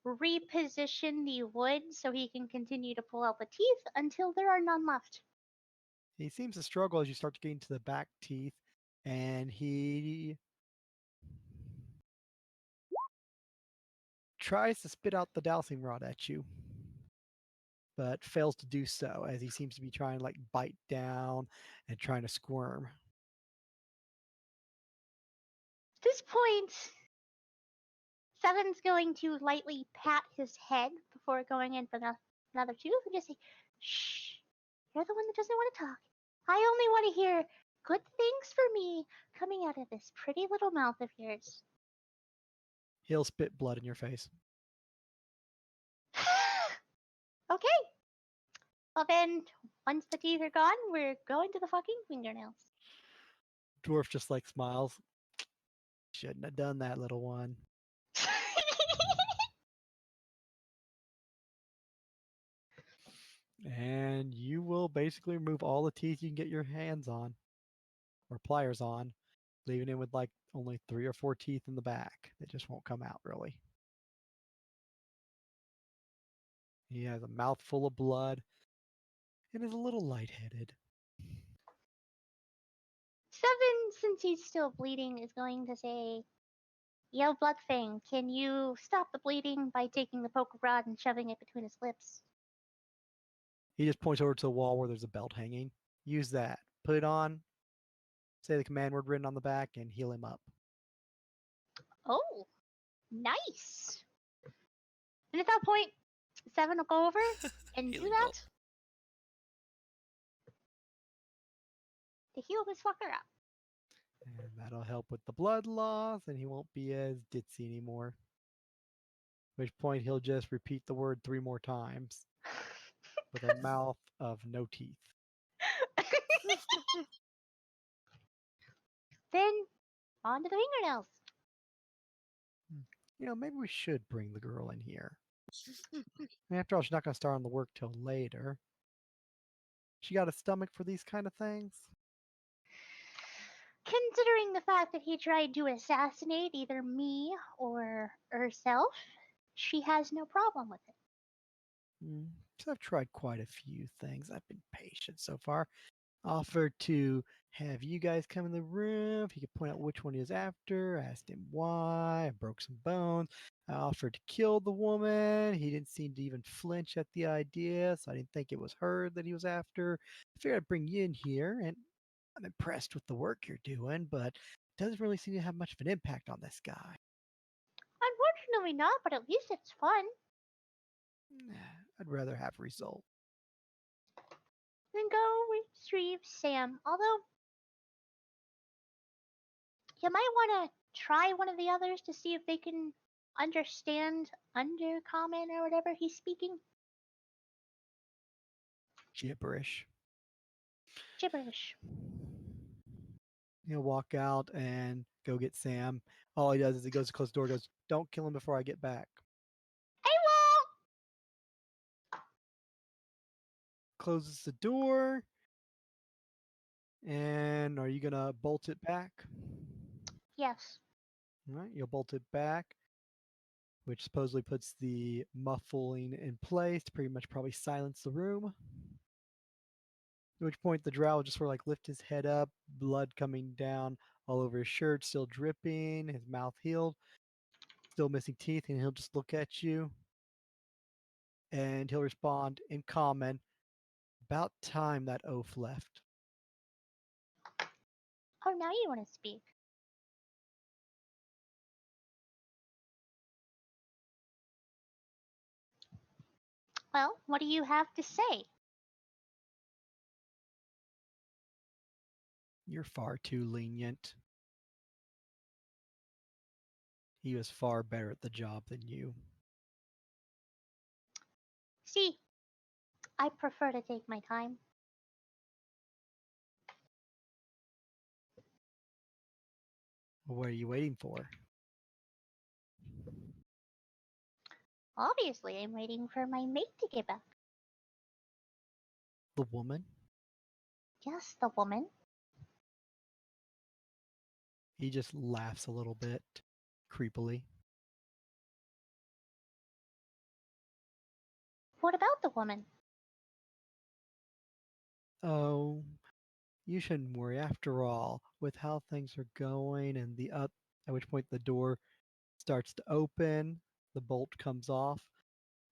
reposition the wood so he can continue to pull out the teeth until there are none left. He seems to struggle as you start to get into the back teeth, and he tries to spit out the dowsing rod at you, but fails to do so as he seems to be trying to like bite down and trying to squirm. At this point, Seven's going to lightly pat his head before going in for another tooth and just say, "Shh, you're the one that doesn't want to talk. I only want to hear good things for me coming out of this pretty little mouth of yours." He'll spit blood in your face. Okay. Well then, once the teeth are gone, we're going to the fucking fingernails. Dwarf just like smiles. Shouldn't have done that, little one. And you will basically remove all the teeth you can get your hands on or pliers on, leaving him with like only 3 or 4 teeth in the back that just won't come out really. He has a mouthful of blood and is a little lightheaded. Seven, since he's still bleeding, is going to say, "Yo, Bloodfang, can you stop the bleeding by taking the poker rod and shoving it between his lips?" He just points over to the wall where there's a belt hanging. Use that. Put it on. Say the command word written on the back and heal him up. Oh, nice. And at that point, Seven will go over and do Healing that belt. to heal this fucker up. And that'll help with the blood loss, and he won't be as ditzy anymore. At which point he'll just repeat the word 3 more times with a mouth of no teeth. Then, on to the fingernails. You know, maybe we should bring the girl in here. I mean, after all, she's not going to start on the work till later. She got a stomach for these kind of things? Considering the fact that he tried to assassinate either me or herself, she has no problem with it. So I've tried quite a few things. I've been patient so far. Offered to have you guys come in the room. If he could point out which one he was after, I asked him why. I broke some bones. I offered to kill the woman. He didn't seem to even flinch at the idea, so I didn't think it was her that he was after. I figured I'd bring you in here, and I'm impressed with the work you're doing, but it doesn't really seem to have much of an impact on this guy. Unfortunately not, but at least it's fun. I'd rather have result. Then go retrieve Sam. Although, you might want to try one of the others to see if they can understand undercommon or whatever he's speaking. Gibberish. Gibberish. He'll walk out and go get Sam. All he does is he goes to close the door, goes, "Don't kill him before I get back." I won't! Closes the door. And are you going to bolt it back? Yes. All right, you'll bolt it back, which supposedly puts the muffling in place to pretty much probably silence the room. At which point the drow will just sort of like lift his head up, blood coming down all over his shirt, still dripping, his mouth healed, still missing teeth, and he'll just look at you. And he'll respond in common, "About time that oaf left." Oh, now you want to speak. Well, what do you have to say? You're far too lenient. He was far better at the job than you. See, I prefer to take my time. What are you waiting for? Obviously, I'm waiting for my mate to get back. The woman? Yes, the woman. He just laughs a little bit, creepily. What about the woman? Oh, you shouldn't worry. After all, with how things are going, and at which point the door starts to open, the bolt comes off,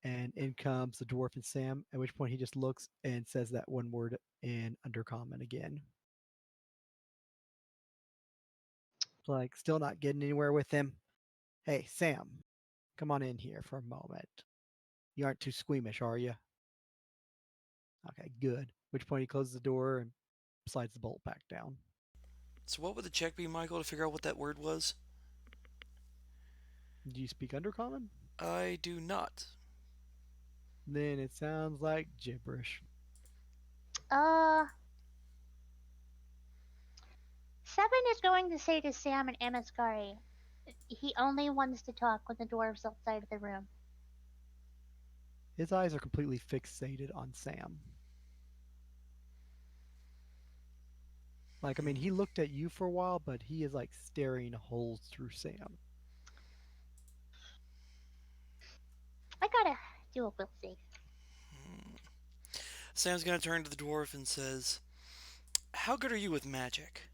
and in comes the dwarf and Sam. At which point he just looks and says that one word in Undercommon again. Like, still not getting anywhere with him. Hey, Sam, come on in here for a moment. You aren't too squeamish, are you? Okay, good. Which point he closes the door and slides the bolt back down. So, what would the check be, Michael, to figure out what that word was? Do you speak Undercommon? I do not. Then it sounds like gibberish. Uh, Seven is going to say to Sam and Amaskari, he only wants to talk when the dwarf's outside of the room. His eyes are completely fixated on Sam. Like, I mean, he looked at you for a while, but he is like staring holes through Sam. I gotta do a will save. Sam's gonna turn to the dwarf and says, "How good are you with magic?"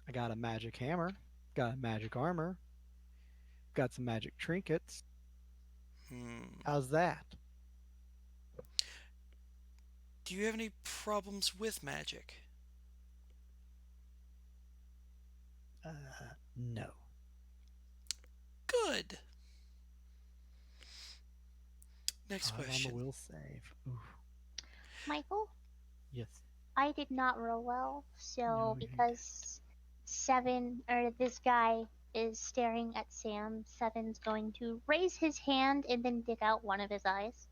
I got a magic hammer, got a magic armor, got some magic trinkets. Hmm. How's that? Do you have any problems with magic? No. Good. Next 5 on the question. will save. Oof. Michael, Yes. I did not roll well, No, so you because Seven, or this guy, is staring at Sam, Seven's going to raise his hand and then dig out one of his eyes.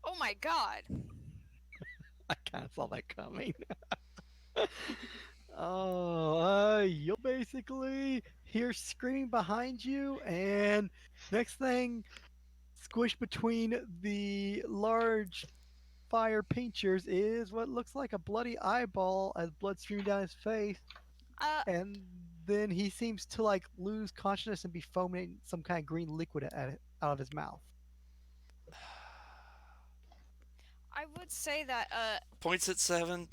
Oh my god. I kind of saw that coming. Oh, you'll basically hear screaming behind you, and next thing, squished between the large fire pinchers is what looks like a bloody eyeball as blood streaming down his face, Uh, and then he seems to like lose consciousness and be foaming some kind of green liquid out of his mouth. I would say that, Points at 7. At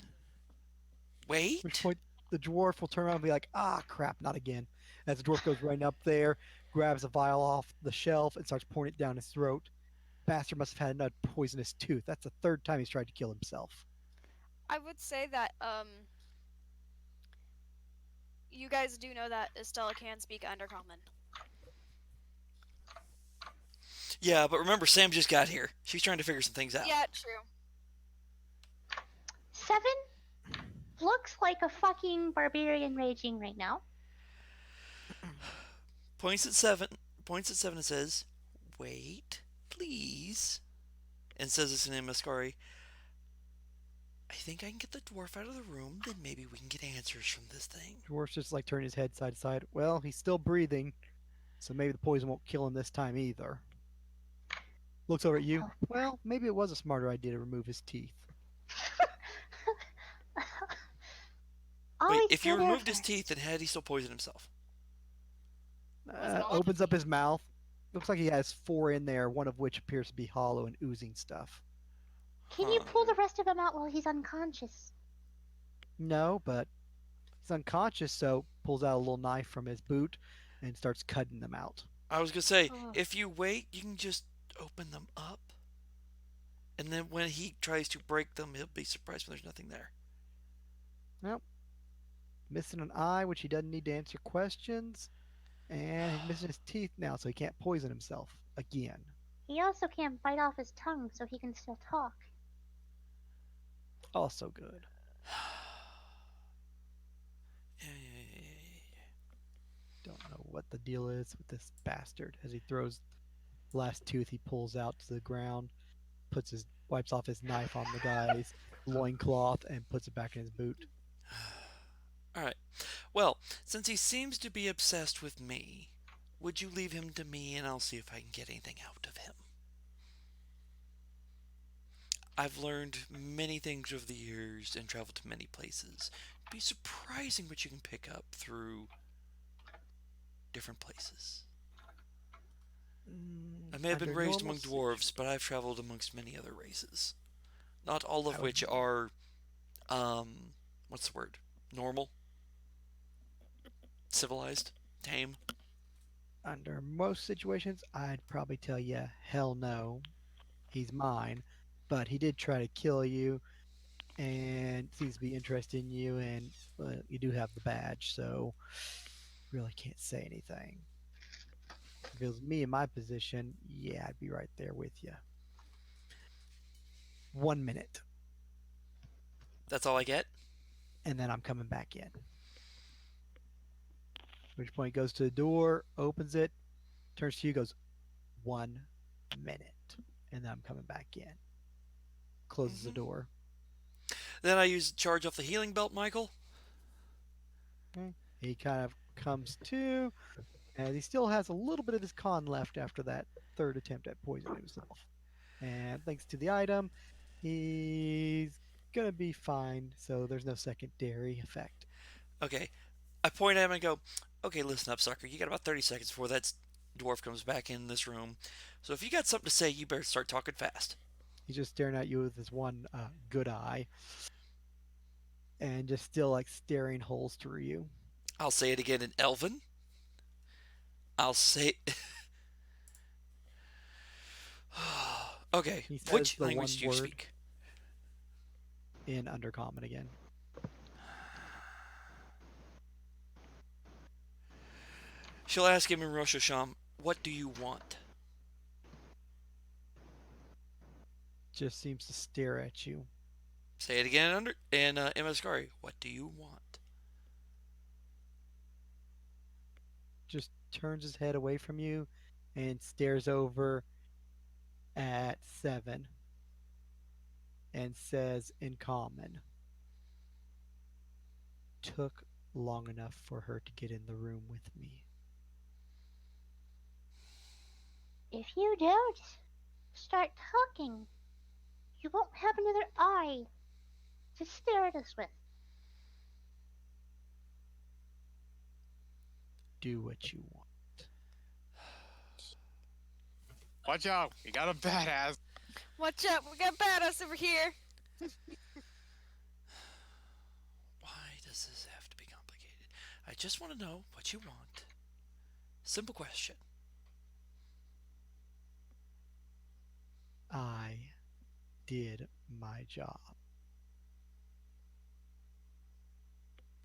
which Wait. point the dwarf will turn around and be like, ah, crap, not again. As the dwarf goes right up there, grabs a vial off the shelf, and starts pouring it down his throat. Bastard must have had another poisonous tooth. That's the third time he's tried to kill himself. I would say that, you guys do know that Istella can speak Undercommon. Yeah, but remember, Sam just got here. She's trying to figure some things out. Yeah, true. Seven looks like a fucking barbarian raging right now. Points at 7. Points at 7 and says, "Wait, please." And says this in Mascari, "I think I can get the dwarf out of the room, then maybe we can get answers from this thing." Dwarf's just like turning his head side to side. Well, he's still breathing, so maybe the poison won't kill him this time either. Looks over at you. Well, maybe it was a smarter idea to remove his teeth. Wait, Always if go you there removed his first. teeth, then had he still poisoned himself? Opens up his mouth. Looks like he has 4 in there, one of which appears to be hollow and oozing stuff. Can you pull the rest of him out while he's unconscious? No, but he's unconscious, so pulls out a little knife from his boot and starts cutting them out. I was gonna say, Oh. if you wait, you can just open them up. And then when he tries to break them, he'll be surprised when there's nothing there. Well, missing an eye, which he doesn't need to answer questions. And he's missing his teeth now, so he can't poison himself again. He also can't bite off his tongue, so he can still talk. Also good. Don't know what the deal is with this bastard. As he throws the last tooth he pulls out to the ground, wipes off his knife on the guy's loincloth and puts it back in his boot. Alright. Well, since he seems to be obsessed with me, would you leave him to me and I'll see if I can get anything out of him? I've learned many things over the years and traveled to many places. It'd be surprising what you can pick up through different places. I may have been Under raised normal among dwarves, but situations, I've traveled amongst many other races. Not all I of would which are, what's the word? Normal? Civilized? Tame? under most situations, I'd probably tell you, hell no, he's mine. But he did try to kill you and seems to be interested in you, and you do have the badge, so really can't say anything. If it was me in my position, yeah, I'd be right there with you. 1 minute, That's all I get? and then I'm coming back in. At which point he goes to the door, opens it, turns to you, goes, 1 minute, and then I'm coming back in. Closes the Mm-hmm. door. Then I use charge off the healing belt, Michael. Okay. He kind of comes to, and he still has a little bit of his con left after that third attempt at poisoning himself. And thanks to the item, he's gonna be fine. So there's no secondary effect. Okay. I point at him and go, okay, listen up, sucker. You got about 30 seconds before that dwarf comes back in this room. So if you got something to say, you better start talking fast. He's just staring at you with his one good eye, and just still like staring holes through you. I'll say it again in Elven. I'll say. Okay, He says which the one language do you word speak? in Undercommon again. She'll ask him in Rosh Hashanah, what do you want? Just seems to stare at you. Say it again in Emmaskari. What do you want? Just turns his head away from you and stares over at Seven and says in common, took long enough for her to get in the room with me. If you don't start talking, you won't have another eye to stare at us with. Do what you want. Watch out, we got a badass. Watch out, we got badass over here. Why does this have to be complicated? I just want to know what you want. Simple question. I did my job.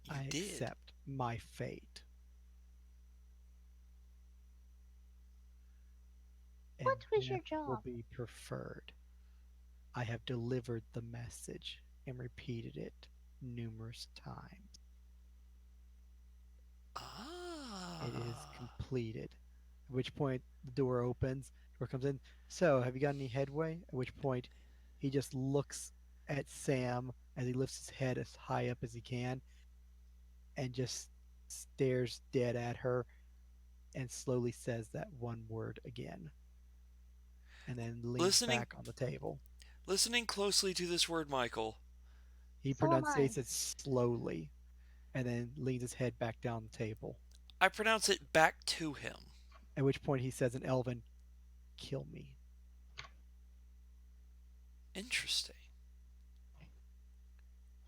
You I did. accept my fate. And What was your death will job? be preferred. I have delivered the message and repeated it numerous times. Ah. It is completed. At which point the door opens, door comes in. So, have you got any headway? At which point he just looks at Sam as he lifts his head as high up as he can and just stares dead at her and slowly says that one word again. And then leans Listening back on the table. listening closely to this word, Michael. He So am I. pronounces it slowly and then leans his head back down the table. I pronounce it back to him. At which point he says in Elven, kill me. Interesting.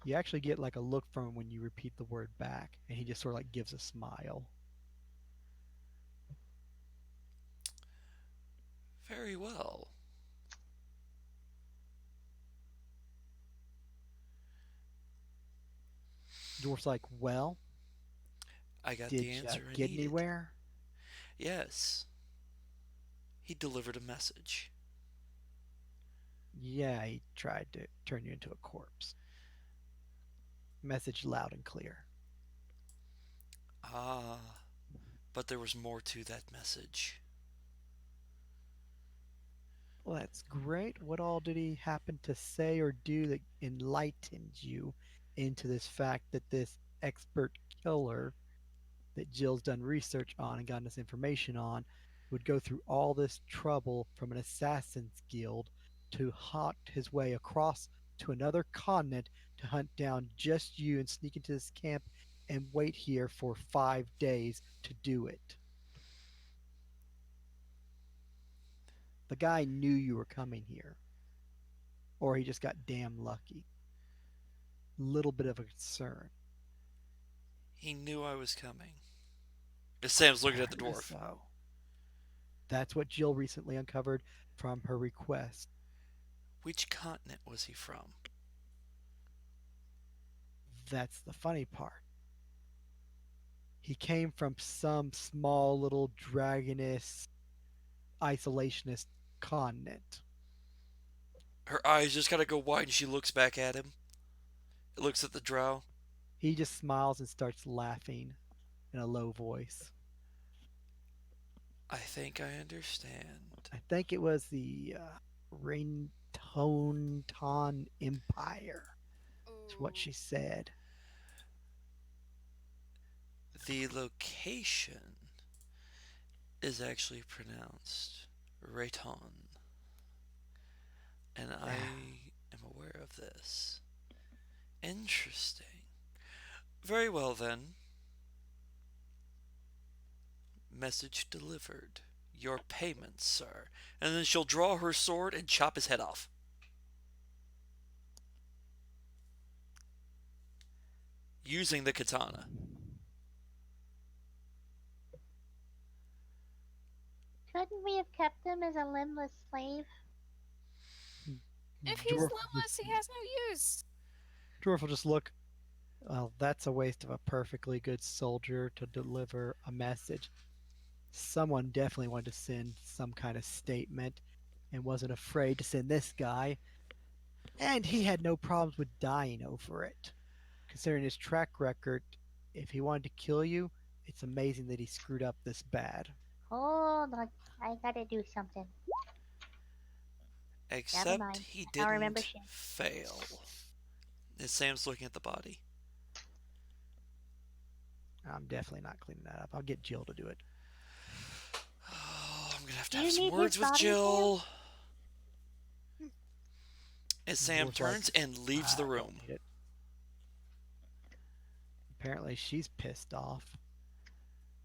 You actually get like a look from him when you repeat the word back, and he just sort of like gives a smile. Very well. Dwarf's like, well, I got did the you answer I get needed. anywhere? Yes. He delivered a message. Yeah, he tried to turn you into a corpse. Message loud and clear. Ah. But there was more to that message. Well, that's great. What all did he happen to say or do that enlightened you into this fact that this expert killer that Jill's done research on and gotten this information on would go through all this trouble from an assassin's guild to hawk his way across to another continent to hunt down just you and sneak into this camp and wait here for 5 days to do it. The guy knew you were coming here, or he just got damn lucky. Little bit of a concern. He knew I was coming. As Sam's looking at the Apparently dwarf. so. That's what Jill recently uncovered from her request. Which continent was he from? That's the funny part. He came from some small little dragonist, isolationist continent. Her eyes just kind of go wide and she looks back at him. Looks at the drow. He just smiles and starts laughing in a low voice. I think I understand. I think it was the Raintonton Empire. That's what she said. The location is actually pronounced Rayton. And I am aware of this. Interesting. Very well then. Message delivered. Your payment, sir. And then she'll draw her sword and chop his head off. Using the katana. Couldn't we have kept him as a limbless slave? If he's Dwarf, limbless, he has no use. Dwarf will just look. Well, that's a waste of a perfectly good soldier to deliver a message. Someone definitely wanted to send some kind of statement and wasn't afraid to send this guy. And he had no problems with dying over it. Considering his track record, if he wanted to kill you, it's amazing that he screwed up this bad. Hold on, I gotta do something. Except mind. he I'll remember didn't shit. fail. And Sam's looking at the body. I'm definitely not cleaning that up. I'll get Jill to do it. Oh, I'm gonna have to Do have you some need words his with body, Jill. As Sam Dwarf's like, turns and leaves the "I don't room. need it." Apparently, she's pissed off.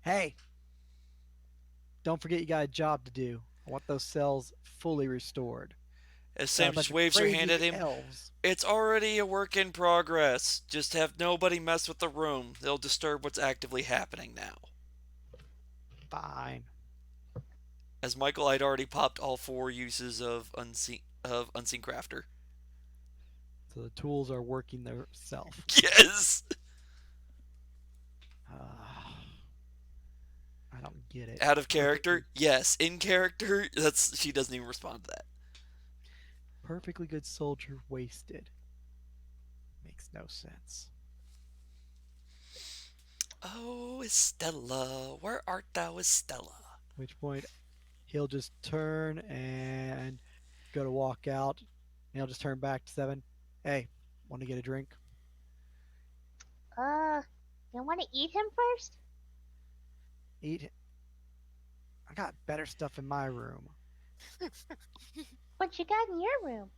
Hey, don't forget you got a job to do. I want those cells fully restored. As Got Sam a bunch just of waves her hand crazy at him, elves. it's already a work in progress. Just have nobody mess with the room. They'll disturb what's actively happening now. Fine. As Michael had already popped all 4 uses of unseen crafter. So the tools are working themselves. Yes. I don't get it. Out of character, yes. In character, she doesn't even respond to that. Perfectly good soldier wasted. Makes no sense. Oh, Istella, where art thou, Istella? At which point, he'll just turn and go to walk out. And he'll just turn back to Seven. Hey, want to get a drink? You wanna eat him first? Eat. I got better stuff in my room. What you got in your room?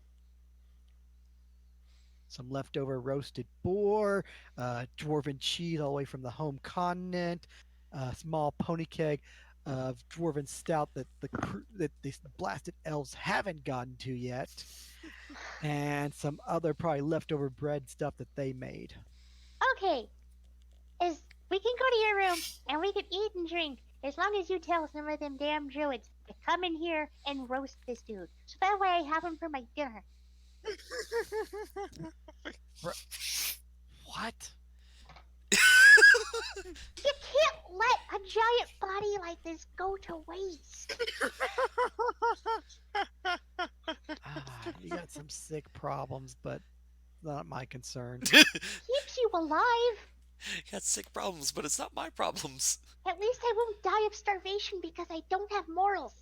Some leftover roasted boar, dwarven cheese all the way from the home continent, a small pony keg of dwarven stout that that these blasted elves haven't gotten to yet, and some other probably leftover bread stuff that they made. Okay, we can go to your room and we can eat and drink as long as you tell some of them damn druids to come in here and roast this dude. So that way I have him for my dinner. What? You can't let a giant body like this go to waste. You got some sick problems, but not my concern. Keeps you alive. Got sick problems, but it's not my problems. At least I won't die of starvation because I don't have morals.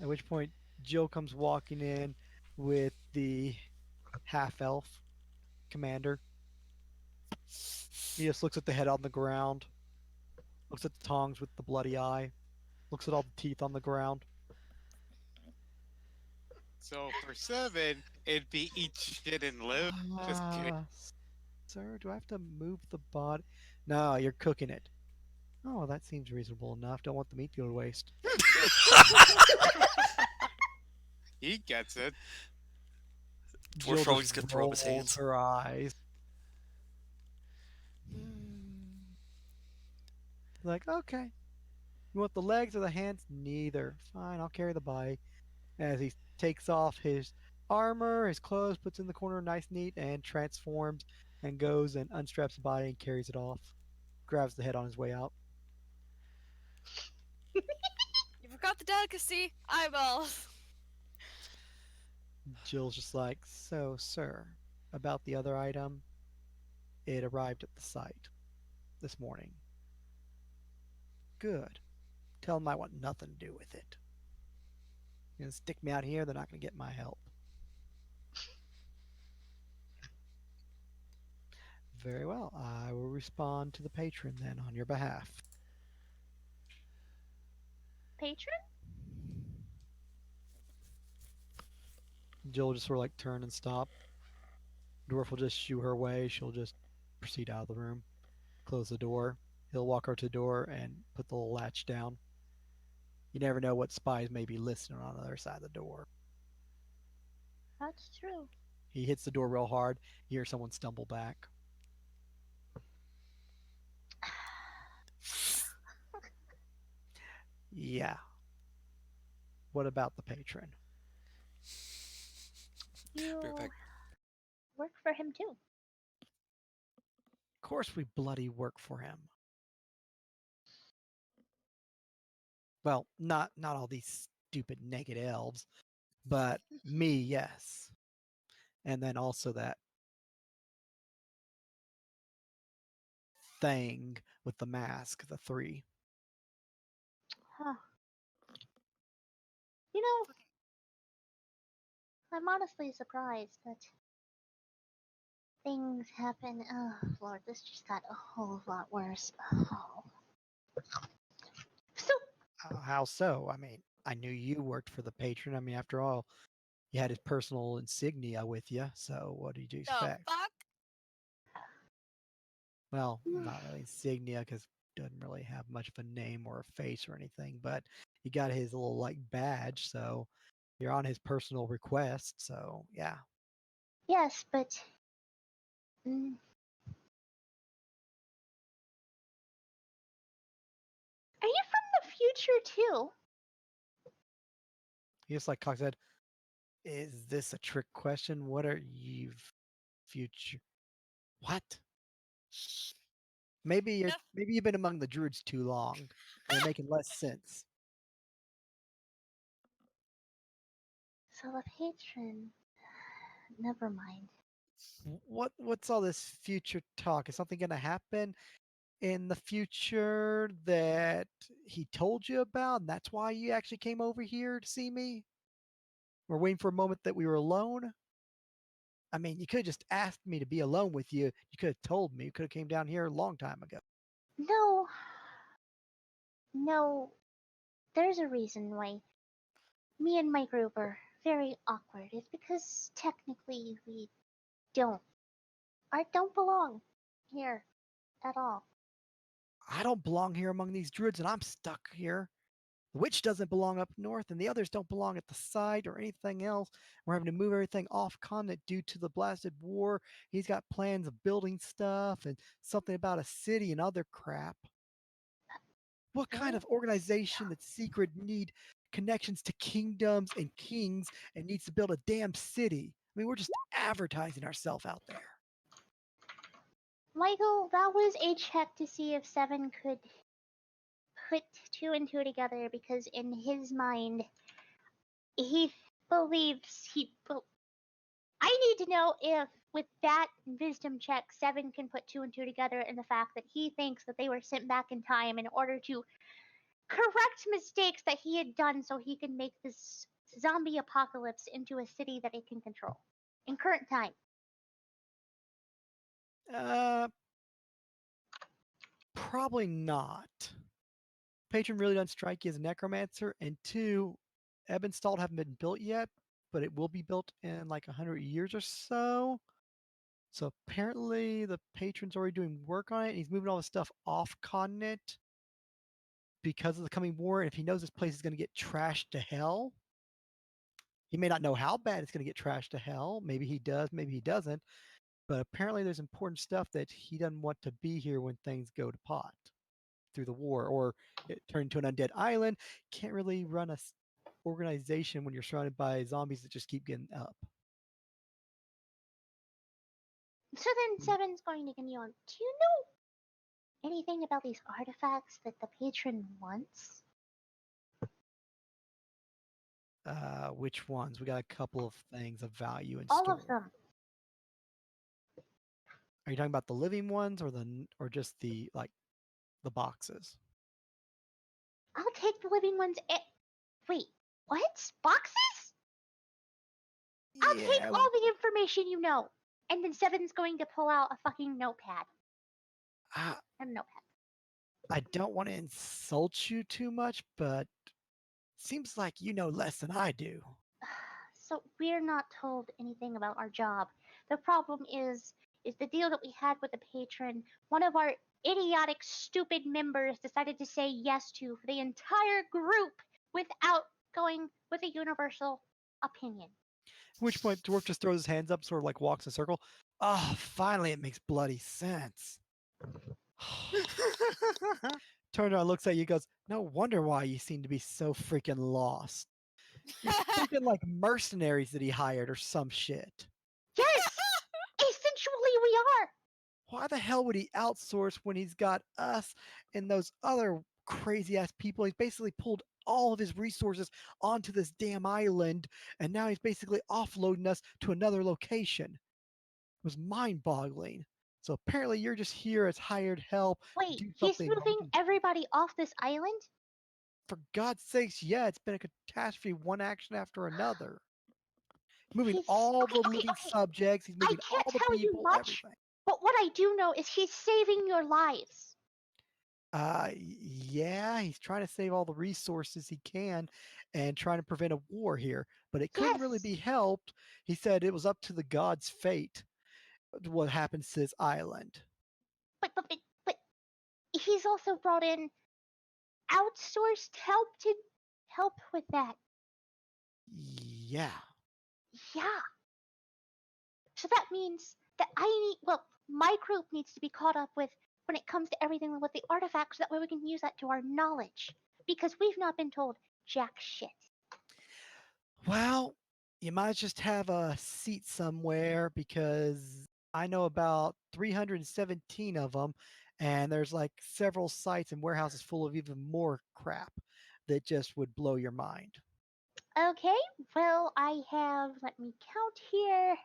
At which point, Jill comes walking in with the half elf commander. He just looks at the head on the ground, looks at the tongs with the bloody eye, looks at all the teeth on the ground. So for 7, it'd be eat shit and live. Just kidding. Ah, sir, do I have to move the body? No, you're cooking it. Oh, that seems reasonable enough. Don't want the meat to go to waste. He gets it. Dwarf's Jill probably just just gonna throw up his rolls hands. her eyes. Like, okay. You want the legs or the hands? Neither. Fine, I'll carry the body. As he takes off his armor, his clothes, puts in the corner nice neat, and transforms and goes and unstraps the body and carries it off. Grabs the head on his way out. You forgot the delicacy eyeballs. Jill's just like, so, sir, about the other item, it arrived at the site this morning. Good. Tell them I want nothing to do with it. You're gonna stick me out here, they're not gonna get my help. Very well. I will respond to the patron then on your behalf. Patron? Jill will just sort of like turn and stop. Dwarf will just shoo her way. She'll just proceed out of the room, close the door. He'll walk her to the door and put the little latch down. You never know what spies may be listening on the other side of the door. That's true. He hits the door real hard. You hear someone stumble back. Yeah. What about the patron? You Be right back. work for him too. Of course we bloody work for him. Well, not all these stupid naked elves, but me, yes. And then also that thing with the mask, the 3. Huh. You know, I'm honestly surprised that things happen. Oh, Lord, this just got a whole lot worse. Oh. So, How so? I mean, I knew you worked for the patron. I mean, after all, you had his personal insignia with you. So what did you The expect? fuck? Well, not really insignia because doesn't really have much of a name or a face or anything. But you got his little like badge, so you're on his personal request. So yeah, yes, but. Mm, are you from the future too? he just like cocks his head. Is this a trick question? What are you, future? What? No. Maybe you've been among the druids too long, and you're making less sense. So the patron. Never mind. What's all this future talk? Is something going to happen in the future that he told you about, and that's why you actually came over here to see me? We're waiting for a moment that we were alone. I mean, you could have just asked me to be alone with you. You could have told me. You could have came down here a long time ago. No, no. There's a reason why me and my group are very awkward. It's because technically we don't don't belong here at all. I don't belong here among these druids, and I'm stuck here. The witch doesn't belong up north, and the others don't belong at the site or anything else. We're having to move everything off continent due to the blasted war. He's got plans of building stuff and something about a city and other crap. What kind Very of organization that's secret need connections to kingdoms and kings and needs to build a damn city? I mean, we're just advertising ourselves out there. Michael, that was a check to see if Seven could put two and two together because in his mind, he believes I need to know if with that wisdom check, Seven can put two and two together in the fact that he thinks that they were sent back in time in order to correct mistakes that he had done so he can make this zombie apocalypse into a city that it can control in current time. Uh, Probably not. Patron really doesn't strike you as a necromancer, and two, Ebunstalt haven't been built yet, but it will be built in like 100 years or so. So apparently the patron's already doing work on it, and he's moving all the stuff off continent because of the coming war. And if he knows this place is going to get trashed to hell, he may not know how bad it's going to get trashed to hell. Maybe he does, maybe he doesn't. But apparently there's important stuff that he doesn't want to be here when things go to pot through the war or it turned into an undead island. Can't really run a organization when you're surrounded by zombies that just keep getting up. So then Seven's going to continue on. Do you know anything about these artifacts that the patron wants? Which ones? We got a couple of things of value in All store. of them. Are you talking about the living ones or just the the boxes? I'll take the living ones. Wait, what? Boxes? I'll take Yeah, all the information you know. And then Seven's going to pull out a fucking notepad. I, A notepad. I don't want to insult you too much, but seems like you know less than I do. So we're not told anything about our job. The problem is the deal that we had with the patron. One of our idiotic, stupid members decided to say yes to for the entire group without going with a universal opinion. At which point Dwarf just throws his hands up, sort of like walks in a circle. Ah, oh, finally it makes bloody sense. Turns around, looks at you, goes, "No wonder why you seem to be so freaking lost. You're thinking like mercenaries that he hired or some shit. Yes! Essentially, we are! Why the hell would he outsource when he's got us and those other crazy ass people? He's basically pulled all of his resources onto this damn island, and now he's basically offloading us to another location. It was mind boggling. So apparently you're just here as hired help to Wait, do he's something. moving everybody off this island? For God's sakes, yeah, it's been a catastrophe, one action after another. Moving He's all okay, the okay, living okay. subjects, he's I moving can't all the tell you people, much, everything. but what I do know is he's saving your lives. Yeah, he's trying to save all the resources he can and trying to prevent a war here, but it couldn't really Yes, be helped. He said it was up to the gods' fate what happens to this island. but he's also brought in outsourced help to help with that. Yeah. Yeah. So that means that my group needs to be caught up with when it comes to everything with the artifacts. That way we can use that to our knowledge. Because we've not been told jack shit. Well, you might just have a seat somewhere because I know about 317 of them, and there's like several sites and warehouses full of even more crap that just would blow your mind. Okay, well, I have, let me count here.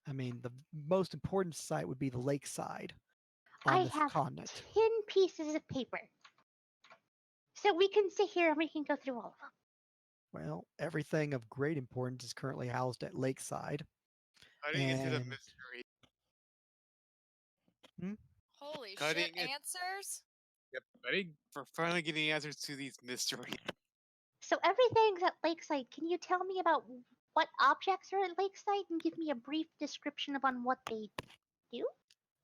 I mean, the most important site would be the lakeside I on this have continent. 10 pieces of paper. So we can sit here and we can go through all of them. Well, everything of great importance is currently housed at Lakeside. Cutting into the And mystery. Holy Cutting shit, it. answers? Yep, we're finally getting answers to these mysteries. So everything's at Lakeside. Can you tell me about what objects are at Lakeside and give me a brief description on what they do?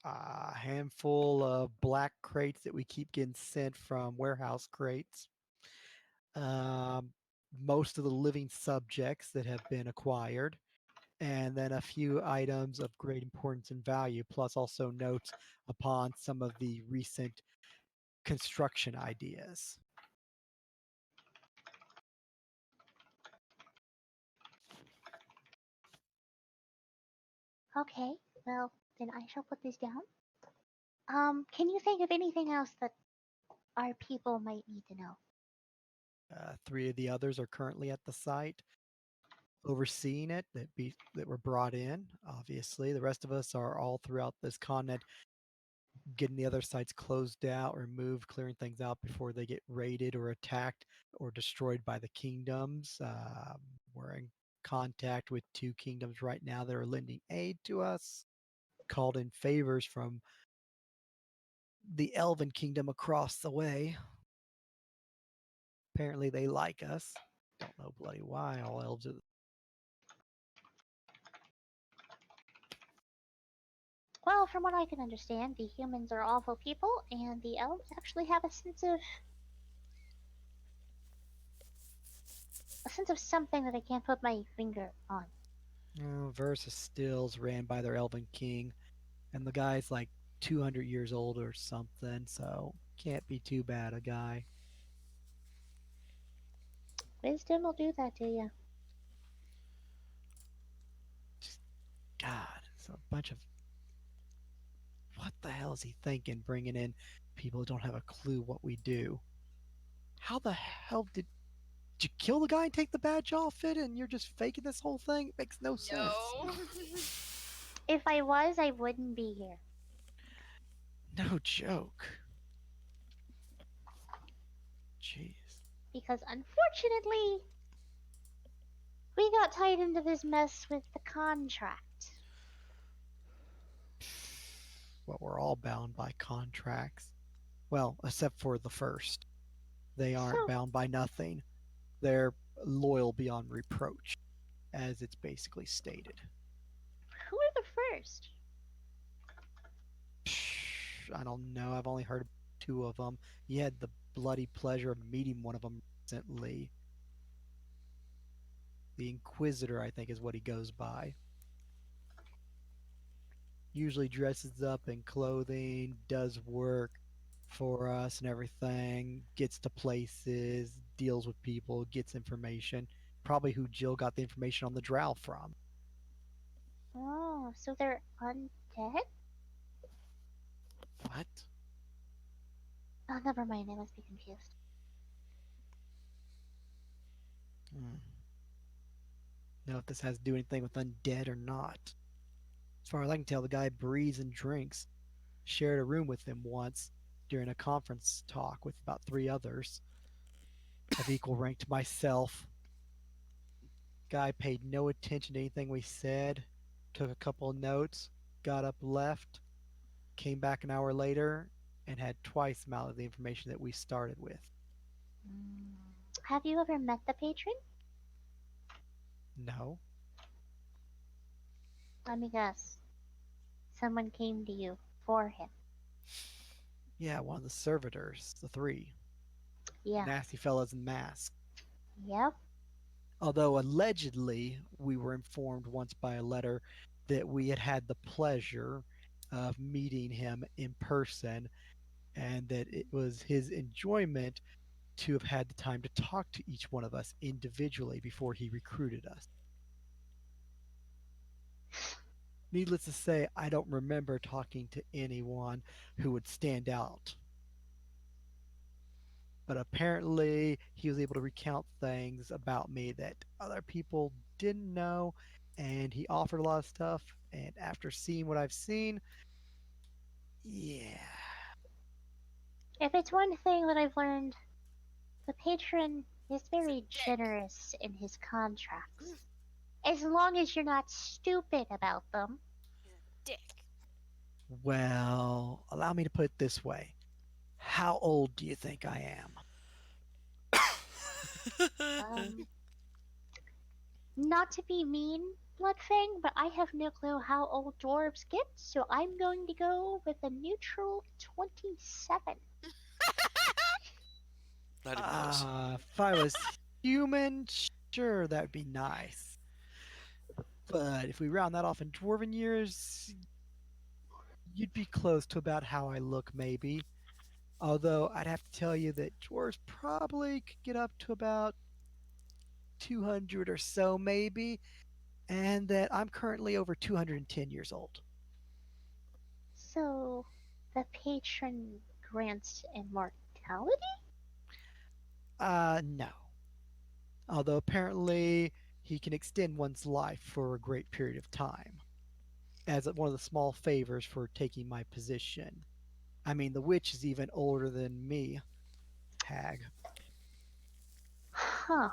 a handful of black crates that we keep getting sent from warehouse crates. Um, most of the living subjects that have been acquired, and then a few items of great importance and value, plus also notes upon some of the recent construction ideas. Okay, well, then I shall put this down. Can you think of anything else that our people might need to know? Three of the others are currently at the site overseeing it that were brought in. Obviously, the rest of us are all throughout this continent, getting the other sites closed out or moved, clearing things out before they get raided or attacked or destroyed by the kingdoms. We're in contact with two kingdoms right now that are lending aid to us. Called in favors from the Elven kingdom across the way. Apparently, they like us. Don't know bloody why. All elves are. Well, from what I can understand, the humans are awful people, and the elves actually have a sense of something that I can't put my finger on. Versus Stills ran by their Elven king, and the guy's like 200 years old or something, so can't be too bad a guy. Wisdom will do that to you. Just God, it's a bunch of what the hell is he thinking? Bringing in people who don't have a clue what we do. How the hell did you kill the guy and take the badge off it, and you're just faking this whole thing? It makes no sense. No. If I was, I wouldn't be here. No joke. Jeez. Because unfortunately, we got tied into this mess with the contract. Well, we're all bound by contracts. Well, except for the first. They aren't So, bound by nothing. They're loyal beyond reproach, as it's basically stated. who are the first? I don't know. I've only heard two of them. You had the bloody pleasure of meeting one of them recently. The Inquisitor, I think, is what he goes by. Usually dresses up in clothing, does work for us and everything, gets to places, deals with people, gets information. Probably who Jill got the information on the drow from. Oh, so they're undead? What? Oh, never mind. I must be confused. Hmm. Know if this has to do anything with undead or not. As far as I can tell, the guy breathes and drinks. Shared a room with him once during a conference talk with about three others of equal rank to myself. Guy paid no attention to anything we said, took a couple of notes, got up, left, came back an hour later, and had twice the amount of the information that we started with. Have you ever met the patron? No. Let me guess. Someone came to you for him. Yeah, one of the servitors, the three. Yeah. Nasty fellas in masks. Yep. Although allegedly we were informed once by a letter that we had had the pleasure of meeting him in person and that it was his enjoyment to have had the time to talk to each one of us individually before he recruited us. Needless to say, I don't remember talking to anyone who would stand out. But apparently, he was able to recount things about me that other people didn't know, and he offered a lot of stuff. And after seeing what I've seen, yeah. If it's one thing that I've learned, the patron is He's a very dick. generous in his contracts. As long as you're not stupid about them. He's a dick. Well, allow me to put it this way. How old do you think I am? Um, Not to be mean, Bloodfang, but I have no clue how old dwarves get, so I'm going to go with a neutral 27. Not even close. If I was human, sure, that would be nice. But if we round that off in dwarven years, you'd be close to about how I look, maybe. Although I'd have to tell you that dwarves probably could get up to about 200 or so, maybe, and that I'm currently over 210 years old. So, the patron grants immortality? No. Although apparently he can extend one's life for a great period of time, as one of the small favors for taking my position. I mean, the witch is even older than me, hag. Huh.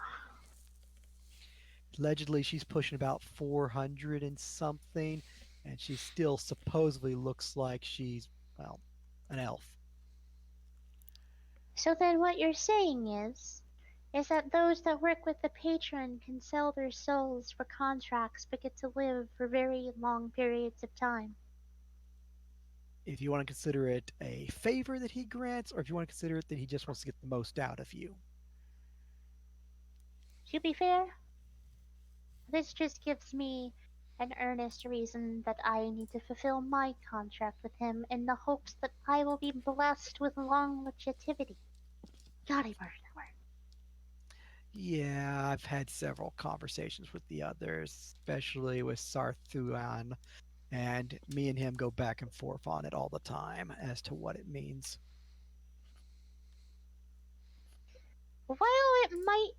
Allegedly, she's pushing about 400 and something, and she still supposedly looks like she's, well, an elf. So then what you're saying is that those that work with the patron can sell their souls for contracts but get to live for very long periods of time. If you want to consider it a favor that he grants, or if you want to consider it that he just wants to get the most out of you. To be fair, this just gives me an earnest reason that I need to fulfill my contract with him in the hopes that I will be blessed with long longevity. God, I murdered that word. Yeah, I've had several conversations with the others, especially with Sarthuan, and me and him go back and forth on it all the time as to what it means. While it might,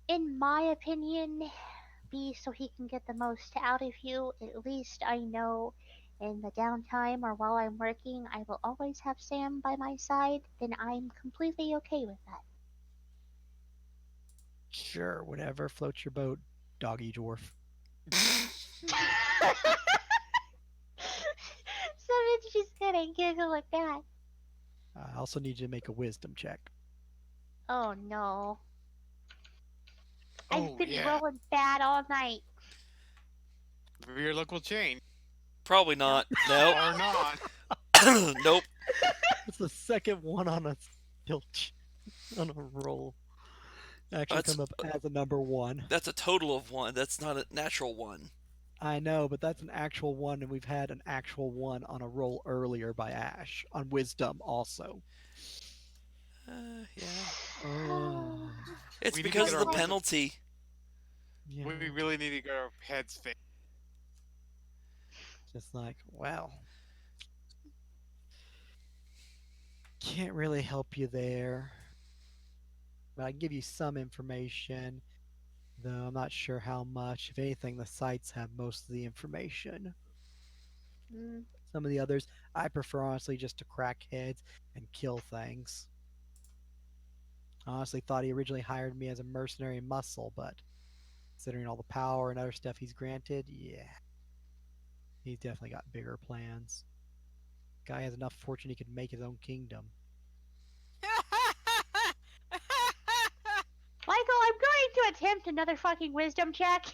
in my opinion, be so he can get the most out of you, at least I know in the downtime or while I'm working, I will always have Sam by my side, then I'm completely okay with that. Sure, whatever floats your boat, doggy dwarf. Someone's just gonna giggle at that. I also need you to make a wisdom check. Oh no. I've Oh been yeah, rolling bad all night. maybe your luck will change Probably No. not. Nope. or not. Nope. It's the second one on a skill on a roll. Actually That's come up as a number one. that's a total of one. That's not a natural one. I know, but that's an actual one, and we've had an actual one on a roll earlier by Ash on wisdom also. Yeah. Oh, It's We need to because get of our the Okay. wisdom. penalty. yeah. We really need to get our heads fixed. Just like, well, can't really help you there, but I can give you some information, though I'm not sure how much. If anything, the sites have most of the information. Mm, Some of the others, I prefer honestly just to crack heads and kill things. I honestly thought he originally hired me as a mercenary muscle, but considering all the power and other stuff he's granted, yeah, he's definitely got bigger plans. Guy has enough fortune he could make his own kingdom. Michael, I'm going to attempt another fucking wisdom check.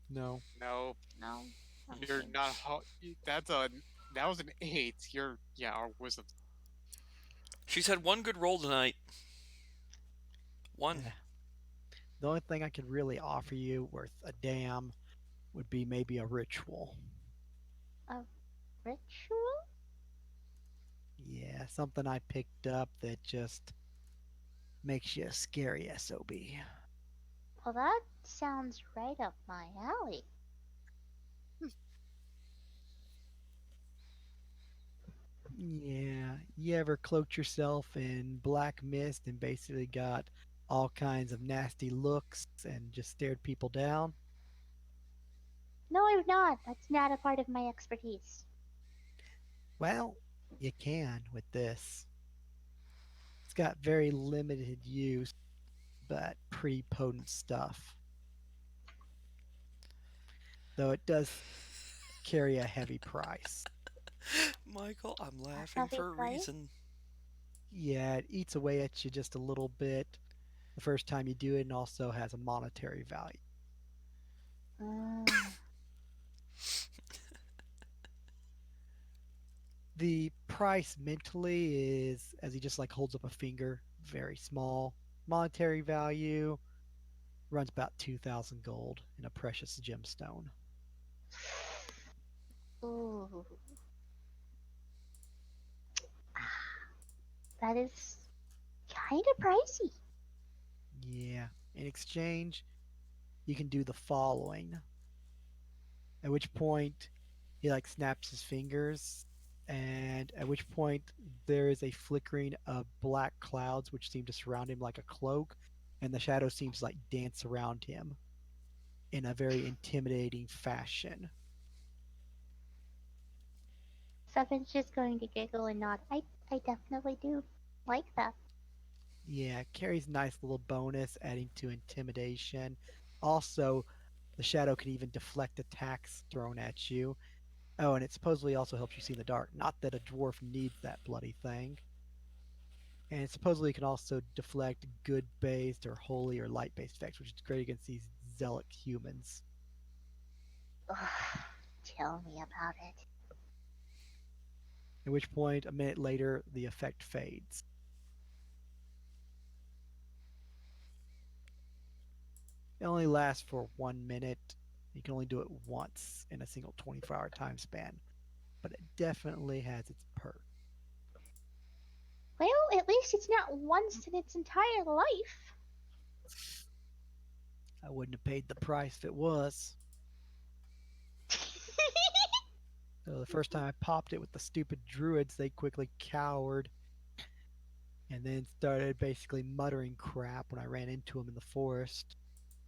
No. No, No. you're Okay. not. That's a. That was an 8. You're yeah. Our wisdom. She's had one good roll tonight. One. Eh. The only thing I could really offer you worth a damn would be maybe a ritual. A ritual? Yeah, something I picked up that just makes you a scary SOB. Well, that sounds right up my alley. Yeah, you ever cloaked yourself in black mist and basically got all kinds of nasty looks and just stared people down? No, I've not. That's not a part of my expertise. Well, you can with this. It's got very limited use, but pretty potent stuff. Though it does carry a heavy price. Michael, I'm A laughing heavy for a price? reason. Yeah, it eats away at you just a little bit the first time you do it and also has a monetary value. Mm. The price mentally is, as he just like holds up a finger, very small. Monetary value runs about 2,000 gold in a precious gemstone. Ooh. That is kind of pricey. Yeah. In exchange, you can do the following. At which point he like snaps his fingers, and at which point there is a flickering of black clouds which seem to surround him like a cloak, and the shadow seems to like dance around him in a very intimidating fashion. Seven's just going to giggle and nod. I definitely do like that. Yeah, it carries nice little bonus, adding to intimidation. Also, the shadow can even deflect attacks thrown at you. Oh, and it supposedly also helps you see in the dark. Not that a dwarf needs that bloody thing. And it supposedly can also deflect good based or holy or light based effects, which is great against these zealot humans. Ugh, tell me about it. At which point, a minute later, the effect fades. It only lasts for 1 minute. You can only do it once in a single 24-hour time span, but it definitely has its perk. Well, at least it's not once in its entire life. I wouldn't have paid the price if it was. So the first time I popped it with the stupid druids, they quickly cowered and then started basically muttering crap when I ran into them in the forest.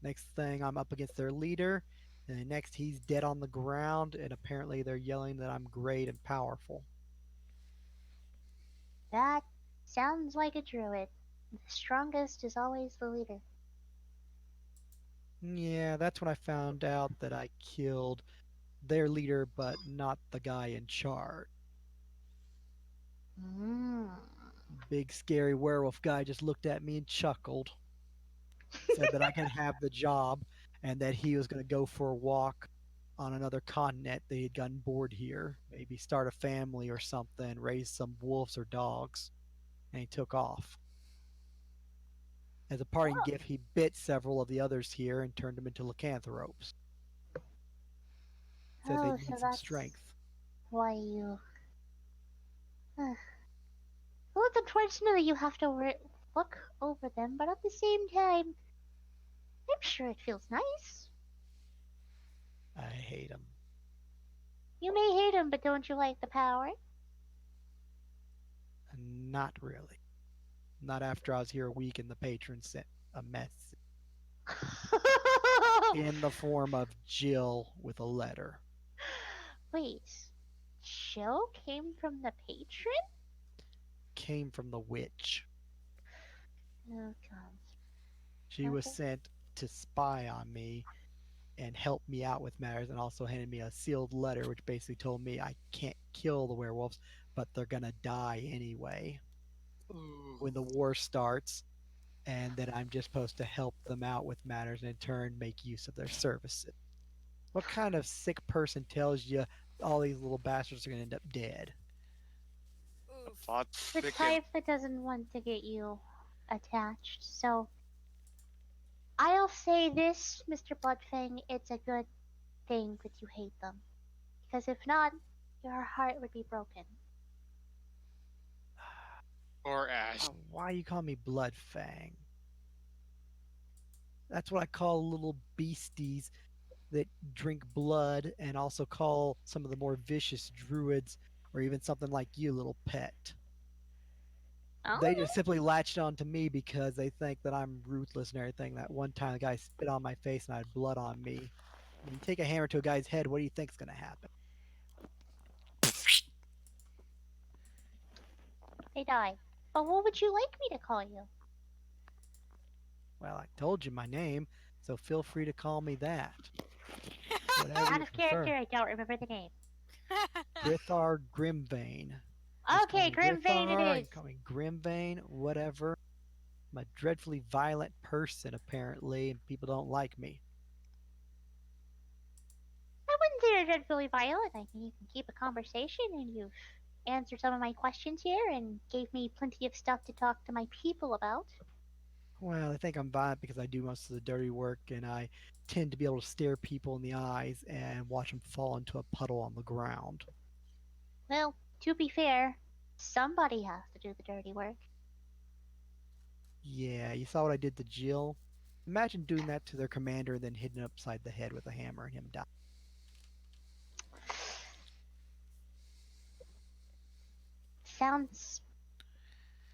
Next thing, I'm up against their leader, and the next, he's dead on the ground, and apparently they're yelling that I'm great and powerful. That sounds like a druid. The strongest is always the leader. Yeah, that's when I found out that I killed their leader, but not the guy in charge. Mm. Big scary werewolf guy just looked at me and chuckled, said that I could have the job, and that he was going to go for a walk on another continent. They had gotten bored here, maybe start a family or something, raise some wolves or dogs, and he took off. As a parting Oh, gift, he bit several of the others here and turned them into lycanthropes. Said oh, they'd so need some that's strength. why you. Well, it's unfortunate that you have to look over them, but at the same time, I'm sure it feels nice. I hate them. You may hate them, but don't you like the power? Not really. Not after I was here a week and the patron sent a mess in the form of Jill with a letter. Wait, Jill came from the patron? Came from the witch. Oh god. She was Okay. sent to spy on me and help me out with matters, and also handed me a sealed letter which basically told me I can't kill the werewolves, but they're gonna die anyway Ooh. when the war starts, and that I'm just supposed to help them out with matters and in turn make use of their services. What kind of sick person tells you all these little bastards are gonna end up dead? Oof. Plot The thickens. type that doesn't want to get you attached. So I'll say this, Mr. Bloodfang, it's a good thing that you hate them. Because if not, your heart would be broken. Or Ash. Why you call me Bloodfang? That's what I call little beasties that drink blood, and also call some of the more vicious druids or even something like you little pet. Oh, They just simply latched on to me because they think that I'm ruthless and everything. That one time the guy spit on my face and I had blood on me. When you take a hammer to a guy's head, what do you think's going to happen? they die. But what would you like me to call you? Well, I told you my name, so feel free to call me that. Whatever Out you of character, prefer. I don't remember the name. Grithar Grimvane. Just call Okay, me Grimvane it Grithar. You is. can call me Grimvane, whatever. I'm a dreadfully violent person, apparently, and people don't like me. I wouldn't say you're dreadfully violent. I think you can keep a conversation, and you've answered some of my questions here and gave me plenty of stuff to talk to my people about. Well, I think I'm violent because I do most of the dirty work, and I tend to be able to stare people in the eyes and watch them fall into a puddle on the ground. Well, to be fair, somebody has to do the dirty work. Yeah, you saw what I did to Jill? Imagine doing that to their commander and then hitting him upside the head with a hammer and him die. Sounds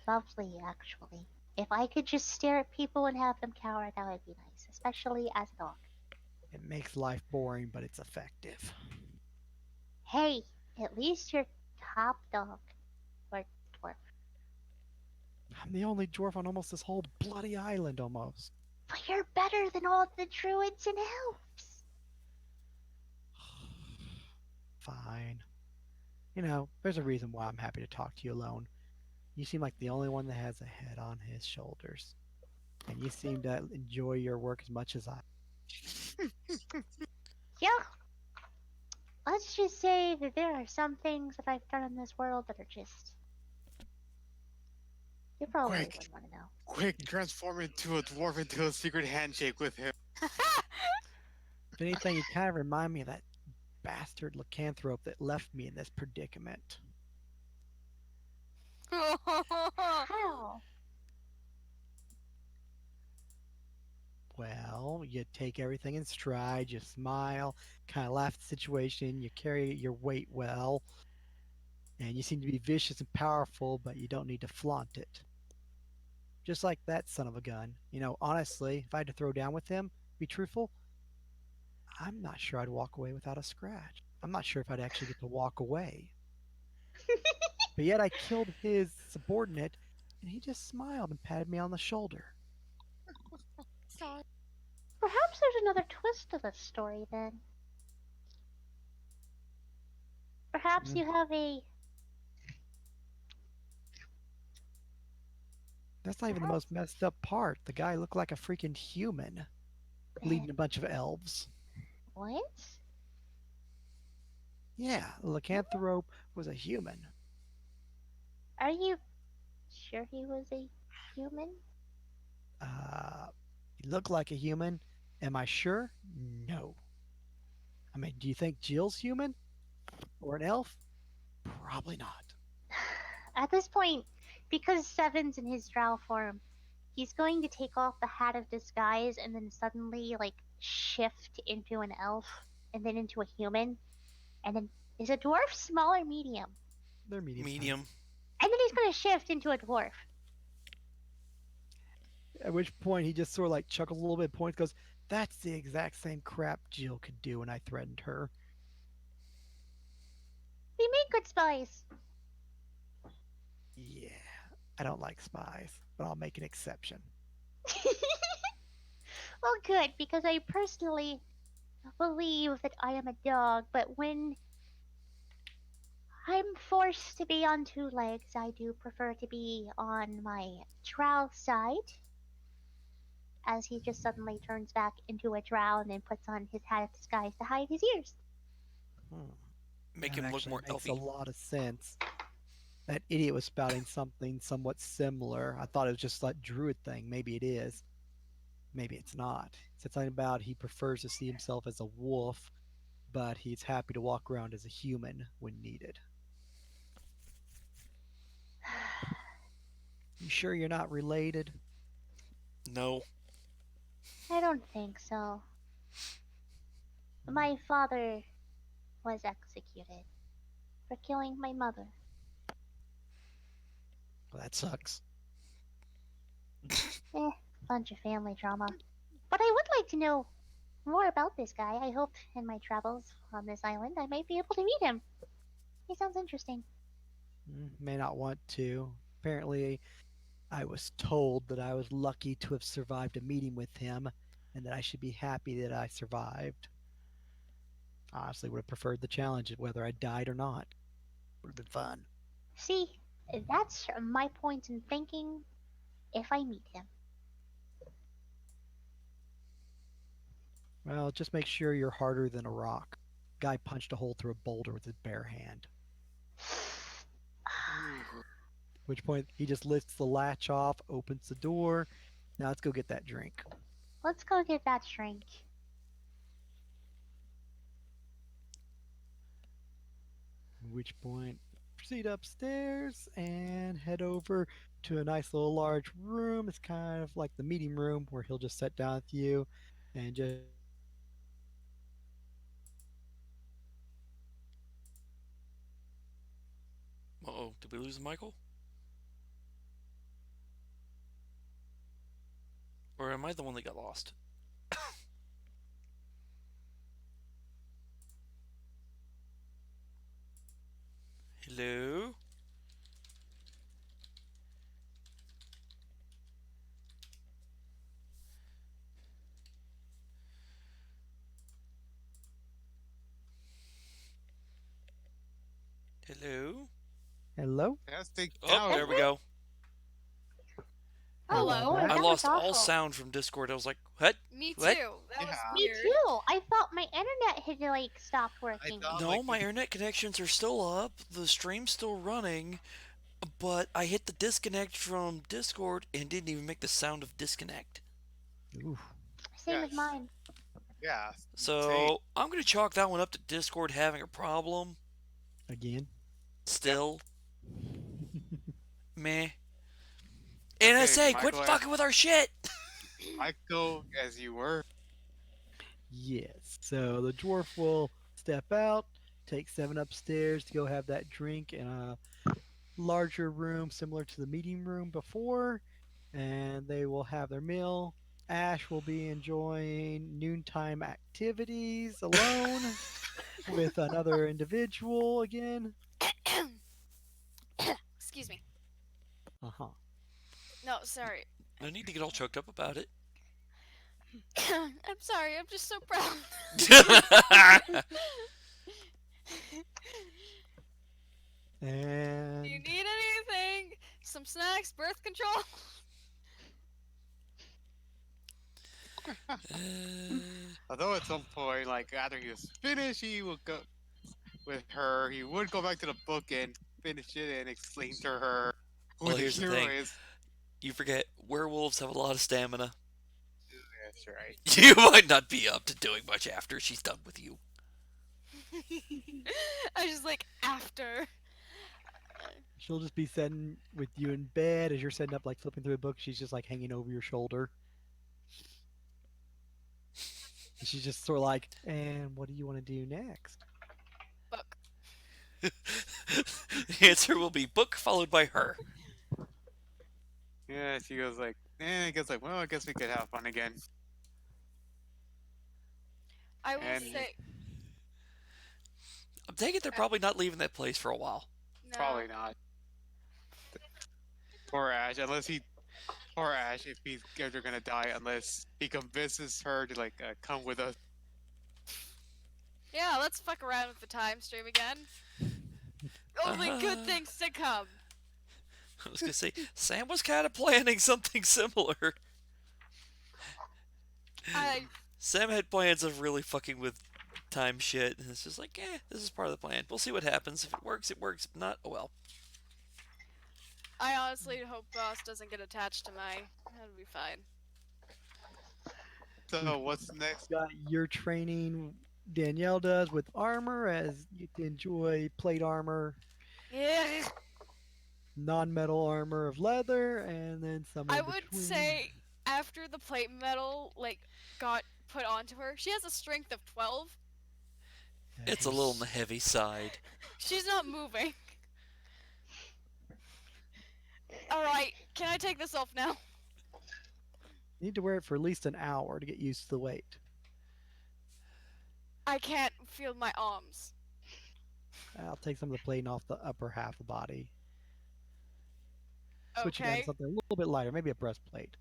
lovely, actually. If I could just stare at people and have them cower, that would be nice, especially as a dog. It makes life boring, but it's effective. Hey, at least you're top dog or dwarf. I'm the only dwarf on almost this whole bloody island almost. But you're better than all the druids and elves. Fine. There's a reason why I'm happy to talk to you alone. You seem like the only one that has a head on his shoulders. And you seem to enjoy your work as much as I. Yeah, let's just say that there are some things that I've done in this world that are just. You probably Quick, wouldn't want to know. quick, transform into a dwarf into a secret handshake with him. If anything, you kind of remind me of that bastard lycanthrope that left me in this predicament. How? Well, you take everything in stride, you smile, kind of laugh at the situation, you carry your weight well, and you seem to be vicious and powerful, but you don't need to flaunt it. Just like that son of a gun. Honestly, if I had to throw down with him, be truthful, I'm not sure I'd walk away without a scratch. I'm not sure if I'd actually get to walk away. But yet I killed his subordinate, and he just smiled and patted me on the shoulder. Perhaps there's another twist to this story then. Perhaps Mm, you have a. That's not even the Perhaps. most messed up part. The guy looked like a freaking human, leading a bunch of elves. What? Yeah, the lycanthrope was a human. Are you sure he was a human? Uh, he looked like a human. Am I sure? No. I mean, do you think Jill's human? Or an elf? Probably not. At this point, because Seven's in his drow form, he's going to take off the hat of disguise and then suddenly, like, shift into an elf and then into a human. And then, is a dwarf small or medium? They're medium sized. Medium. And then he's going to shift into a dwarf. At which point he just sort of like chuckles a little bit, points, goes, "That's the exact same crap Jill could do when I threatened her." We make good spies. Yeah, I don't like spies, but I'll make an exception. Well, good, because I personally believe that I am a dog, but when I'm forced to be on two legs, I do prefer to be on my drow side. As he just suddenly turns back into a drow and then puts on his hat of disguise to hide his ears. Hmm. Make That him look actually more makes a elfy. lot of sense. That idiot was spouting something somewhat similar. I thought it was just like druid thing. Maybe it is. Maybe it's not. He said something about he prefers to see himself as a wolf, but he's happy to walk around as a human when needed. You sure you're not related? No. I don't think so. My father was executed for killing my mother. Well, that sucks. Bunch of family drama. But I would like to know more about this guy. I hope in my travels on this island I might be able to meet him. He sounds interesting. May not want to. Apparently, I was told that I was lucky to have survived a meeting with him and that I should be happy that I survived. Honestly, would have preferred the challenge whether I died or not. Would have been fun. See, that's my point in thinking if I meet him. Well, just make sure you're harder than a rock. Guy punched a hole through a boulder with his bare hand. Ooh. At which point he just lifts the latch off, opens the door. Now let's go get that drink. Let's go get that drink. At which point proceed upstairs and head over to a nice little large room. It's kind of like the meeting room where he'll just sit down with you and just Uh-oh, did we lose Michael? Or am I the one that got lost? Hello? Hello? Hello? Testing Oh, now. there we go. Hello Oh Hello. Lord, back. I that was lost all awful. sound from Discord. I was like, what? Me What? too. That was Yeah. Me weird. too. I thought my internet had like stopped I working. thought No, my internet connections are still up. The stream's still running. But I hit the disconnect from Discord and didn't even make the sound of disconnect. Ooh, Same with yes. mine. Yeah. Same. So I'm going to chalk that one up to Discord having a problem. again. Yep. Still, meh. Okay, NSA, quit Michael. fucking with our shit! Michael, as you were. Yes. So the dwarf will step out, take Seven upstairs to go have that drink in a larger room similar to the meeting room before, and they will have their meal. Ash will be enjoying noontime activities alone with another individual again. Excuse me. Uh huh. No, sorry. No need to get all choked up about it. I'm sorry. I'm just so proud. And Do you need anything? Some snacks? Birth control? Although at some point, like after he was finished, he would go with her. He would go back to the book and finish it and explain to her who Well, the here's the hero thing. is. You forget, werewolves have a lot of stamina. That's right. You might not be up to doing much after she's done with you. I was just like, after. she'll just be sitting with you in bed as you're setting up, like flipping through a book. She's just like hanging over your shoulder. And she's just sort of like, and what do you want to do next? Book. The answer will be book followed by her. Yeah, she goes like, I guess like, well, I guess we could have fun again. I will And- say. I'm taking they're probably not leaving that place for a while. No. Probably not. Poor Ash, poor Ash, if he's ever gonna die, unless he convinces her to like come with us. Yeah, let's fuck around with the time stream again. Only good things to come. I was gonna say Sam was kind of planning something similar. I Sam had plans of really fucking with time shit, and it's just like, this is part of the plan. We'll see what happens. If it works, it works. If not, oh well. I honestly hope Boss doesn't get attached to my. That'll be fine. So what's next? Got your training. Danielle does with armor, as you enjoy plate armor, Yeah. non-metal armor of leather, and then somewhere I would between. say after the plate metal got put onto her, she has a strength of 12. It's a little on the heavy side. She's not moving. All right, can I take this off now? You need to wear it for at least an hour to get used to the weight. I can't feel my arms. I'll take some of the plating off the upper half of the body. Switch it down Okay, to something a little bit lighter, maybe a breastplate.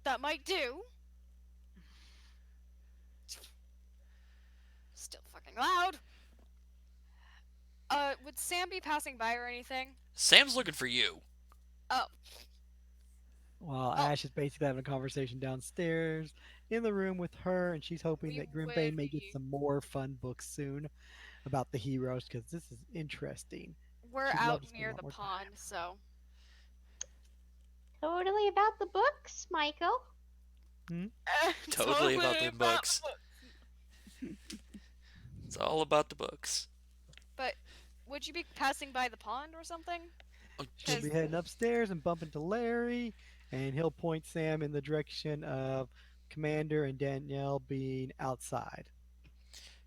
that might do. Still fucking loud. Would Sam be passing by or anything? Sam's looking for you. Oh, While Oh. Ash is basically having a conversation downstairs in the room with her, and she's hoping We that Grimbane may get would- some more fun books soon about the heroes, because this is interesting. we're She'd love out to spend a near lot the more time. pond, so. Totally about the books, Michael. Totally about them books. It's all about the books. But would you be passing by the pond or something? She'll be heading upstairs and bump into Larry, and he'll point Sam in the direction of Commander and Danielle being outside.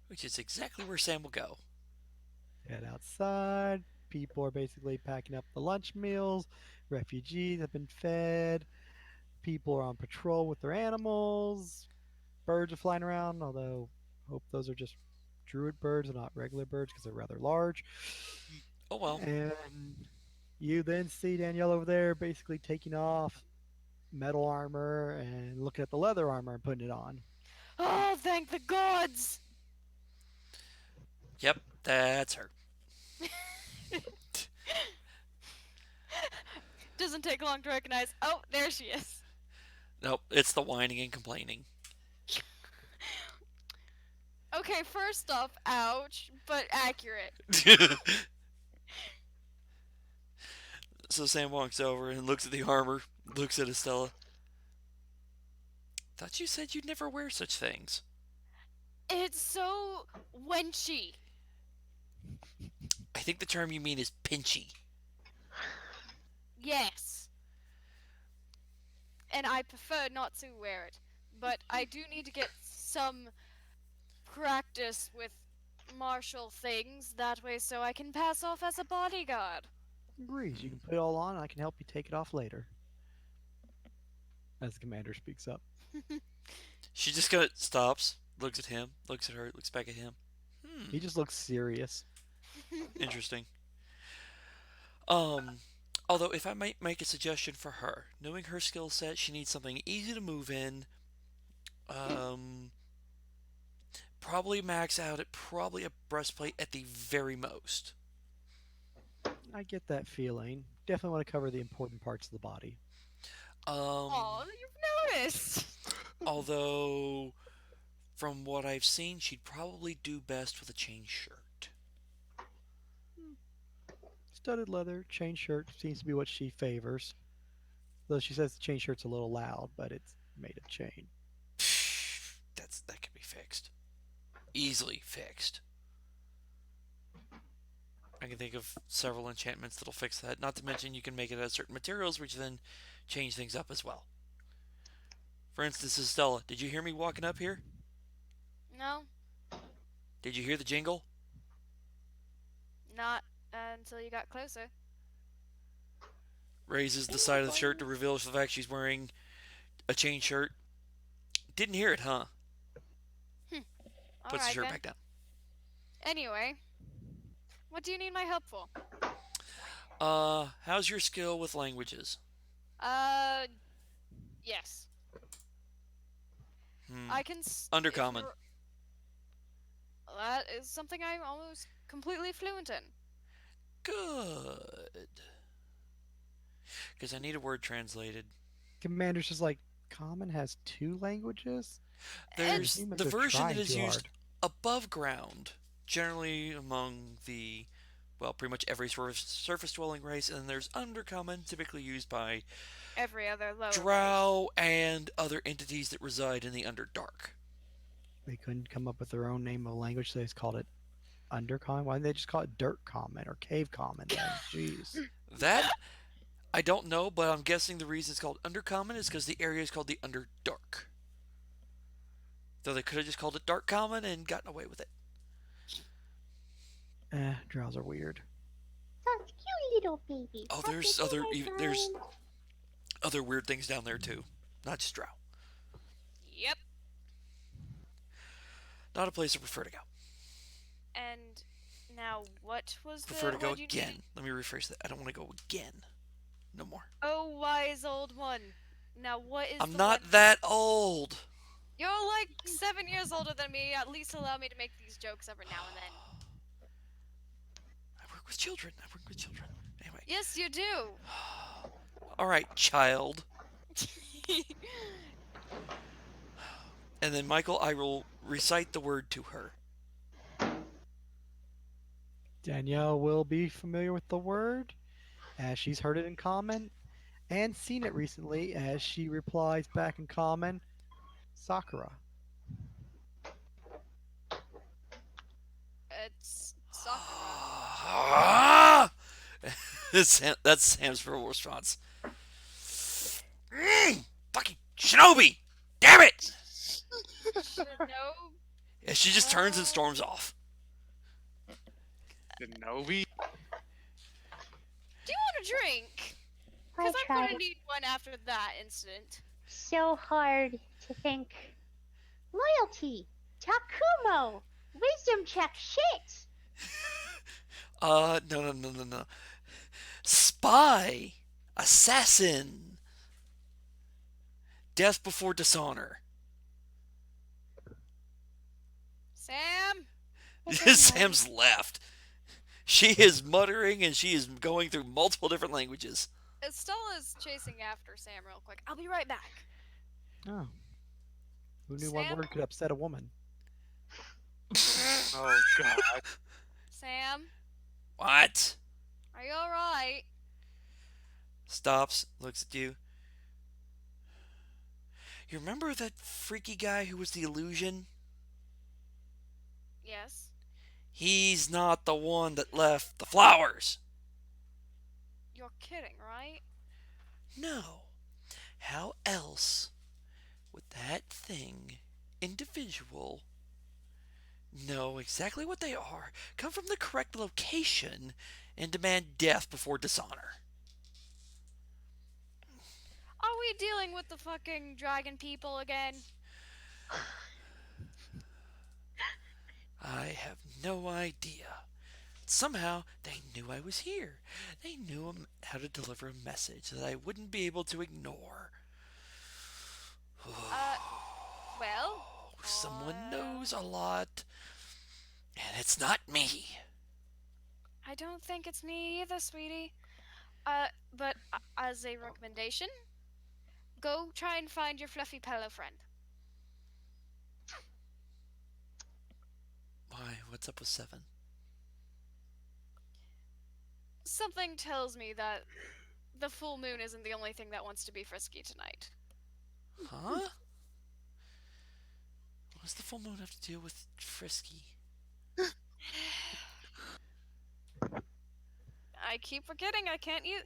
Which is exactly where Sam will go. Head outside. People are basically packing up the lunch meals. Refugees have been fed. People are on patrol with their animals. Birds are flying around, although I hope those are just druid birds and not regular birds because they're rather large. Oh well. And you then see Danielle over there basically taking off metal armor and looking at the leather armor and putting it on. Oh, thank the gods! Yep, that's her. Doesn't take long to recognize. Oh, there she is. Nope, it's the whining and complaining. Okay, first off, ouch, but accurate. So Sam walks over and looks at the armor, looks at Estella. Thought you said you'd never wear such things. It's so wenchy. I think the term you mean is pinchy. Yes. And I prefer not to wear it. But I do need to get some practice with martial things that way so I can pass off as a bodyguard. Agrees. You can put it all on, and I can help you take it off later. As the commander speaks up. She just kind of stops, looks at him, looks at her, looks back at him. He just looks serious. Interesting. Although if I might make a suggestion for her, knowing her skill set, she needs something easy to move in. Probably max out at probably a breastplate at the very most. I get that feeling. Definitely want to cover the important parts of the body. Oh, you've noticed. Although, from what I've seen, she'd probably do best with a chain shirt. Studded leather, chain shirt seems to be what she favors. Though she says the chain shirt's a little loud, but it's made of chain. That can be fixed. Easily fixed. I can think of several enchantments that'll fix that. Not to mention you can make it out of certain materials, which then change things up as well. For instance, Istella, did you hear me walking up here? No, Did you hear the jingle? not until you got closer. Raises the side of the shirt to reveal the fact she's wearing a chain shirt. Didn't hear it, huh? Puts the Alright shirt then. back down. Anyway, what do you need my help for? How's your skill with languages? Yes. Hmm. I can. Undercommon. That is something I'm almost completely fluent in. Good. Because I need a word translated. Commander's just like, Common has 2 languages? There's Humans the are version that trying is too used hard. above ground, generally among the, well, pretty much every surface dwelling race, and then there's undercommon, typically used by Every other lower race. drow and other entities that reside in the Underdark. They couldn't come up with their own name of a language, so they just called it Undercommon. Why didn't they just call it Dirt Common or Cave Common then? Jeez. That I don't know, but I'm guessing the reason it's called Undercommon is because the area is called the Underdark. Though they could have just called it Dark Common and gotten away with it. Drows are weird. Such cute little baby. Oh, there's other weird things down there too, not just drow. Yep. Not a place I prefer to go. And now, what was Prefer to go what you again. needed? Let me rephrase that. I don't want to go again. No more. Oh, wise old one. Now, what is I'm the not one- that old. You're like 7 years older than me. At least allow me to make these jokes every now and then. I work with children. Anyway. Yes, you do. All right, child. And then, Michael, I will recite the word to her. Danielle will be familiar with the word, as she's heard it in common, and seen it recently, as she replies back in common, Sakura. It's Sakura. That's Sam's verbal response. Fucking Shinobi! Damn it! No. Yeah, she just turns and storms off. Shinobi. Do you want a drink? I Because I'm tried gonna need one after that incident. so hard to think. Loyalty. Takumo. Wisdom check. Shit. No. Spy. Assassin. Death before dishonor. Sam? Sam's left. She is muttering and she is going through multiple different languages. Estella's chasing after Sam real quick. I'll be right back. Oh, who knew one Sam? word could upset a woman? Oh god. Sam? What? Are you alright? Stops, looks at you. You remember that freaky guy who was the illusion? Yes. He's not the one that left the flowers. You're kidding, right? No. How else would that thing, individual, know exactly what they are, come from the correct location, and demand death before dishonor? Are we dealing with the fucking dragon people again? I have no idea. Somehow, they knew I was here. They knew how to deliver a message that I wouldn't be able to ignore. Well, Someone knows a lot, and it's not me. I don't think it's me either, sweetie. But as a recommendation, go try and find your fluffy pillow friend. Why, what's up with 7? Something tells me that the full moon isn't the only thing that wants to be frisky tonight. Huh? What does the full moon have to do with Frisky? I keep forgetting I can't use.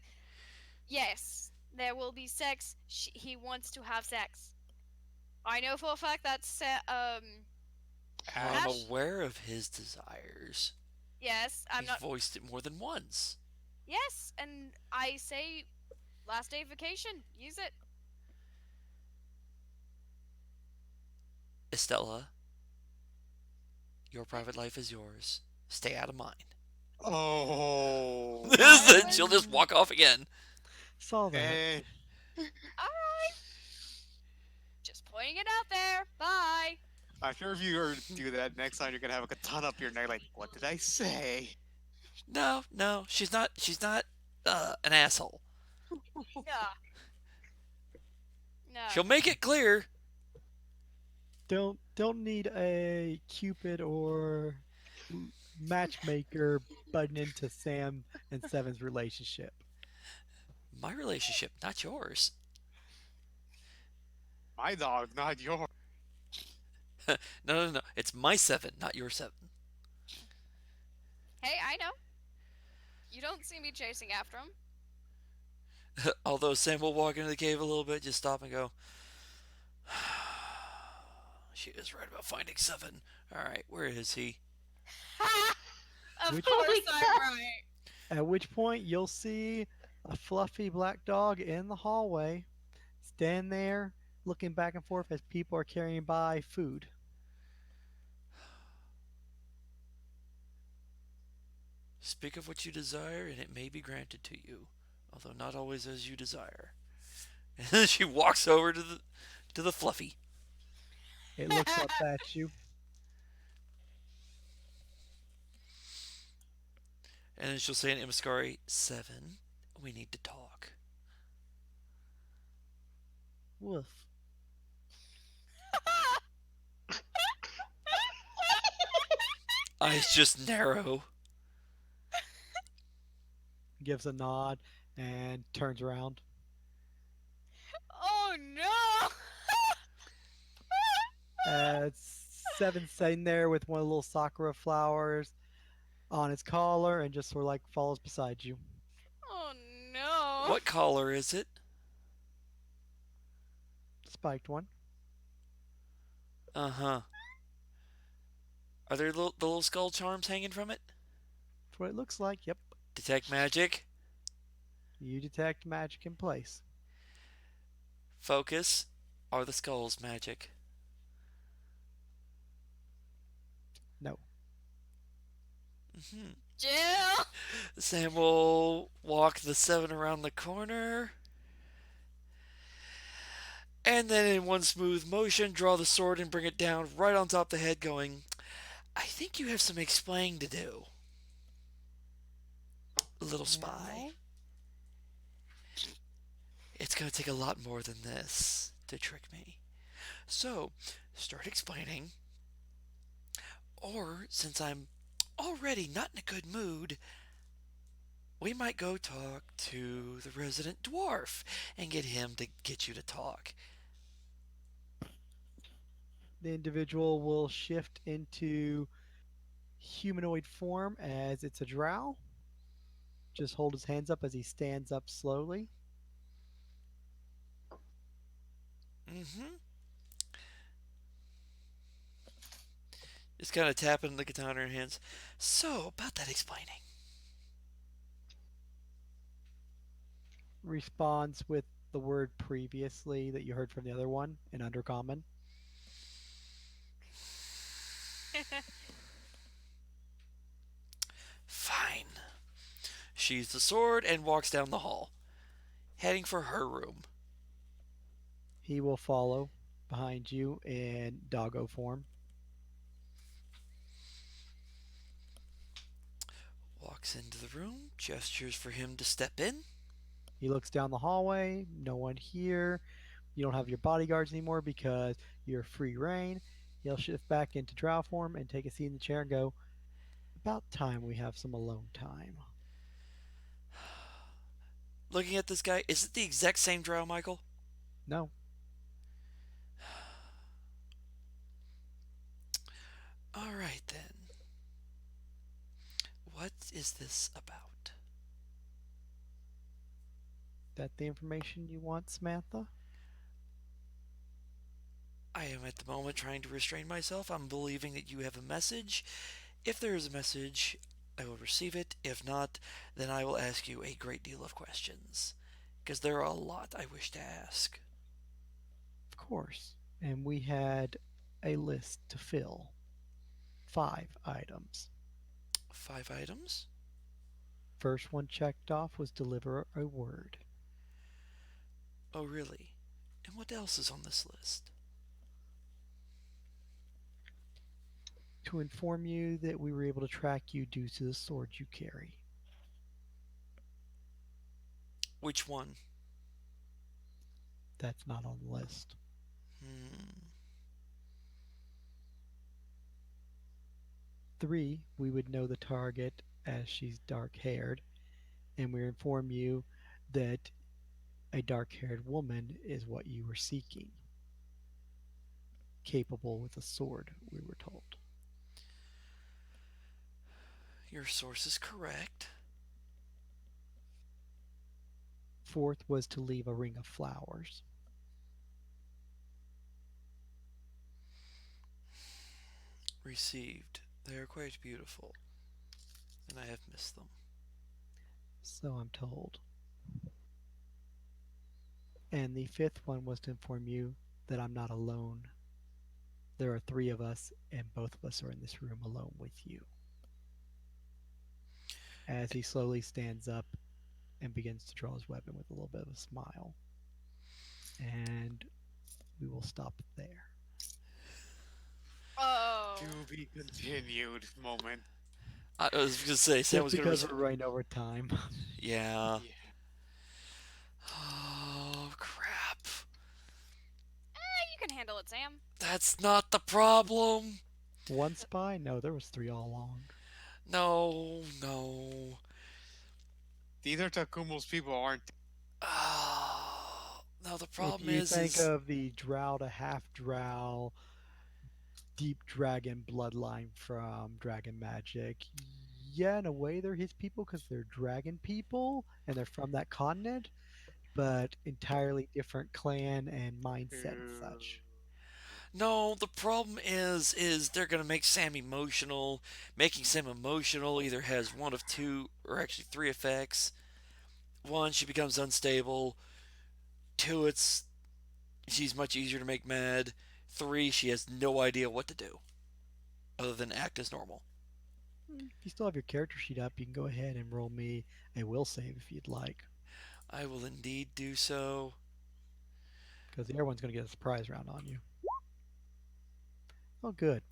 Yes, there will be sex. He wants to have sex. I know for a fact that's I'm Ash? aware of his desires. yes. I'm He's not. voiced it more than once. Yes, and I say, last day of vacation, use it. Istella, your private life is yours. Stay out of mine. Oh. Then she'll just walk off again. Saw that. Hey. Alright. Just pointing it out there. Bye. I'm sure if you were to do that next time, you're gonna have a katana up your neck. Like, what did I say? No, she's not. She's not an asshole. Yeah. No. She'll make it clear. Don't need a Cupid or matchmaker butting into Sam and Seven's relationship. My relationship, not yours. My dog, not yours. No. It's my 7, not your 7. Hey, I know. You don't see me chasing after him. Although Sam will walk into the cave a little bit, just stop and go. She is right about finding 7. Alright, where is he? Of Which- course Oh my I'm God. right. At which point you'll see a fluffy black dog in the hallway, stand there looking back and forth as people are carrying by food. Speak of what you desire, and it may be granted to you, although not always as you desire. And then she walks over to the fluffy. It looks up at you. And then she'll say in Imaskari, 7, we need to talk. Woof. Eyes just narrow. Gives a nod and turns around. Oh no! Seven sitting there with one of the little sakura flowers on its collar and just sort of like falls beside you. Oh no! What collar is it? Spiked one. Uh-huh. Are there the little skull charms hanging from it? That's what it looks like. Yep. Detect magic. You detect magic in place. Focus. Are the skulls magic? No. Jill! Sam will walk the 7 around the corner. And then in one smooth motion, draw the sword and bring it down right on top of the head, going, I think you have some explaining to do. little spy. Meow. It's gonna take a lot more than this to trick me. So, start explaining. Or, since I'm already not in a good mood, we might go talk to the resident dwarf and get him to get you to talk. The individual will shift into humanoid form as it's a drow. Just hold his hands up as he stands up slowly. Mm-hmm. Just kind of tapping the katana in her hands. So, about that explaining. Responds with the word previously that you heard from the other one in Undercommon. Fine. Sheathes the sword and walks down the hall, heading for her room. He will follow behind you in doggo form. Walks into the room, gestures for him to step in. He looks down the hallway, no one here. You don't have your bodyguards anymore because you're free reign. He'll shift back into drow form and take a seat in the chair and go, about time we have some alone time. Looking at this guy, is it the exact same drow, Michael? No, All right then. What is this about? that the information you want, Samantha? I am at the moment trying to restrain myself. I'm believing that you have a message. If there is a message, I will receive it. If not, then I will ask you a great deal of questions. Because there are a lot I wish to ask. Of course. And we had a list to fill. 5 items. 5 items? First one checked off was deliver a word. Oh, really? And what else is on this list? To inform you that we were able to track you due to the sword you carry. Which one? That's not on the list. Hmm. 3, we would know the target as she's dark haired, and we inform you that a dark haired woman is what you were seeking. Capable with a sword, we were told. Your source is correct. 4th was to leave a ring of flowers. Received. They are quite beautiful, and I have missed them. So I'm told. And the 5th one was to inform you that I'm not alone. There are 3 of us, and both of us are in this room alone with you. As he slowly stands up and begins to draw his weapon with a little bit of a smile. And we will stop there. Oh. To be continued moment. I was going to say, Sam Just was going to. because we're running over time. Yeah. Yeah. Oh, crap. You can handle it, Sam. That's not the problem. 1 spy? No, there was 3 all along. No, no. These are Takumo's people, aren't they? Oh, no, the problem If you is, think of the drow to half drow deep dragon bloodline from Dragon Magic, yeah, in a way they're his people because they're dragon people and they're from that continent, but entirely different clan and mindset and such. no, the problem is they're gonna make Sam emotional. Making Sam emotional either has one of two, or actually three effects. One, she becomes unstable. Two, she's much easier to make mad. Three, she has no idea what to do other than act as normal. If you still have your character sheet up, you can go ahead and roll me a will save if you'd like, I will indeed do so. because everyone's going to get a surprise round on you. Oh, good.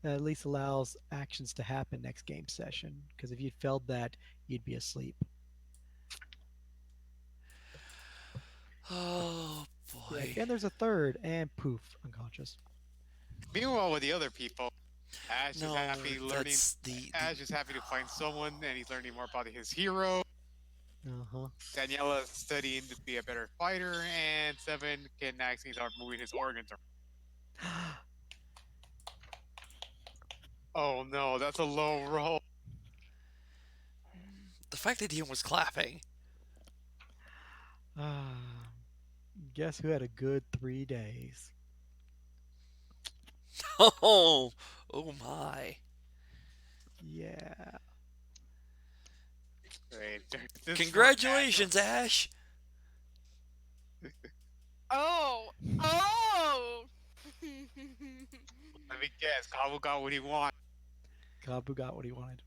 That at least allows actions to happen next game session. Because if you'd failed that, you'd be asleep. Oh Yeah, boy. and there's a third, and poof, unconscious. Meanwhile, with the other people, Ash is No, happy learning. that's the Ash is happy to find someone, and he's learning more about his hero. Uh huh. Daniela is studying to be a better fighter, and Seven can actually start moving his organs around. Oh no, that's a low roll. the fact that he was clapping. Ah, guess who had a good 3 days? Oh, oh my. Yeah. Wait, this for Congratulations, Ash. Oh, oh. Let me guess. Kabu got what he wanted. Kabu got what he wanted.